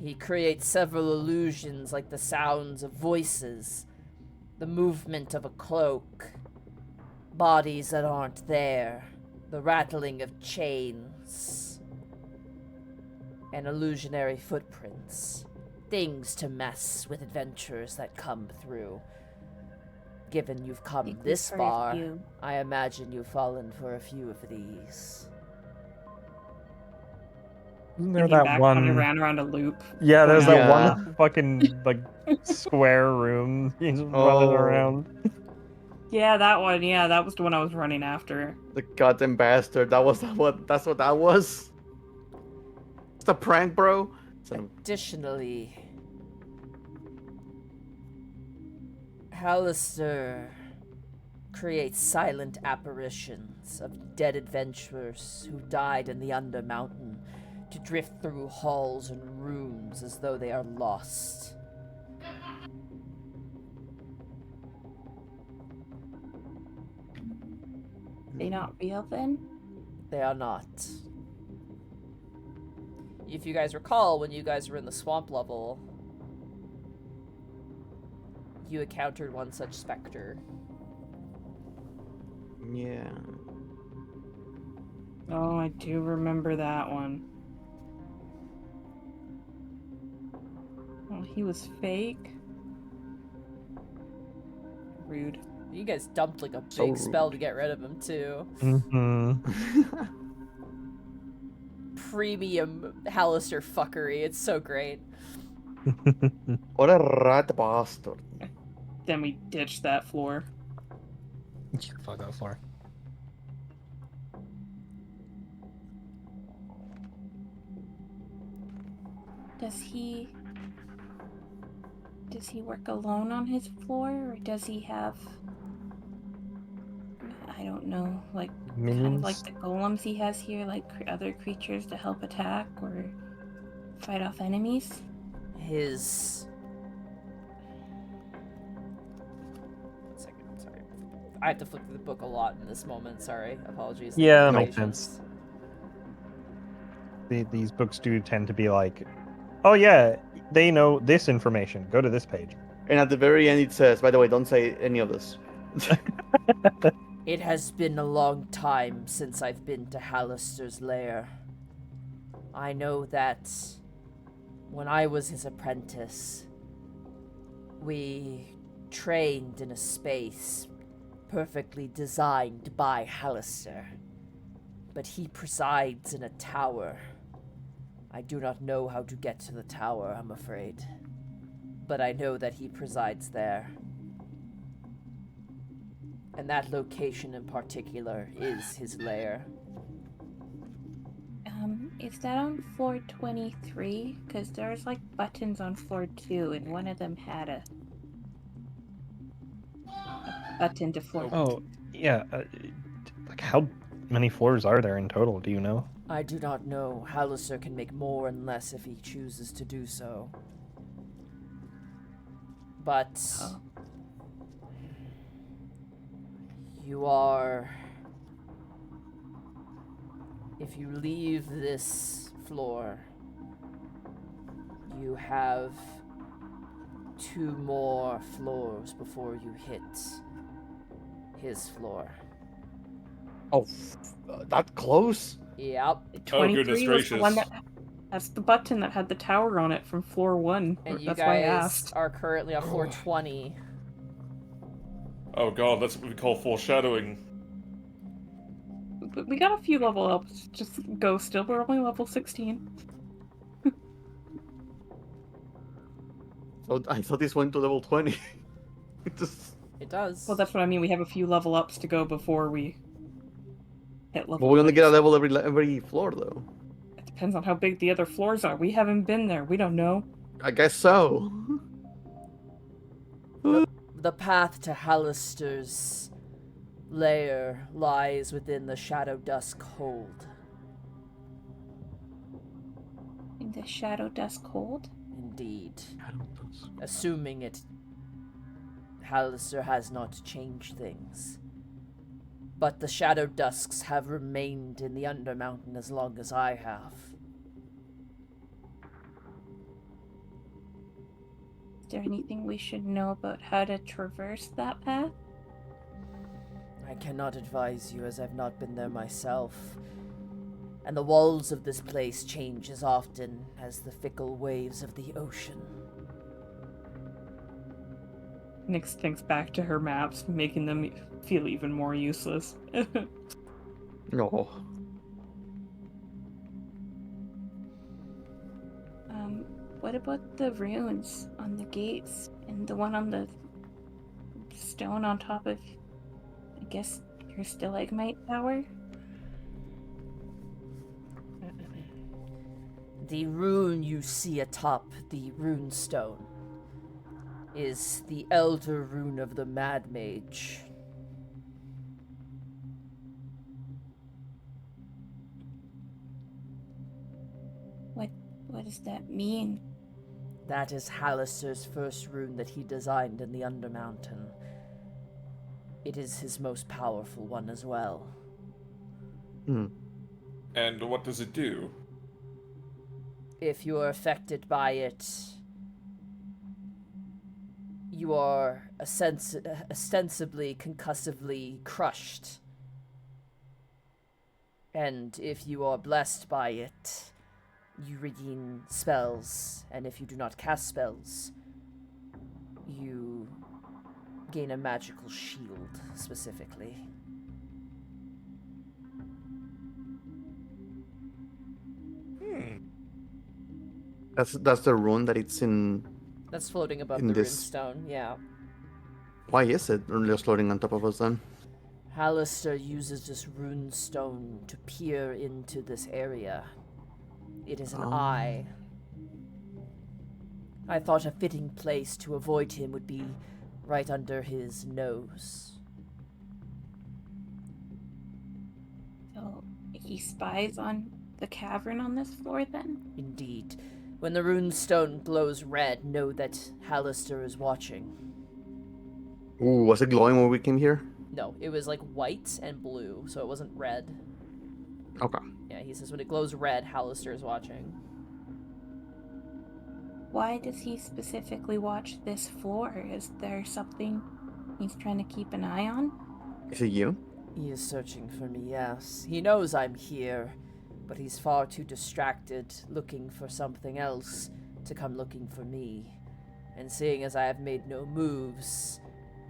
He creates several illusions like the sounds of voices, the movement of a cloak, bodies that aren't there, the rattling of chains, and illusionary footprints. Things to mess with adventurers that come through. Given you've come Think this we've heard of far, you. I imagine you've fallen for a few of these. Isn't Thinking there that back when I one? ran around a loop. Yeah, there's going that out. one fucking like square room he's running Oh. around. Yeah, that one. Yeah, that was the one I was running after. The goddamn bastard. That's what that was? It's a prank, bro. Additionally, Hallister creates silent apparitions of dead adventurers who died in the Undermountain to drift through halls and rooms as though they are lost. They not real then? They are not. If you guys recall, when you guys were in the swamp level, you encountered one such specter. Yeah. Oh, I do remember that one. Oh, he was fake. Rude. You guys dumped like a So big spell rude. to get rid of him too. Mm-hmm. Premium Hallister fuckery. It's so great. What a rat bastard. Then we ditched that floor. Fuck that floor. Does he work alone on his floor, or does he have, I don't know, like kind of like Minions? the golems he has here, like other creatures to help attack or fight off enemies? His... Second, sorry. I have to flip through the book a lot in this moment, sorry. Apologies. Yeah, that for makes patience. sense. These books do tend to be like, oh yeah, they know this information. Go to this page. And at the very end it says, by the way, don't say any of this. It has been a long time since I've been to Hallister's lair. I know that when I was his apprentice, we trained in a space perfectly designed by Hallister. But he presides in a tower. I do not know how to get to the tower, I'm afraid. But I know that he presides there. And that location in particular is his lair. Is that on floor 23? Because there's like buttons on floor 2, and one of them had a button to floor. Oh, yeah. Like, how many floors are there in total? Do you know? I do not know. Hallister can make more and less if he chooses to do so. But... Oh. You are... If you leave this floor, you have 2 more floors before you hit his floor. Oh, that close? Yep. 23 was the one gracious. that's the button that had the tower on it from floor 1. And you That's why I guys asked. are currently on floor 20. Oh god, that's what we call foreshadowing. But we got a few level ups. Just go still. We're only level 16. So I thought this went to level 20. It just... It does. Well, that's what I mean. We have a few level ups to go before we hit level. Well, we only get a 20. level every floor, though. It depends on how big the other floors are. We haven't been there. We don't know. I guess so. The path to Hallister's lair lies within the Shadow Dusk Hold. In the Shadow Dusk Hold? Indeed. Assuming Hallister has not changed things. But the Shadow Dusks have remained in the Undermountain as long as I have. Is there anything we should know about how to traverse that path? I cannot advise you as I've not been there myself. And the walls of this place change as often as the fickle waves of the ocean. Nyx thinks back to her maps, making them feel even more useless. No. What about the runes on the gates and the one on the stone on top of, I guess, your stalagmite tower? The rune you see atop the rune stone is the Elder Rune of the Mad Mage. What does that mean? That is Hallister's first rune that he designed in the Undermountain. It is his most powerful one as well. And what does it do? If you are affected by it, you are ostensibly concussively crushed. And if you are blessed by it, you regain spells. And if you do not cast spells, you gain a magical shield, specifically. That's the rune that it's in. That's floating above In the this- runestone, yeah. Why is it just floating on top of us then? Hallister uses this runestone to peer into this area. It is an eye. I thought a fitting place to avoid him would be right under his nose. So he spies on the cavern on this floor then? Indeed. When the runestone glows red, know that Hallister is watching. Ooh, was it glowing when we came here? No, it was like white and blue, so it wasn't red. Okay. Yeah, he says when it glows red, Hallister is watching. Why does he specifically watch this floor? Is there something he's trying to keep an eye on? Is it you? He is searching for me, yes. He knows I'm here, but he's far too distracted looking for something else to come looking for me. And seeing as I have made no moves,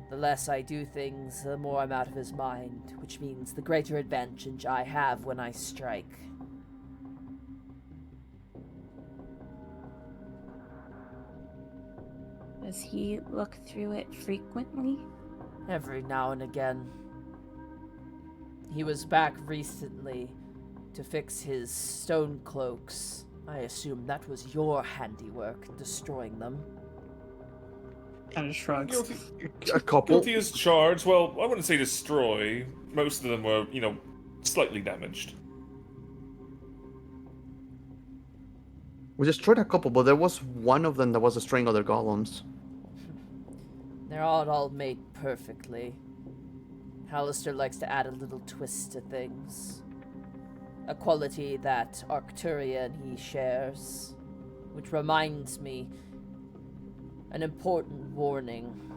the less I do things, the more I'm out of his mind, which means the greater advantage I have when I strike. Does he look through it frequently? Every now and again. He was back recently to fix his stone cloaks. I assume that was your handiwork, destroying them. Kind of shrugs. Guilty, A couple. guilty as charged. Well, I wouldn't say destroy. Most of them were, slightly damaged. We destroyed a couple, but there was one of them that was destroying other golems. They're all made perfectly. Hallister likes to add a little twist to things. A quality that Arcturian he shares. Which reminds me, An important warning.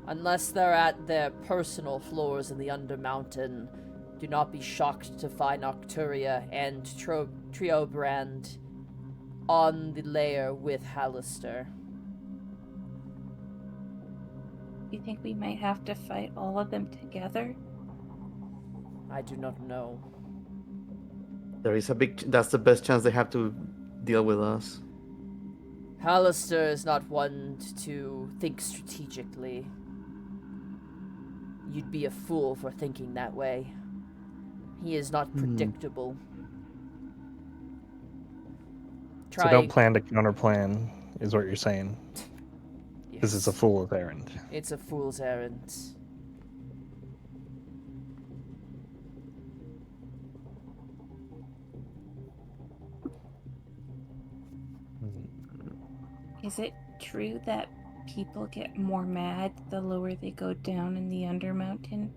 Unless they're at their personal floors in the Undermountain, do not be shocked to find Nocturia and Triobrand on the lair with Hallister. You think we might have to fight all of them together? I do not know. There is a that's the best chance they have to deal with us. Hallister is not one to think strategically. You'd be a fool for thinking that way. He is not predictable. So don't plan to counterplan, is what you're saying. Because Yes. it's a fool's errand. It's a fool's errand. Is it true that people get more mad the lower they go down in the Undermountain?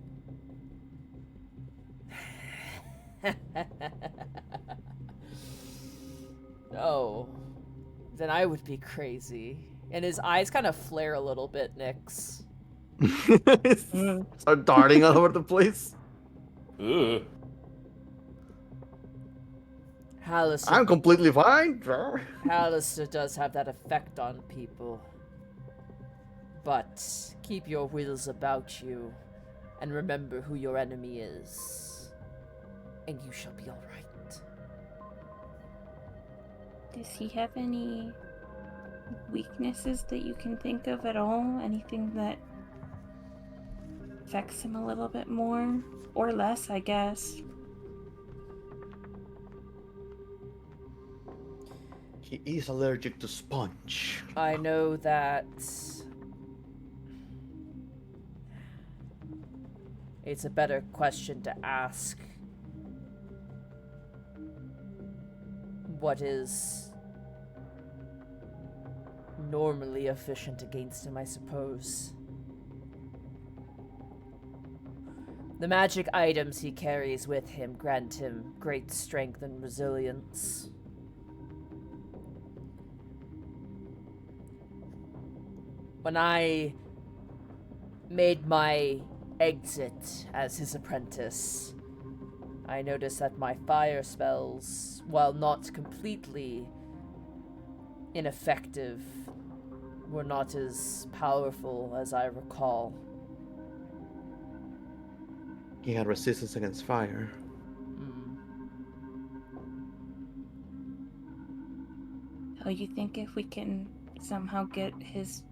No. Then I would be crazy. And his eyes kind of flare a little bit, Nyx. Start darting all over the place. Ugh. Hallister, I'm completely fine. Hallister does have that effect on people. But keep your wits about you, and remember who your enemy is, and you shall be all right. Does he have any weaknesses that you can think of at all? Anything that affects him a little bit more? Or less, I guess. He is allergic to Sponch. I know that it's a better question to ask. What is normally efficient against him, I suppose. The magic items he carries with him grant him great strength and resilience. When I made my exit as his apprentice, I noticed that my fire spells, while not completely ineffective, were not as powerful as I recall. He had resistance against fire. Oh, you think if we can somehow get his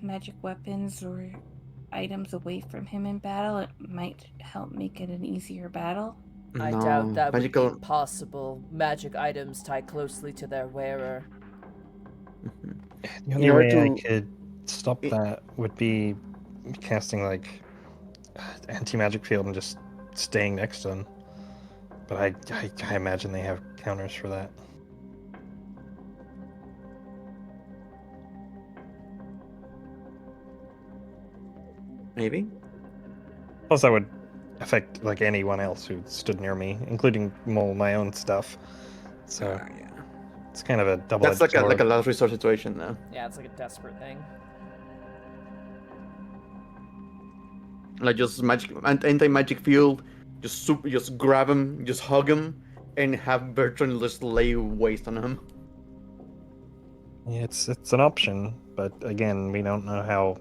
magic weapons or items away from him in battle, it might help make it an easier battle? I No, doubt that magical... would be possible. Magic items tie closely to their wearer. The only way I could stop that would be casting like anti-magic field and just staying next to him. But I imagine they have counters for that. Maybe. Plus, that would affect like anyone else who stood near me, including my own stuff. So Yeah. it's kind of a double-edged That's sword. like a last resort situation now. Yeah, it's like a desperate thing. Like just anti-magic field, just grab him, just hug him, and have Bertrand just lay waste on him. Yeah, it's an option, but again, we don't know how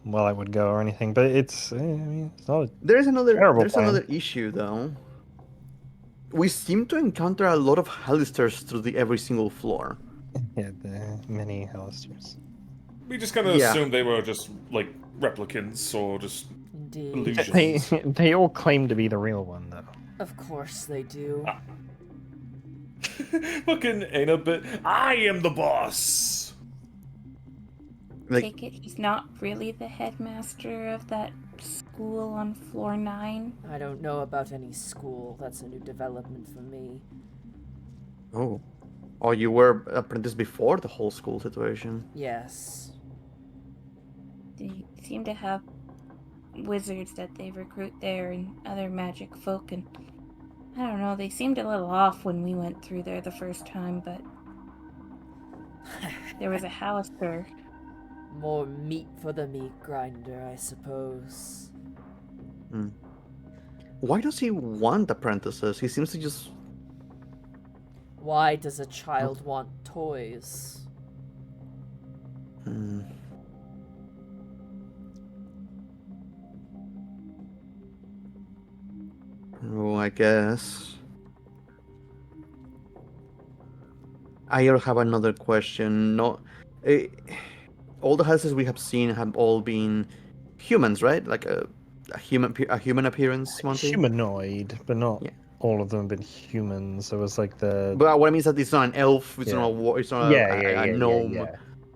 well it would go or anything. But it's it's not a There's terrible plan. another issue though. We seem to encounter a lot of Hallisters through every single floor. Yeah, the many Hallisters. We just kind of assumed they were just like replicants or just Indeed. illusions. They all claim to be the real one, though. Of course they do. Fucking ain't a bit. I am the boss. Like, Take it he's not really the headmaster of that school on floor 9? I don't know about any school. That's a new development for me. oh, you were apprentice before the whole school situation. Yes. They seem to have wizards that they recruit there and other magic folk, and I don't know, they seemed a little off when we went through there the first time, but There was a Hallister. More meat for the meat grinder, I suppose. Why does he want apprentices? He seems to just... Why does a child want toys? Oh, I guess. I have another question. No, all the houses we have seen have all been humans, right? Like a human appearance, Monty? Humanoid, but not Yeah. all of them have been humans. There was like the But what I mean is that it's not an elf, it's Yeah. not it's not a gnome.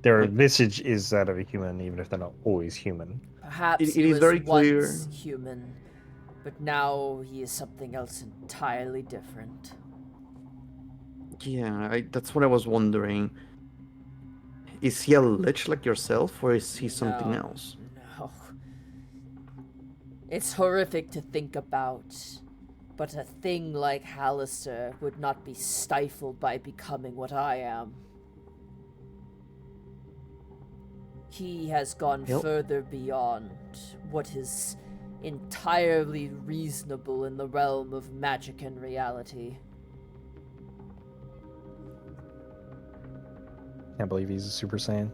Their Like- visage is that of a human, even if they're not always human. Perhaps It he is was very once clear. human, but now he is something else entirely different. Yeah, that's what I was wondering. Is he a lich like yourself, or is he something No, else? No. It's horrific to think about, but a thing like Hallister would not be stifled by becoming what I am. He has gone Yep. further beyond what is entirely reasonable in the realm of magic and reality. Can't believe he's a Super Saiyan.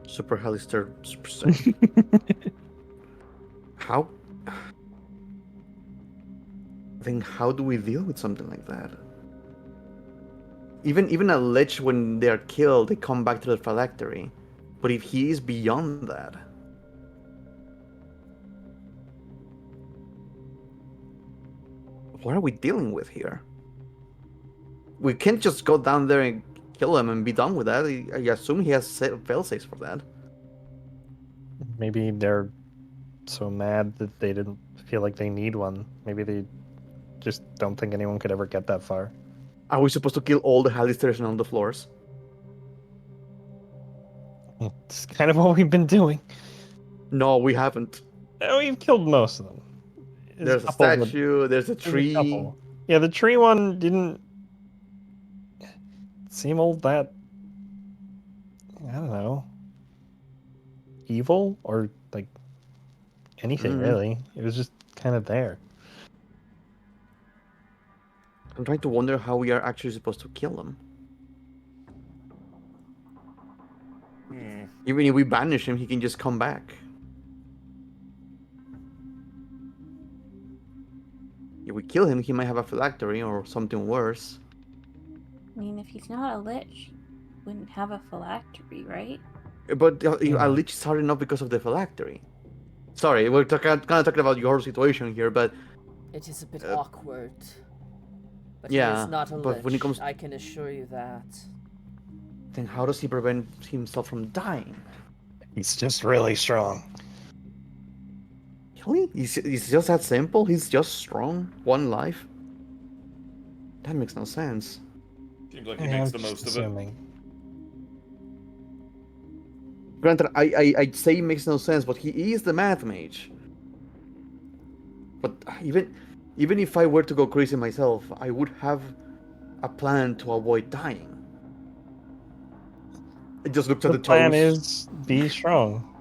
Super Hallister, Super Saiyan. How? Then how do we deal with something like that? Even a lich, when they are killed, they come back to the phylactery. But if he is beyond that, what are we dealing with here? We can't just go down there and kill him and be done with that. I assume he has failsafes for that. Maybe they're so mad that they didn't feel like they need one. Maybe they just don't think anyone could ever get that far. Are we supposed to kill all the Hallisters on the floors? It's kind of what we've been doing. No, we haven't. We've killed most of them. There's a couple that- statue, there's a there's a tree. couple. Yeah, the tree one didn't seem all that, I don't know, evil or like anything really. It was just kind of there. I'm trying to wonder how we are actually supposed to kill him. Even if we banish him, he can just come back. If we kill him, he might have a phylactery or something worse. I mean, if he's not a lich, he wouldn't have a phylactery, right? But a lich is hard enough because of the phylactery. Sorry, we're kind of talking about your situation here, but It is a bit awkward. But yeah, he is not a but lich, when it comes- I can assure you that. then how does he prevent himself from dying? He's just really strong. Really? It's just that simple? He's just strong? One life? That makes no sense. Seems like he makes the most of it. assuming. Granted, I say it makes no sense, but he is the math mage. But even if I were to go crazy myself, I would have a plan to avoid dying. I just looked at The the plan toes. is be strong.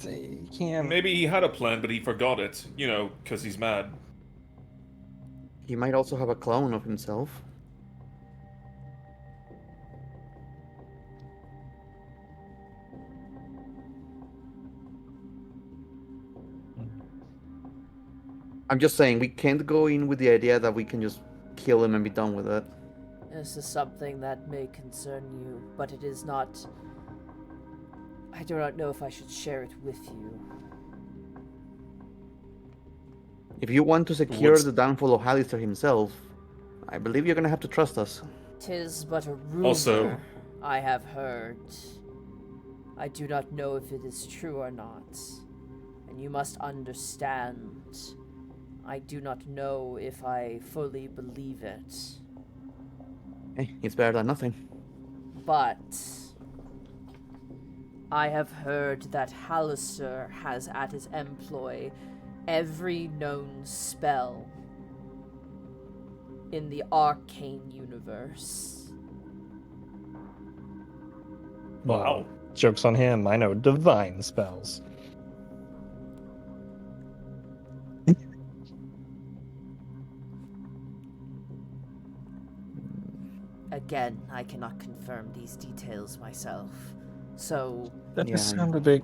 You can't. Maybe he had a plan, but he forgot it. You know, because he's mad. He might also have a clone of himself. I'm just saying, we can't go in with the idea that we can just kill him and be done with it. This is something that may concern you, but it is not... I do not know if I should share it with you. If you want to secure What's- the downfall of Hallister himself, I believe you're gonna have to trust us. 'Tis but a rumor Also- I have heard. I do not know if it is true or not. And you must understand, I do not know if I fully believe it. Hey, it's better than nothing. But I have heard that Hallister has at his employ every known spell in the arcane universe. Wow. Joke's on him. I know divine spells. Again, I cannot confirm these details myself. So, That Yeah. just sounded a bit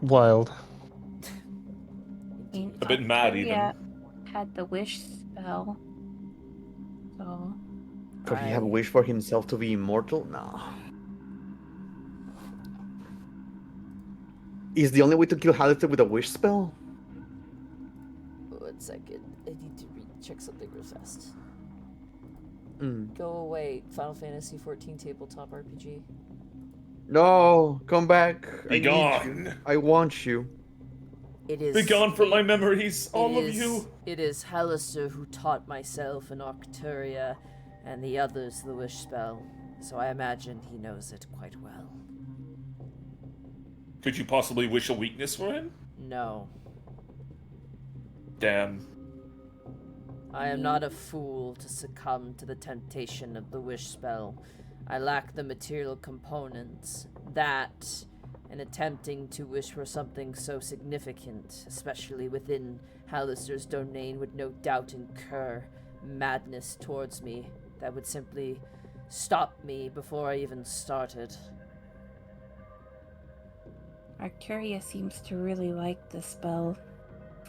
wild. mean, A bit mad, even. Octaria had the wish spell. So Could he have I- wished for himself to be immortal? No. Is the only way to kill Halister with a wish spell? 1 second. I need to check something real fast. Mm. Go away, Final Fantasy XIV tabletop RPG. No, come back. Be I need gone. you. I want you. It is. Be gone from my memories, it all of is- you. It is Halister who taught myself and Octaria and the others the wish spell, so I imagine he knows it quite well. Could you possibly wish a weakness for him? No, Damn. I am not a fool to succumb to the temptation of the wish spell. I lack the material components. That, and attempting to wish for something so significant, especially within Halister's domain, would no doubt incur madness towards me that would simply stop me before I even started. Arcturia seems to really like the spell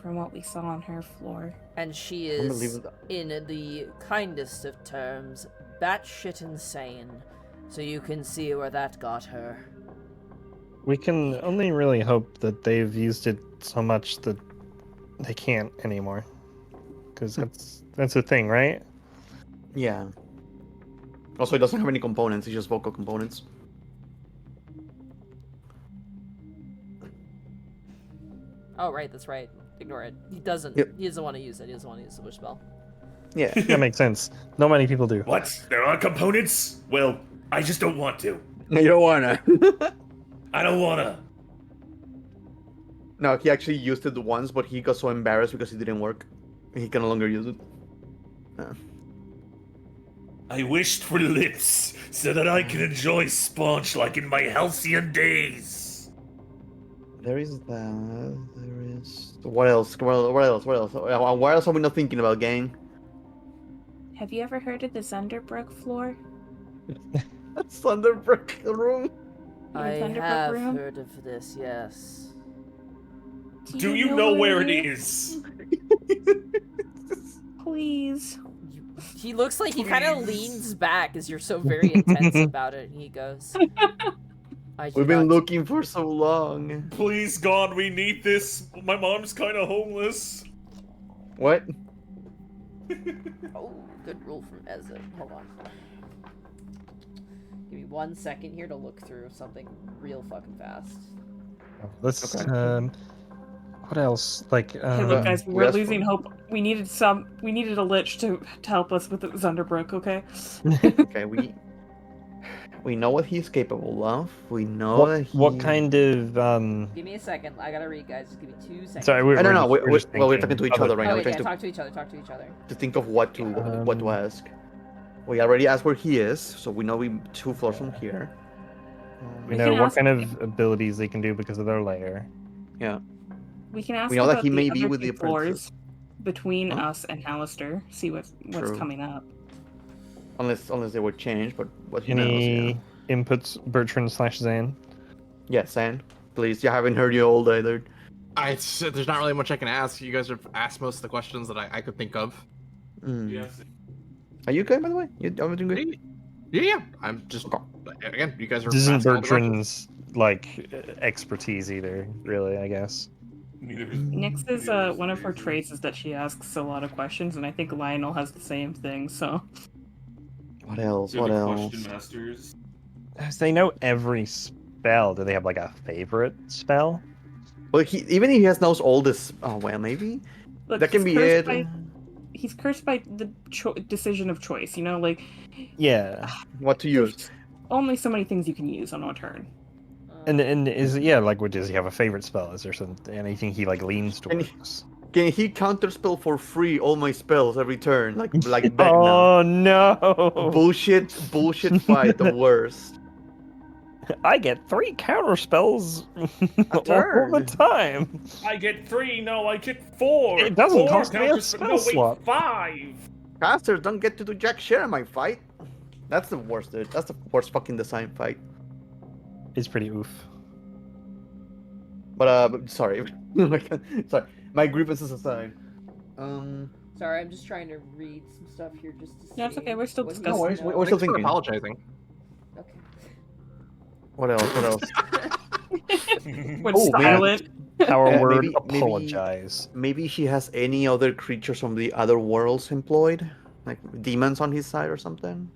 from what we saw on her floor. And she is, Unbelievable. in the kindest of terms, batshit insane. So you can see where that got her. We can only really hope that they've used it so much that they can't anymore. Because that's the thing, right? Yeah. Also, it doesn't have any components. It's just vocal components. Oh, right, that's right. Ignore it. He doesn't. Yep. He doesn't want to use it. He doesn't want to use the wish spell. Yeah. That makes sense. Not many people do. What? There are components? Well, I just don't want to. You don't wanna. I don't wanna. No, he actually used it once, but he got so embarrassed because it didn't work. He can no longer use it. I wished for lips so that I can enjoy Sponch like in my halcyon days. There is that. There is. What else? What else? What else? What else are we not thinking about, gang? Have you ever heard of the Zunderbrook floor? That's Thunderbrook room. I Thunderbrook have room? heard of this, yes. Do you know where it is? Please. He looks like he kind of Please. leans back as you're so very intense about it. And he goes, I do We've been not- looking for so long. Please, God, we need this. My mom's kind of homeless. What? Oh, good rule from Ezzat. Hold on. Give me 1 second here to look through something real fucking fast. Let's. Okay. What else? Like. Hey, look, guys, we're Yes, losing hope. We needed a lich to help us with the Zunderbrook, okay? Okay, we know what he's capable of. We know that he. What kind of Give me a second. I gotta read, guys. Just give me 2 seconds. Sorry, we're, I don't know. we're just We're thinking talking to each other other right now. Okay, We're yeah, trying talk to each other. Talk to each other. to think of what to ask. We already asked where he is, so we know we 2 floors from here. We We know can what ask kind of him. abilities they can do because of their lair. We can ask We know that about he the may be other with two the floors apprentices. between Huh? us and Halister. See what's True. coming up. Unless they would change, but what he knows, Any yeah. inputs, Bertrand / Zan? Yeah, San, please. You haven't heard you old either. There's not really much I can ask. You guys have asked most of the questions that I could think of. Mm. Yes. Are you okay, by the way? You everything good? Yeah. I'm just again. You guys are. This isn't asking all the questions. Bertrand's like expertise either, really. I guess. Neither is. Nyx is one of her traits is that she asks a lot of questions, and I think Lionel has the same thing. So What else? They're What the else? question masters. As they know every spell, do they have like a favorite spell? Well, even if he knows all this. Oh well, maybe look, that can he's be cursed it. he's cursed by the decision of choice. You know, like Yeah, What to use? only so many things you can use on a turn. and is like, what does he have a favorite spell? Is there anything he like leans Can he- towards? Can he counterspell for free all my spells every turn, like Vecna? Oh no! Bullshit fight, the worst. I get 3 counter spells all turn. the time. I get 3. No, I get 4. It doesn't 4 cost me a counters. spell No, wait, slot. 5. Casters don't get to do jack shit in my fight. That's the worst, dude. That's the worst fucking design fight. It's pretty oof. But sorry. Sorry. My grievances aside. Sorry, I'm just trying to read some stuff here just to see. No, it's okay, we're still what he discussing. No worries, knows. we're still Thanks for thinking. apologizing. Okay. What else? What else? We're Oh, man. silent. Our word, maybe- apologize. Maybe she has any other creatures from the other worlds employed, like demons on his side or something.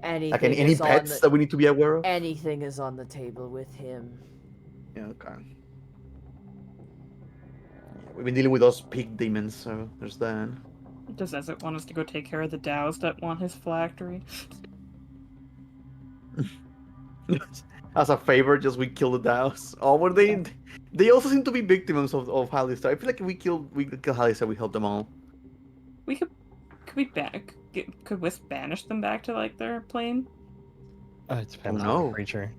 Anything Like any is on pets the, that we need to be aware of. anything is on the table with him. Yeah, okay. We've been dealing with those pig demons, so there's that. Does Ezzat want us to go take care of the Dows that want his phylactery? As a favor, just we kill the Dows. Oh, were they? They also seem to be victims of Halister. I feel like if we kill Halister, we help them all. We could Wisp banish them back to like their plane? It depends Oh, on no. the creature.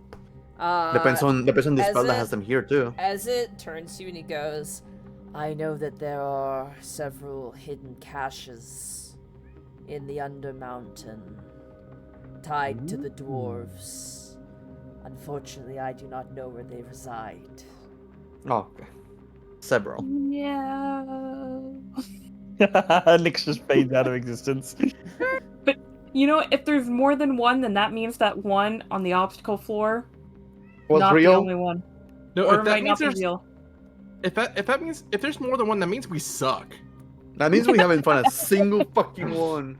Depends on the spell as that it- has them here too. As it turns to you and he goes, I know that there are several hidden caches in the Undermountain tied to the dwarves. Unfortunately, I do not know where they reside. Oh, okay. Several. Yeah. Nick's just fades out of existence. But you know, if there's more than one, then that means that one on the obstacle floor Was not real? the only one. No, Or if it that might means not be there's real. if there's more than one, that means we suck. That means we haven't found a single fucking one.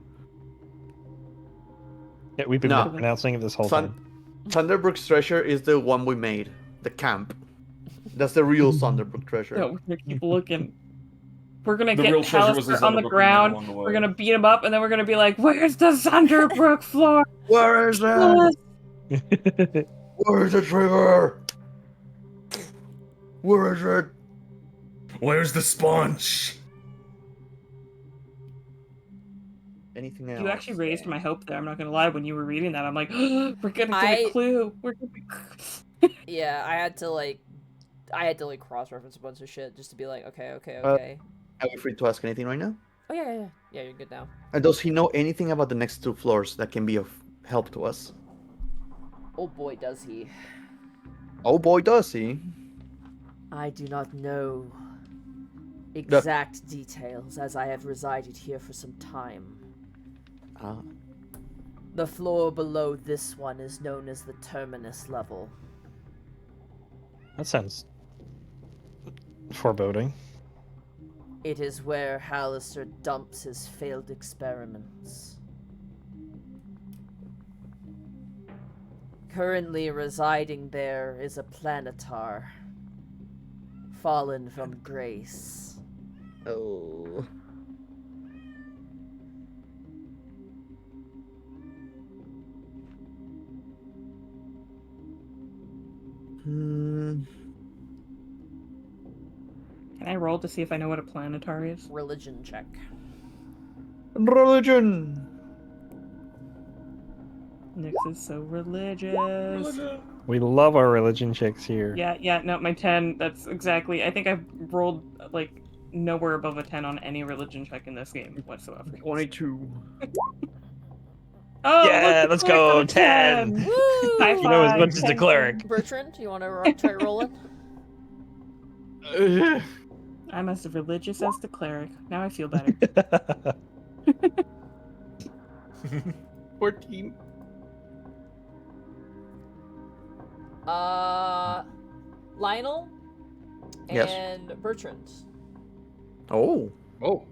Yeah, we've been No. pronouncing it this whole Sun- time. Thunderbrook's treasure is the one we made. The camp. That's the real Thunderbrook treasure. No, we're gonna keep looking. We're gonna The get real treasure was the Halister on the Thunderbrook ground. along the way. We're gonna beat him up, and then we're gonna be like, "Where's the Thunderbrook floor?" Where is it? Where is the trigger? Where is it? Where's the sponge? Anything else? You actually raised my hope there. I'm not gonna lie. When you were reading that, I'm like, "We're gonna get I- a clue. We're gonna." Yeah, I had to cross-reference a bunch of shit just to be like, okay. Are we free to ask anything right now? Oh, yeah. Yeah, you're good now. And does he know anything about the next 2 floors that can be of help to us? Oh boy, does he. Oh boy, does he. I do not know exact details, as I have resided here for some time. Ah. The floor below this one is known as the terminus level. That sounds foreboding. It is where Halister dumps his failed experiments. Currently residing there is a planetar, fallen from grace. Oh. Can I roll to see if I know what a planetary is? Religion check. Religion. Nyx is so religious. We love our religion checks here. Yeah, no, my 10, that's exactly. I think I've rolled, like, nowhere above a 10 on any religion check in this game whatsoever. 22. Oh, Yeah, look, let's the cleric go, got a 10. Woo! High You know as five. much as the cleric. Bertrand, you want to try rolling? I'm as religious as the cleric. Now I feel better. 14. Lionel Yes. and Bertrand. Oh. Oh.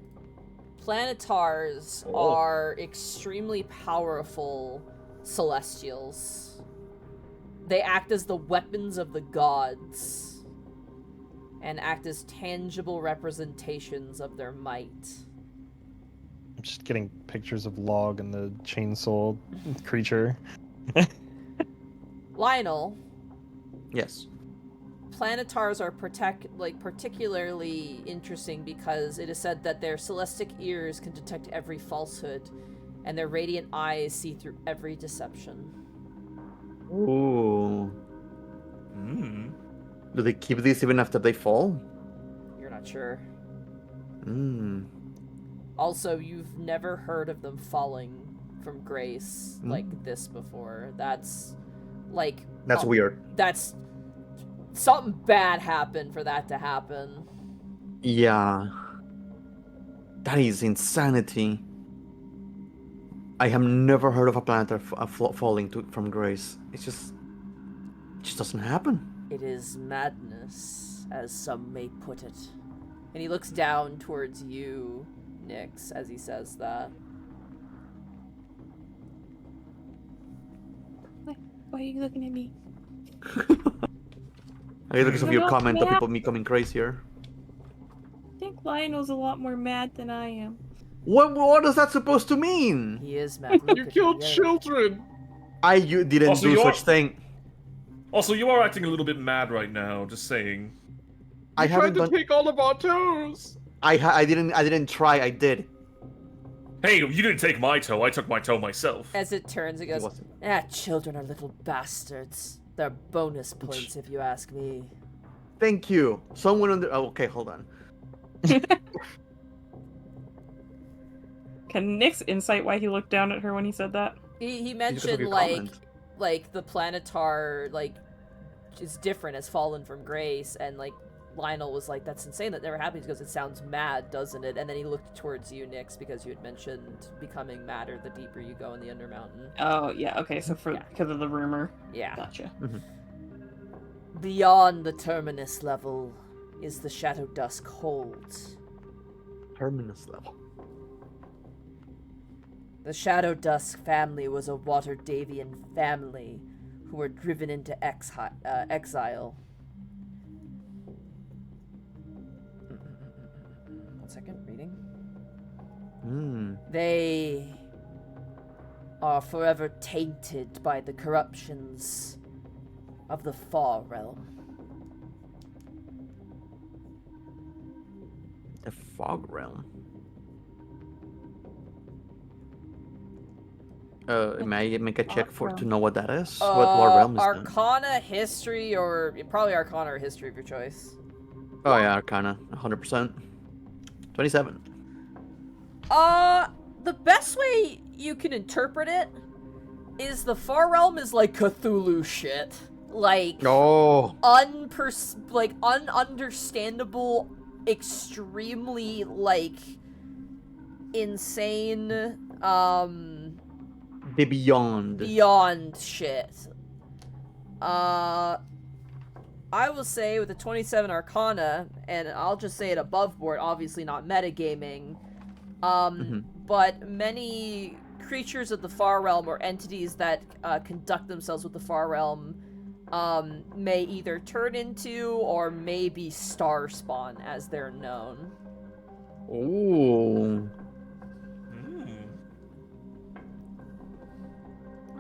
Planetars Oh. are extremely powerful celestials. They act as the weapons of the gods and act as tangible representations of their might. I'm just getting pictures of Log and the chainsaw creature. Lionel, Yes. planetars are particularly interesting because it is said that their celestic ears can detect every falsehood, and their radiant eyes see through every deception. Ooh. Do they keep these even after they fall? You're not sure. Hmm. Also, you've never heard of them falling from grace like this before. That's like That's weird. That's something bad happened for that to happen. Yeah. That is insanity. I have never heard of a planet falling from grace. It just doesn't happen. It is madness, as some may put it. And he looks down towards you, Nyx, as he says that. Why are you looking at me? I guess because of your Not comment of mad. people becoming crazier. I think Lionel's a lot more mad than I am. What is that supposed to mean? He is mad. Look You at killed him, yeah. children. You didn't Also, do you such are- thing. Also, you are acting a little bit mad right now. Just saying. I You haven't tried to done. take all of our toes. I didn't try. I did. Hey, you didn't take my toe. I took my toe myself. As it turns, it goes, wasn't. children are little bastards. They're bonus points, if you ask me. Thank you. Someone under. Oh, okay, hold on. Can Nyx insight why he looked down at her when he said that? He Because of mentioned, your comment. like, the planetar, like, is different, has fallen from grace, and, like, Lionel was like, that's insane, that never happened. He goes, it sounds mad, doesn't it? And then he looked towards you, Nyx, because you had mentioned becoming madder the deeper you go in the Undermountain. Oh, yeah, okay, so Yeah. because of the rumor. Yeah. Gotcha. Beyond the Terminus level is the Shadow Dusk hold. Terminus level. The Shadow Dusk family was a Waterdavian family who were driven into exile. One second, reading. Hmm. They are forever tainted by the corruptions of the Far Realm. The fog realm. May I make a check to know what that is? What realm is that? Arcana, history, or probably Arcana or history of your choice. Oh yeah, Arcana, 100%. 27. The best way you can interpret it is the Far Realm is like Cthulhu shit. Like, Oh. ununderstandable, extremely, like, insane, The Beyond. beyond shit. I will say with the 27 Arcana, and I'll just say it above board, obviously not metagaming, but many creatures of the Far Realm or entities that conduct themselves with the Far Realm may either turn into or may be star spawn as they're known. Ooh.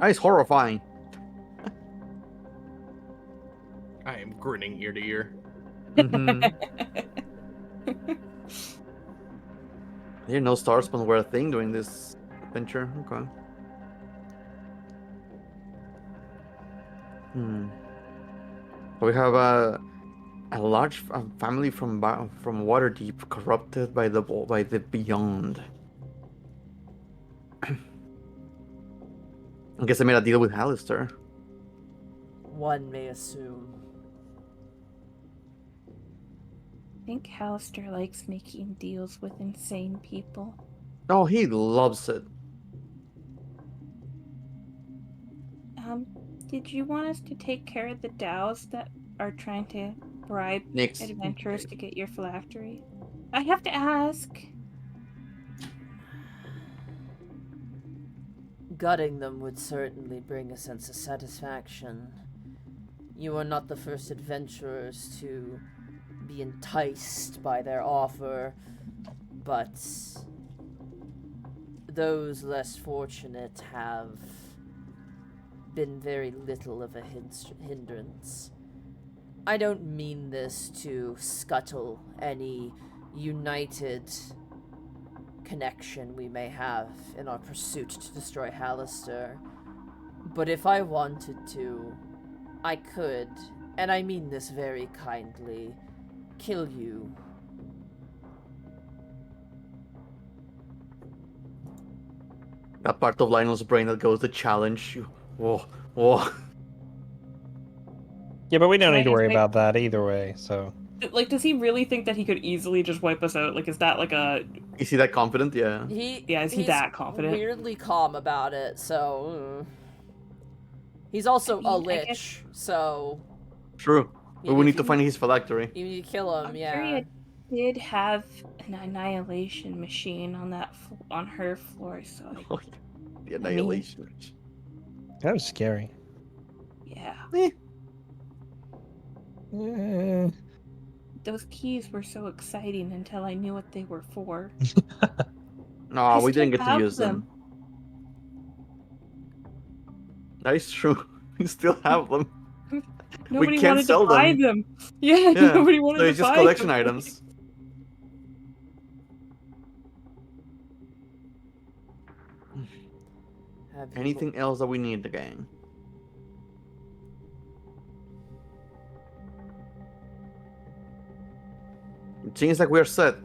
That is horrifying. I am grinning ear to ear. Mhm. I didn't know Starspawn were a thing during this adventure. Okay. So we have a large family from Waterdeep corrupted by the Beyond. I guess I made a deal with Hallister. One may assume. I think Hallister likes making deals with insane people. Oh, he loves it. Did you want us to take care of the DAOs that are trying to bribe Nyx. adventurers to get your phylactery? I have to ask. Gutting them would certainly bring a sense of satisfaction. You are not the first adventurers to be enticed by their offer, but those less fortunate have been very little of a hindrance. I don't mean this to scuttle any united connection we may have in our pursuit to destroy Hallister, but if I wanted to, I could and I mean this very kindly, kill you. That part of Lionel's brain that goes to challenge you. Whoa, whoa. Yeah, but we don't Can I need to just worry make- about that either way. So Like, does he really think that he could easily just wipe us out? Like, is that like a... Is he that confident? Yeah. Yeah, is he He's that confident? weirdly calm about it, so... He's also a I lich, guess- so... True. But Even we if need to you- find his phylactery. You need to kill him, yeah. Arteria did have an annihilation machine on that on her floor, so Oh, the annihilation. that was scary. yeah. Eh. Those keys were so exciting until I knew what they were for. No, I we didn't still get to have use them. That is true. We still have them. Nobody can't wanted sell to buy them. them. Yeah, Yeah. nobody wanted So to it's just buy collection them. items. Have you- Anything else that we need, the gang? It seems like we're set.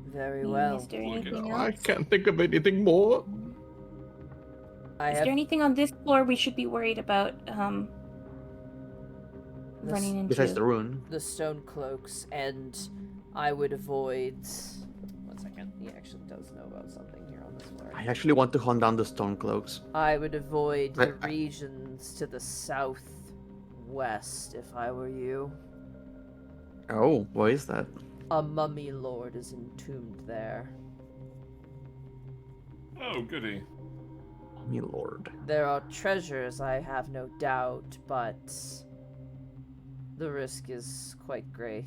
Very I mean, well. Is there Look, anything I else? can't think of anything more. I Is have there anything on this floor we should be worried about this- running into? Besides the rune. the stone cloaks, and I would avoid... One second, he actually does know about something here on this floor. I actually want to hunt down the stone cloaks. I would avoid the I- regions to the southwest if I were you. Oh, what is that? A mummy lord is entombed there. Oh, goody. Me lord. There are treasures, I have no doubt, but the risk is quite great.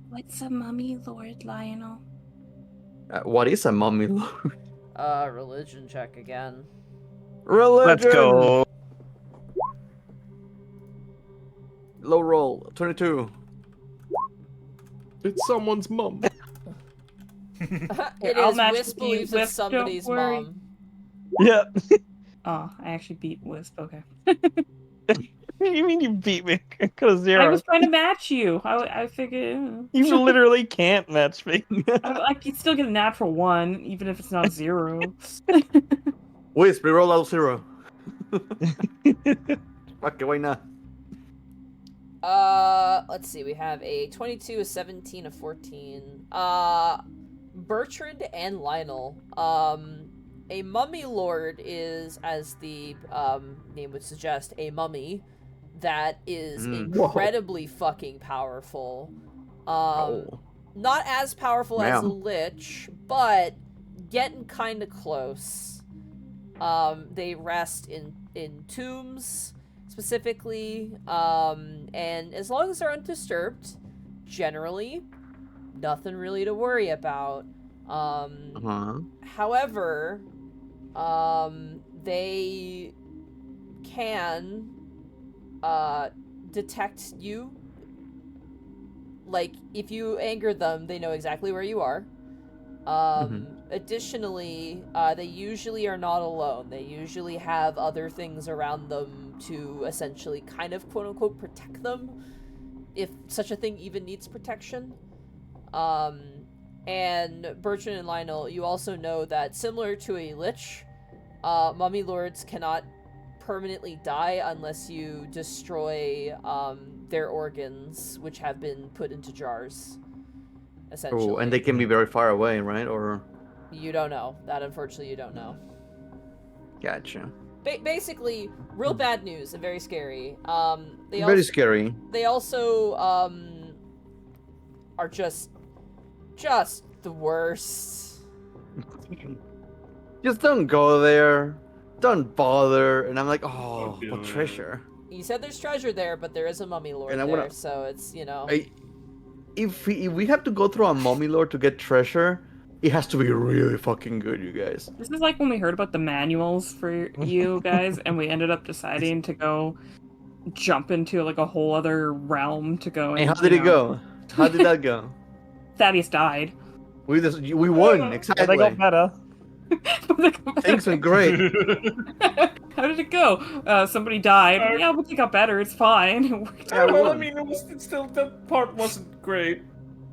What's a mummy, Lord Lionel? What is a mummy lord? Religion check again. Religion! Let's go. Low roll. 22. It's someone's mum. It I'll is match Wisp with you, believes it's Wisp, don't somebody's worry. mom. Yeah. Oh, I actually beat Wisp. Okay. You mean you beat me? Because I zero. was trying to match you. I figured You literally can't match me. I could still get a natural 1, even if it's not 0. Wisp, reroll out 0. Fuck it, why not? Let's see. We have a 22, a 17, a 14. Bertrand and Lionel. A mummy lord is, as the name would suggest, a mummy that is incredibly fucking powerful. Oh. Not as powerful as a Ma'am. lich, but getting kind of close. They rest in tombs, specifically, and as long as they're undisturbed, generally, nothing really to worry about. However, they can detect you. Like, if you anger them, they know exactly where you are. Additionally, they usually are not alone. They usually have other things around them to essentially kind of quote-unquote protect them, if such a thing even needs protection. And Bertrand and Lionel, you also know that similar to a lich, mummy lords cannot permanently die unless you destroy their organs, which have been put into jars. Essentially. Oh, and they can be very far away, right? Or You don't know. That, unfortunately, you don't know. gotcha. Basically, real bad news and very scary. Very scary. They also are just the worst. Just don't go there. Don't bother. And I'm like, oh, Don't do but it. treasure. You said there's treasure there, but there is a mummy lord And I there, wanna- so it's, you know. If we have to go through a mummy lord to get treasure, it has to be really fucking good, you guys. This is like when we heard about the manuals for you guys, and we ended up deciding to go jump into like a whole other realm to go. And how and, did you it know, go? How did that go? Thaddeus died. We won, But exactly. they got better. Things went great. How did it go? Somebody died. Yeah, but they got better. It's fine. It worked Yeah, we well, I won. mean, it's still that part wasn't great.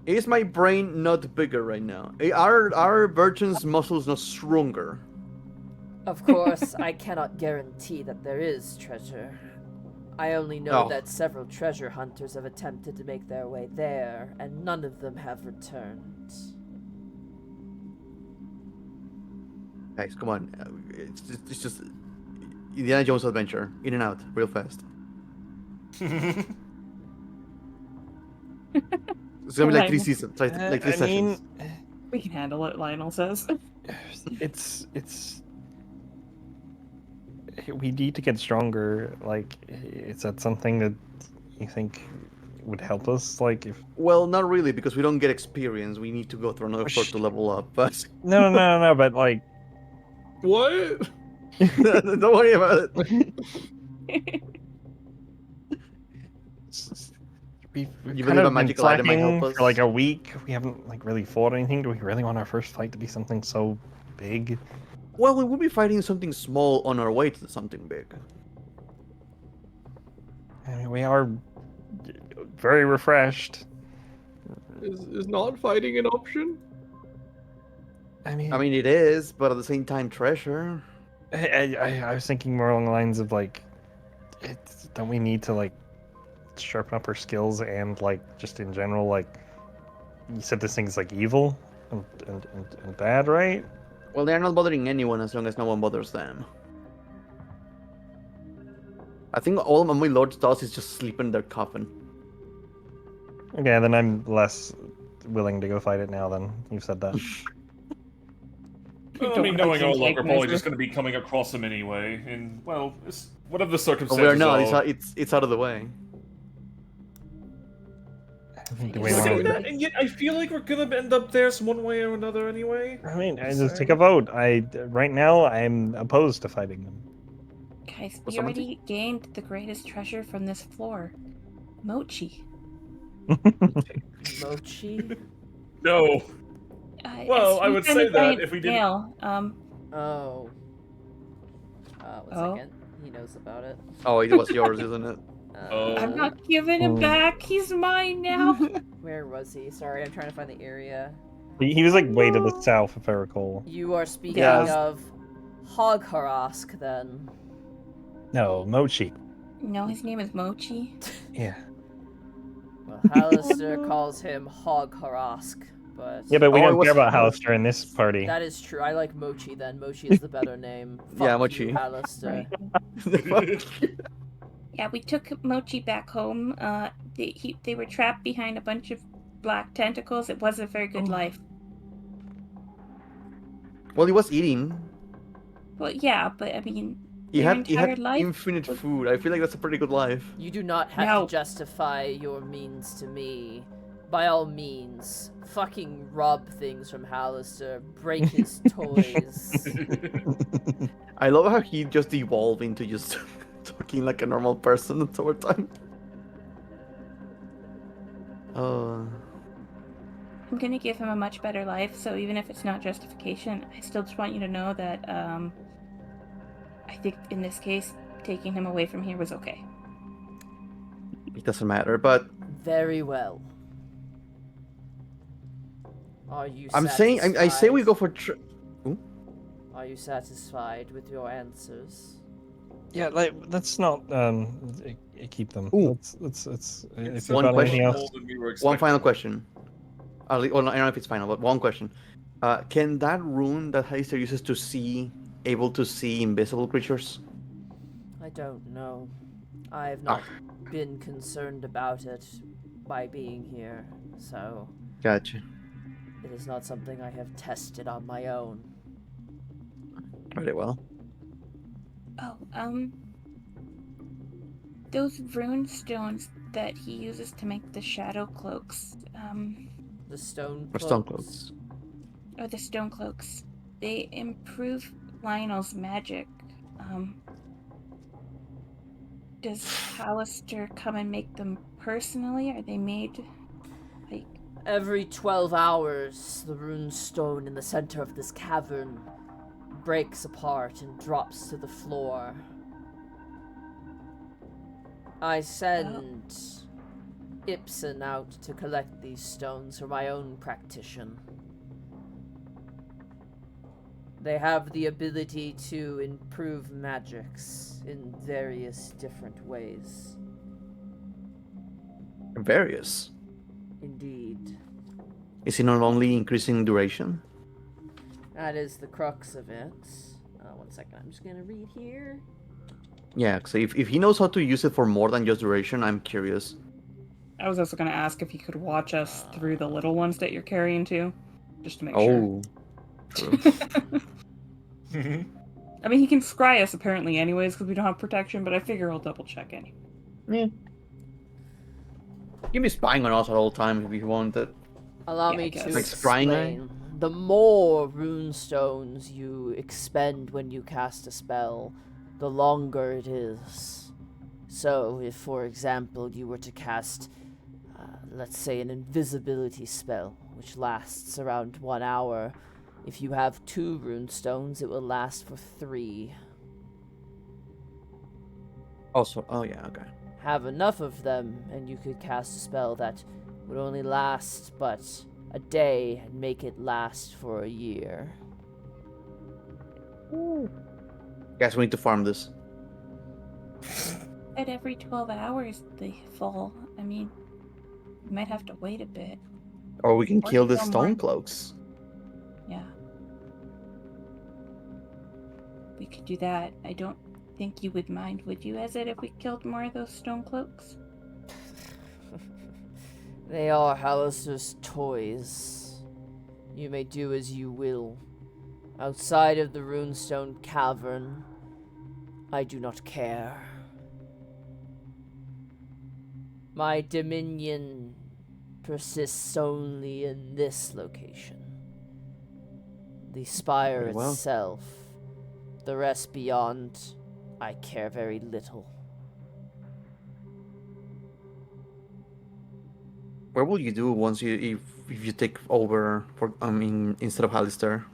Is my brain not bigger right now? Are Virgin's muscles not stronger? Of course, I cannot guarantee that there is treasure. I only know Oh. that several treasure hunters have attempted to make their way there, and none of them have returned. Guys, come on. It's just Indiana Jones adventure. In and out, real fast. It's gonna be like 3 seasons. Like 3 sessions. We can handle it, Lionel says. It's we need to get stronger. Like, is that something that you think would help us? Like, if Well, not really, because we don't get experience. We need to go through another floor to level up. But no, but like, What? don't worry about it. we've You kind believe a of been magical item might help slacking us? for like a week. We haven't like really fought anything. Do we really want our first fight to be something so big? Well, we will be fighting something small on our way to something big. I mean, we are very refreshed. Is not fighting an option? I mean, it is, but at the same time, treasure. I was thinking more along the lines of like, don't we need to like sharpen up our skills and like just in general, like you said this thing's like evil and bad, right? Well, they're not bothering anyone as long as no one bothers them. I think all my lord does is just sleep in their coffin. Okay, then I'm less willing to go fight it now. Then you've said that. Well, I Don't mean, wanna knowing our take luck, we're probably measure. just going to be coming across them anyway. And, well, whatever the But circumstances we're not. are. It's out of the way. Do we Look want at to? that, and yet I feel like we're going to end up there some one way or another anyway. I mean, I just take a vote. Right now I'm opposed to fighting them. Guys, we someone already gained the greatest treasure from this floor. Mochi. Mochi? No. Well, I would say that if we didn't- Nail. Oh. One Oh. second. He knows about it. Oh, it was yours, isn't it? Oh. I'm not giving him back. He's mine now. Where was he? Sorry, I'm trying to find the area. He was like way to the south, if I recall. You are speaking Yes. of Hogharask, then. No, Mochi. No, his name is Mochi. Yeah. Well, Hallister calls him Hogharask, but... Yeah, but we Oh, it don't was- care about Hallister in this party. That is true. I like Mochi, then. Mochi is the better name. Fuck Yeah, you, Mochi. Hallister. Yeah, we took Mochi back home. They were trapped behind a bunch of black tentacles. It wasn't a very good life. Well, he was eating. Well, yeah, but I mean, He their had entire life infinite food. I feel like that's a pretty good life. You do not have No. to justify your means to me. By all means, fucking rob things from Hallister, break his toys. I love how he just evolved into just talking like a normal person over time. I'm gonna give him a much better life. So even if it's not justification, I still just want you to know that I think in this case, taking him away from here was okay. It doesn't matter, but Very well. Are you I'm saying I say we go for. Are you satisfied with your answers? Yeah, like let's not keep them. Ooh. Let's if One you've got anything question. else. More than we were One expecting. final question. Well, I don't know if it's final, but one question. Can that rune that Heister uses to see able to see invisible creatures? I don't know. I have not been concerned about it by being here, so Gotcha. it is not something I have tested on my own. Very well. Oh, those rune stones that he uses to make the shadow cloaks, The stone Or stone cloaks. or the stone cloaks, they improve Lionel's magic. Does Hallister come and make them personally? Are they made like Every 12 hours, the rune stone in the center of this cavern breaks apart and drops to the floor. I send Ibsen out to collect these stones for my own practitioner. They have the ability to improve magics in various different ways. Various. Indeed. Is it not only increasing duration? That is the crux of it. One second, I'm just gonna read here. Yeah, so if he knows how to use it for more than just duration, I'm curious. I was also going to ask if you could watch us through the little ones that you're carrying too, just to make sure. Oh, true. I mean, he can scry us apparently anyways because we don't have protection, but I figure I'll double check anyway. Yeah. You can be spying on us at all time if you want it. Allow Yeah, I me guess. to Like scrying, explain. The more rune stones you expend when you cast a spell, the longer it is. So, if for example you were to cast, let's say, an invisibility spell, which lasts around 1 hour, if you have 2 rune stones, it will last for 3. Also, oh yeah, okay. Have enough of them, and you could cast a spell that would only last but a day and make it last for a year. Guys, we need to farm this. At every 12 hours they fall. I mean, you might have to wait a bit. Or we can Or kill the kill stone more. cloaks. Yeah. We could do that. I don't think you would mind, would you, Ezzat, if we killed more of those stone cloaks? They are Hallister's toys. You may do as you will. Outside of the runestone cavern, I do not care. My dominion persists only in this location. The spire Very well. itself. The rest beyond, I care very little. Where will you do once if you take over for instead of Hallister?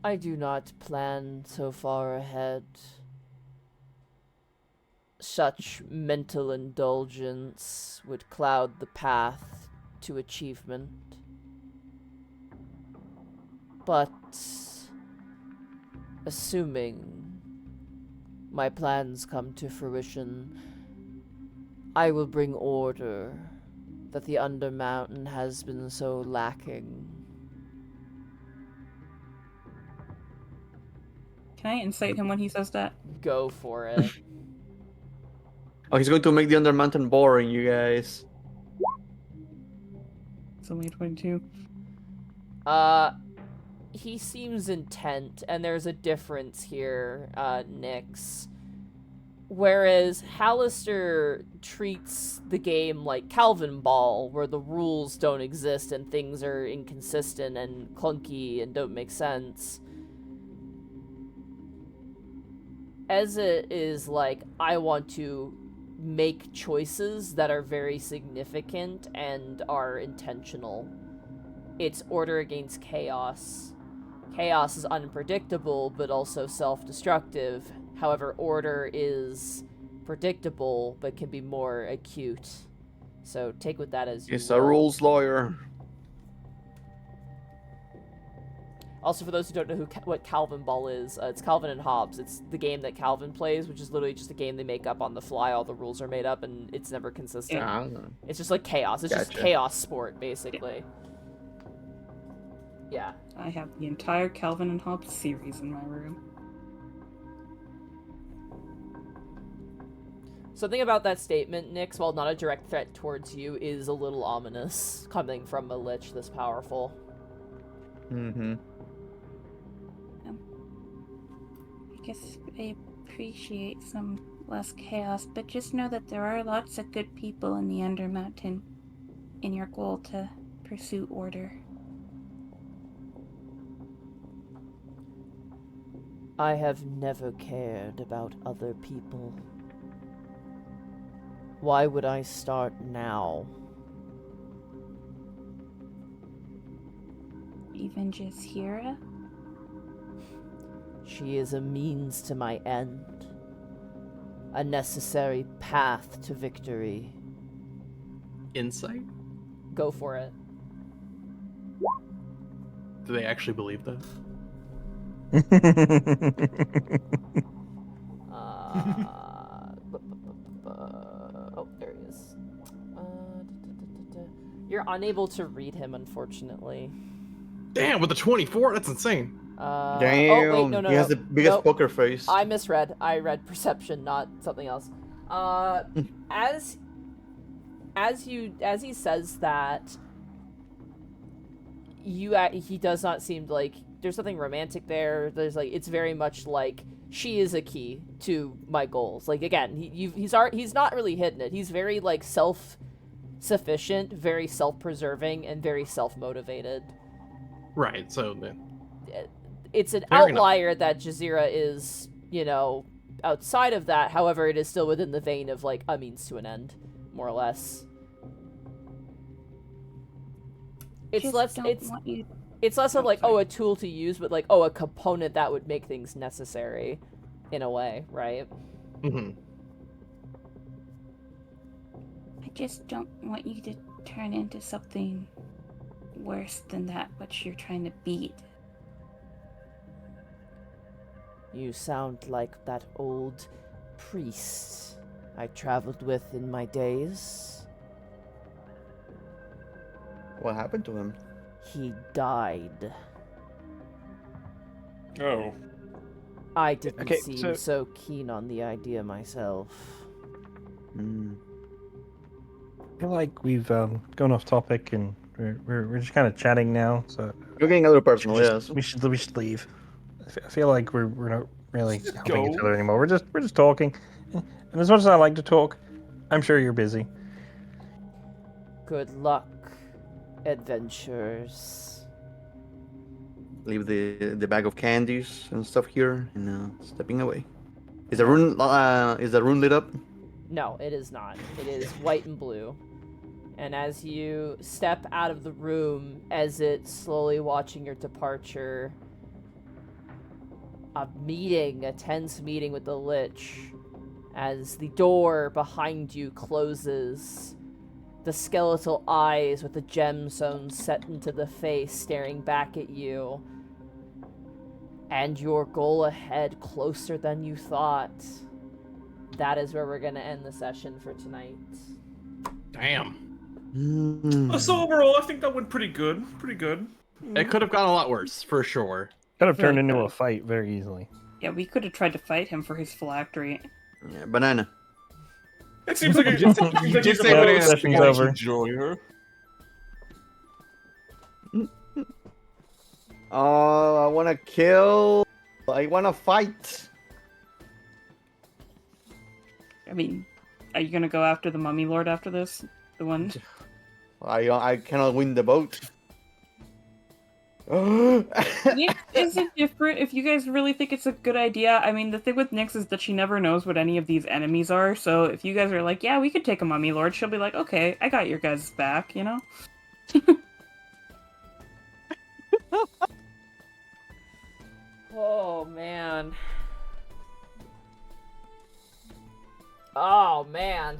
I do not plan so far ahead. Such mental indulgence would cloud the path to achievement. But, assuming my plans come to fruition, I will bring order that the Undermountain has been so lacking. Can I incite him when he says that? Go for it. Oh, he's going to make the Undermountain boring, you guys. It's only 22. He seems intent, and there's a difference here, Nyx. Whereas Hallister treats the game like Calvin Ball, where the rules don't exist and things are inconsistent and clunky and don't make sense. Ezzat is like, I want to make choices that are very significant and are intentional. It's order against chaos. Chaos is unpredictable, but also self-destructive. However, order is predictable, but can be more acute. So take with that as you He's will. a rules lawyer. Also, for those who don't know what Calvin Ball is, it's Calvin and Hobbes. It's the game that Calvin plays, which is literally just a game they make up on the fly. All the rules are made up, and it's never consistent. Yeah. It's just like chaos. It's just Gotcha. chaos sport, basically. Yeah. I have the entire Calvin and Hobbes series in my room. Something about that statement, Nyx, while not a direct threat towards you, is a little ominous, coming from a lich this powerful. Mm-hmm. I guess I appreciate some less chaos, but just know that there are lots of good people in the Undermountain in your goal to pursue order. I have never cared about other people. Why would I start now? avenges Hera? She is a means to my end. A necessary path to victory. Insight? Go for it. Do they actually believe that? Oh, there he is. You're unable to read him, unfortunately. Damn, with the 24, that's insane. Damn, Oh, wait, no, he has the biggest poker face. I misread. I read perception, not something else. As he says that, he does not seem like there's nothing romantic there. There's like, it's very much like she is a key to my goals. Like, again, he's not really hidden it. He's very like self-sufficient, very self-preserving, and very self-motivated. Right, so It's an Fair outlier that Jazeera is, outside of that. However, it is still within the vein of like a means to an end, more or less. It's less of like, a tool to use, but like, a component that would make things necessary, in a way, right? Mm-hmm. I just don't want you to turn into something worse than that which you're trying to beat. You sound like that old priest I traveled with in my days. What happened to him? He died. Oh. I didn't Okay, seem so keen on the idea myself. Hmm. I feel like we've gone off topic and we're just kind of chatting now. So We're getting a little personal, yes. we should leave. I feel like we're not really Just helping each go. other anymore. We're just talking, and as much as I like to talk, I'm sure you're busy. Good luck, adventurers. Leave the bag of candies and stuff here, and stepping away. Is the room lit up? No, it is not. It is white and blue. And as you step out of the room, Ezzat slowly watching your departure, a tense meeting with the lich, as the door behind you closes, the skeletal eyes with the gemstones set into the face staring back at you, and your goal ahead closer than you thought. That is where we're going to end the session for tonight. Damn. So overall, I think that went pretty good. Pretty good. It could have gone a lot worse, for sure. Could have turned into a fight very easily. Yeah, we could have tried to fight him for his phylactery. Yeah, banana. It seems like You did say Yeah, banana. session's over. Enjoyer. Oh, I want to kill. I want to fight. I mean, are you gonna go after the Mummy Lord after this? The one? I cannot win the boat. Nyx isn't different. If you guys really think it's a good idea, I mean, the thing with Nyx is that she never knows what any of these enemies are. So if you guys are like, yeah, we could take a Mummy Lord, she'll be like, okay, I got your guys' back, you know? Oh, man. Oh, man.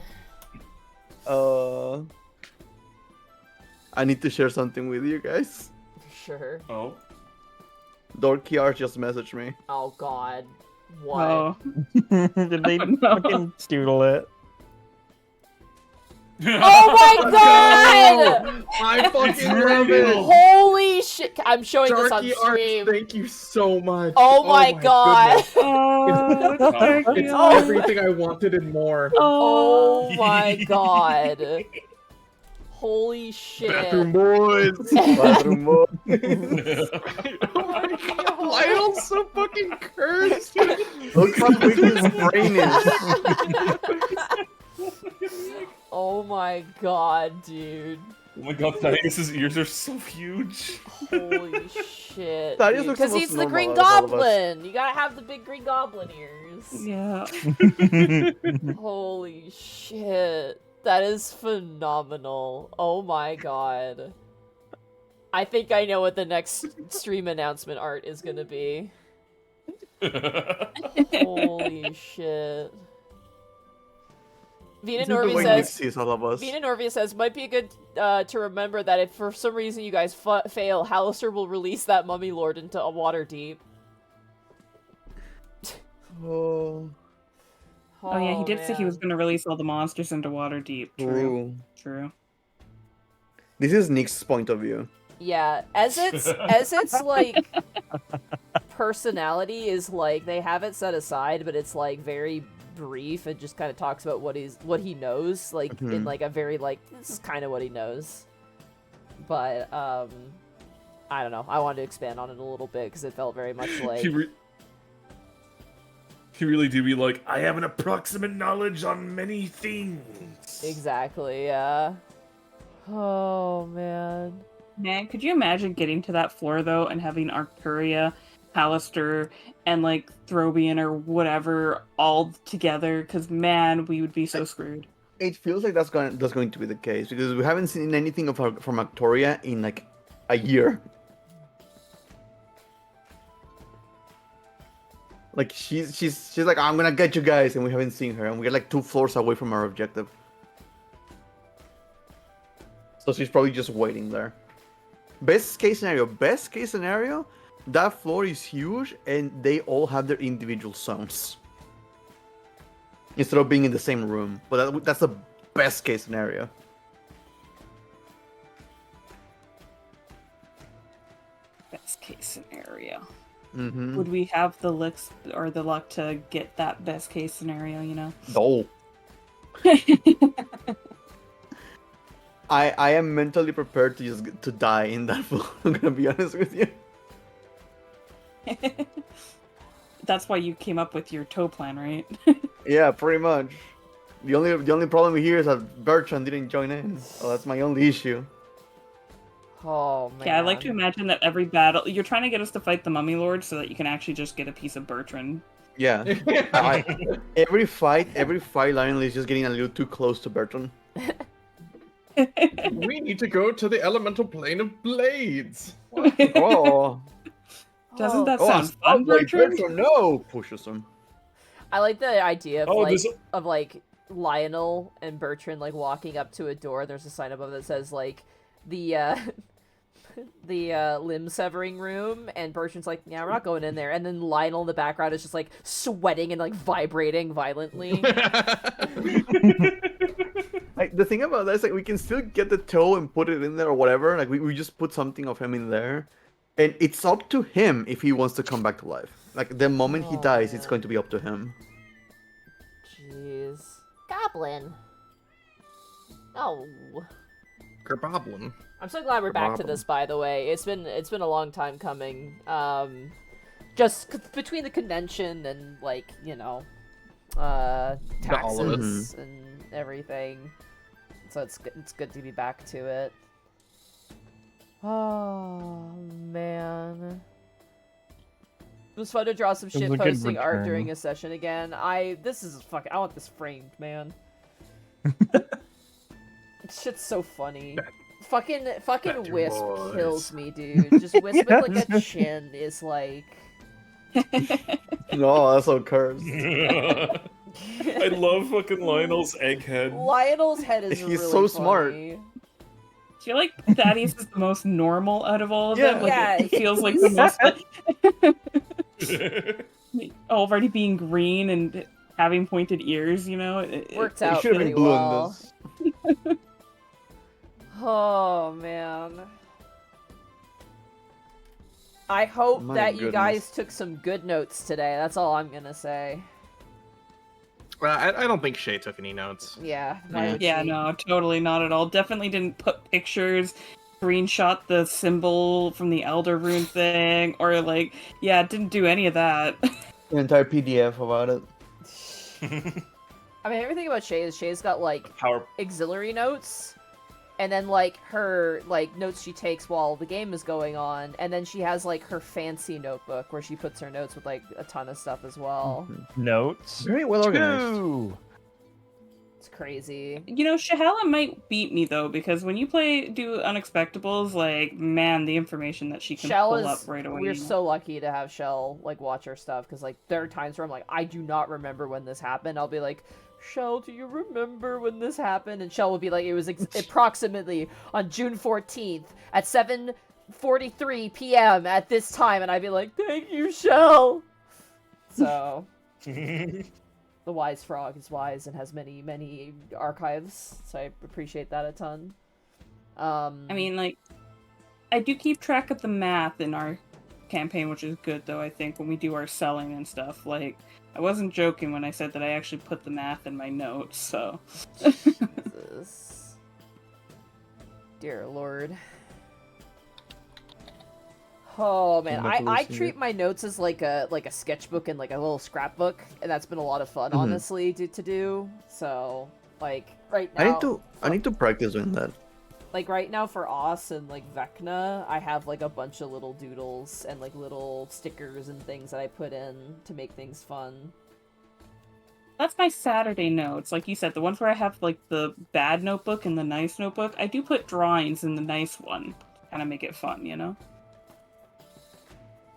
I need to share something with you guys. Sure. Oh. Dorky R just messaged me. Oh, God. What? Oh. Did they No. fucking doodle it? Oh my god! I fucking love it. Holy shit! I'm showing this on Darky Arts, stream. thank you so much. Oh my god! goodness. Oh, It's Oh. everything I wanted and more. Oh my god! Holy shit! Bathroom boys. Bathroom boy. Oh my god, Lionel's so fucking cursed. Look how big his brain is. Oh my god, dude! Oh my god, Thaddeus' ears are so huge. Holy shit! Thaddeus looks the Because most he's the normal Green out of all of us. Goblin. You gotta have the big Green Goblin ears. Yeah. Holy shit. That is phenomenal. Oh my god. I think I know what the next stream announcement art is gonna be. Holy shit. Vina This is the way Norvi Nick says, sees all of us. Vina Norvia says, might be good to remember that if for some reason you guys fail, Hallister will release that mummy lord into a water deep. Oh, Oh yeah, he did say he was man. going to release all the monsters into Waterdeep. True. True. This is Nick's point of view. Yeah, Ezzat's like personality is like they have it set aside, but it's like very brief and just kind of talks about what he knows, like in like a very like this is kind of what he knows. But I don't know. I wanted to expand on it a little bit because it felt very much like He really do be like, I have an approximate knowledge on many things. exactly. Yeah. Oh man. Man, could you imagine getting to that floor though and having Arcturia, Hallister, and like Throbian or whatever all together? Because man, we would be so screwed. It feels like that's going to be the case because we haven't seen anything from Victoria in like a year. Like she's like, I'm gonna get you guys, and we haven't seen her, and we're like 2 floors away from our objective. So she's probably just waiting there. Best case scenario, that floor is huge, and they all have their individual zones instead of being in the same room. But that's the best case scenario. Best case scenario. Mm-hmm. Would we have the licks or the luck to get that best case scenario? You know. No. I am mentally prepared to die in that floor. I'm gonna be honest with you. That's why you came up with your tow plan, right? Yeah, pretty much. The only problem here is that Bertrand didn't join in. So that's my only issue. Oh man. Yeah, I like to imagine that every battle you're trying to get us to fight the Mummy Lord so that you can actually just get a piece of Bertrand. Yeah. Every fight, Lionel is just getting a little too close to Bertrand. We need to go to the elemental plane of blades. Oh. Doesn't that Oh, sound fun, Bertrand? No, pushes him. I like the idea of Oh, like Lionel and Bertrand like walking up to a door. There's a sign above that says like the limb severing room, and Bertrand's like, yeah, we're not going in there. And then Lionel in the background is just like sweating and like vibrating violently. Like, the thing about that is like we can still get the toe and put it in there or whatever. Like we just put something of him in there, and it's up to him if he wants to come back to life. Like the moment he dies, it's going to be up to him. Jeez. Goblin. Oh. Kerboblin. I'm so glad we're back to this, by the way. It's been a long time coming. Just between the convention and like, you know, taxes and everything. So it's good to be back to it. Oh man. It was fun to draw some shit posting art during a session again. I want this framed, man. Shit's so funny. Fucking Wisp kills me, dude. Just Wisp with like a chin is like. No, that's so cursed. I love fucking Lionel's egghead. Lionel's head is He's really so funny. smart. I feel like Thaddeus is the most normal out of all of them. Like, Yeah. it feels like the most already being green and having pointed ears, you know? Worked It out should have pretty been blue well. in this. Oh man. I hope My that you guys goodness. took some good notes today. That's all I'm gonna say. I don't think Shay took any notes. Yeah. why would Yeah, she? no, totally not at all. Definitely didn't put pictures, screenshot the symbol from the Elder Rune thing, or like, yeah, didn't do any of that. An entire PDF about it. I mean, everything about Shay is Shay's got like Power. auxiliary notes, and then like her like notes she takes while the game is going on, and then she has like her fancy notebook where she puts her notes with like a ton of stuff as well. Notes. Very well organized. 2. It's crazy. You know, Shahala might beat me though, because when you do Unexpectables, like, man, the information that she can Shell pull is. up right away. We're you know? so lucky to have Shell like watch our stuff because like there are times where I'm like, I do not remember when this happened. I'll be like, Shell, do you remember when this happened? And Shell will be like, it was approximately on June 14th at 7:43 p.m. at this time, and I'd be like, thank you, Shell. So. The wise frog is wise and has many, many archives, so I appreciate that a ton. I mean, like, I do keep track of the math in our campaign, which is good, though, I think, when we do our selling and stuff. Like, I wasn't joking when I said that I actually put the math in my notes, so... Jesus. Dear Lord. Oh man, I treat my notes as like a sketchbook and like a little scrapbook, and that's been a lot of fun, honestly, to do. So like right now, I need to practice doing that. Like right now for Os and like Vecna, I have like a bunch of little doodles and like little stickers and things that I put in to make things fun. That's my Saturday notes. Like you said, the ones where I have like the bad notebook and the nice notebook, I do put drawings in the nice one. Kind of make it fun, you know?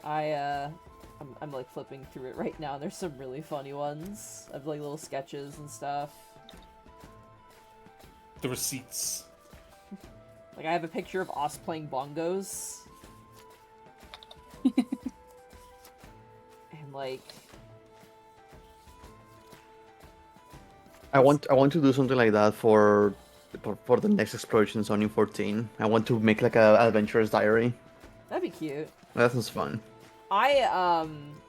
I'm like flipping through it right now. There's some really funny ones of like little sketches and stuff. The receipts. Like I have a picture of Os playing bongos. And like I want to do something like that for the next exploration zone in 14. I want to make like a adventurer's diary. That'd be cute. That sounds fun.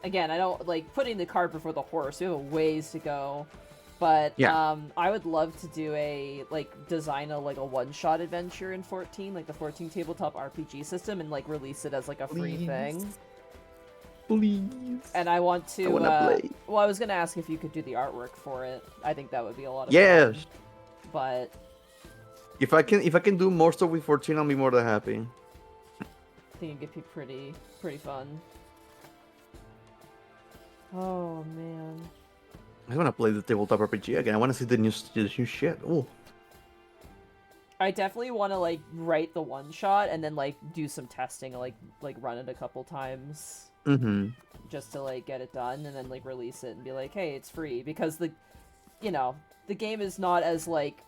Again, I don't like putting the cart before the horse. We have a ways to go, but Yeah. I would love to do design a one-shot adventure in 14, like the 14 tabletop RPG system, and like release it as like a free thing. Please. And I want to. I wanna play. Well, I was gonna ask if you could do the artwork for it. I think that would be a lot of Yes. fun. But If I can do more stuff with 14, I'll be more than happy. I think it'd be pretty fun. Oh man. I want to play the tabletop RPG again. I want to see the new shit. Oh. I definitely want to like write the one shot and then like do some testing, like run it a couple times, just to like get it done, and then like release it and be like, hey, it's free, because the game is not as like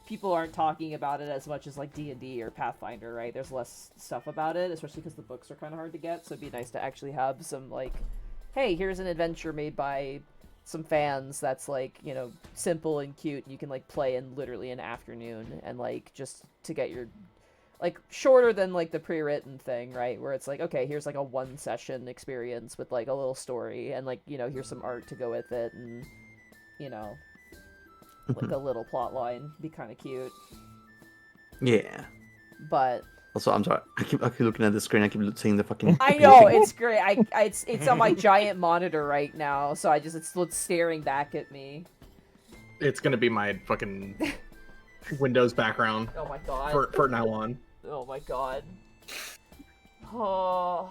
people aren't talking about it as much as like D&D or Pathfinder, right? There's less stuff about it, especially because the books are kind of hard to get. So it'd be nice to actually have some like, hey, here's an adventure made by some fans that's like, simple and cute, and you can like play in literally an afternoon, and like just to get your like shorter than like the pre-written thing, right? Where it's like, okay, here's like a 1 session experience with like a little story, and like, here's some art to go with it, and like a little plot line. Be kind of cute. Yeah. But also, I'm sorry. I keep looking at the screen. I keep seeing the fucking. I know it's great. It's on my giant monitor right now, so it's staring back at me. It's gonna be my fucking Windows background. Oh my god. For now on. Oh my god. Oh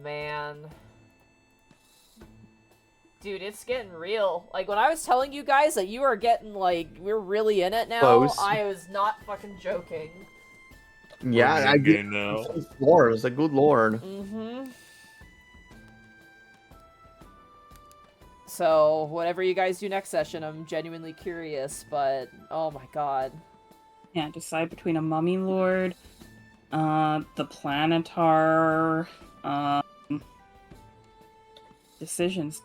man. Dude, it's getting real. Like, when I was telling you guys that you are getting, like, we're really in it now, Close. I was not fucking joking. Yeah, I get now. Floors, a good lord. So, whatever you guys do next session, I'm genuinely curious, but, oh my god. Yeah, decide between a mummy lord, the planetar, decisions.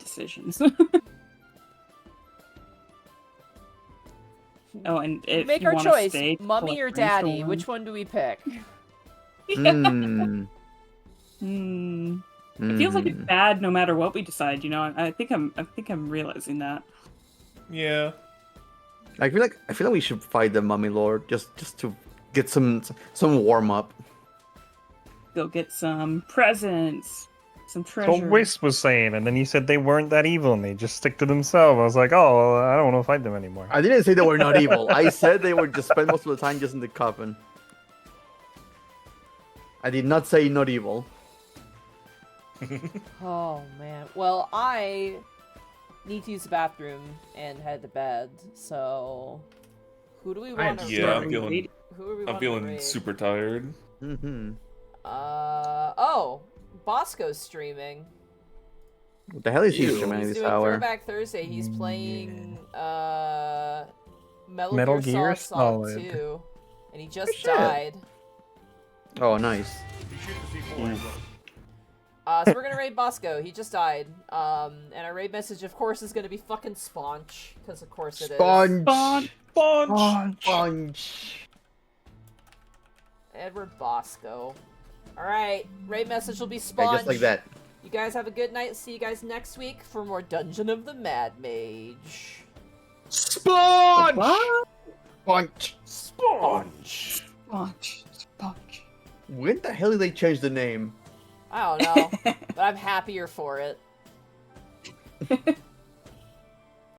Oh, and if Make you our wanna choice, stay, mummy or collect daddy. brainstorm. Which one do we pick? It feels like it's bad no matter what we decide. I think I'm realizing that. Yeah. I feel like we should fight the mummy lord just to get some warm up. Go get some presents, some treasure. So Wisp was saying, and then you said they weren't that evil and they just stick to themselves. I was like, oh, well, I don't want to fight them anymore. I didn't say they were not evil. I said they would just spend most of the time just in the coven. I did not say not evil. Oh man. Well, I need to use the bathroom and head to bed. So, who do we want to Yeah, I'm raid? feeling. Who are we I'm wanting to feeling raid? super tired. Mm-hmm. Oh, Bosco's streaming. What the hell is he Ew. streaming He's this doing hour? Throwback Thursday. He's playing Metal, Metal Gear Gear Solid Solid. 2, and he just shit. died. Oh, nice. So we're gonna raid Bosco. He just died. And our raid message, of course, is gonna be fucking Sponch, because of course it is. Sponge. Sponch. Edward Bosco. All right, raid message will be Yeah, Sponch. just like that. You guys have a good night. See you guys next week for more Dungeon of the Mad Mage. Sponge. Sponge. Sponch. Sponge. When the hell did they change the name? I don't know, but I'm happier for it.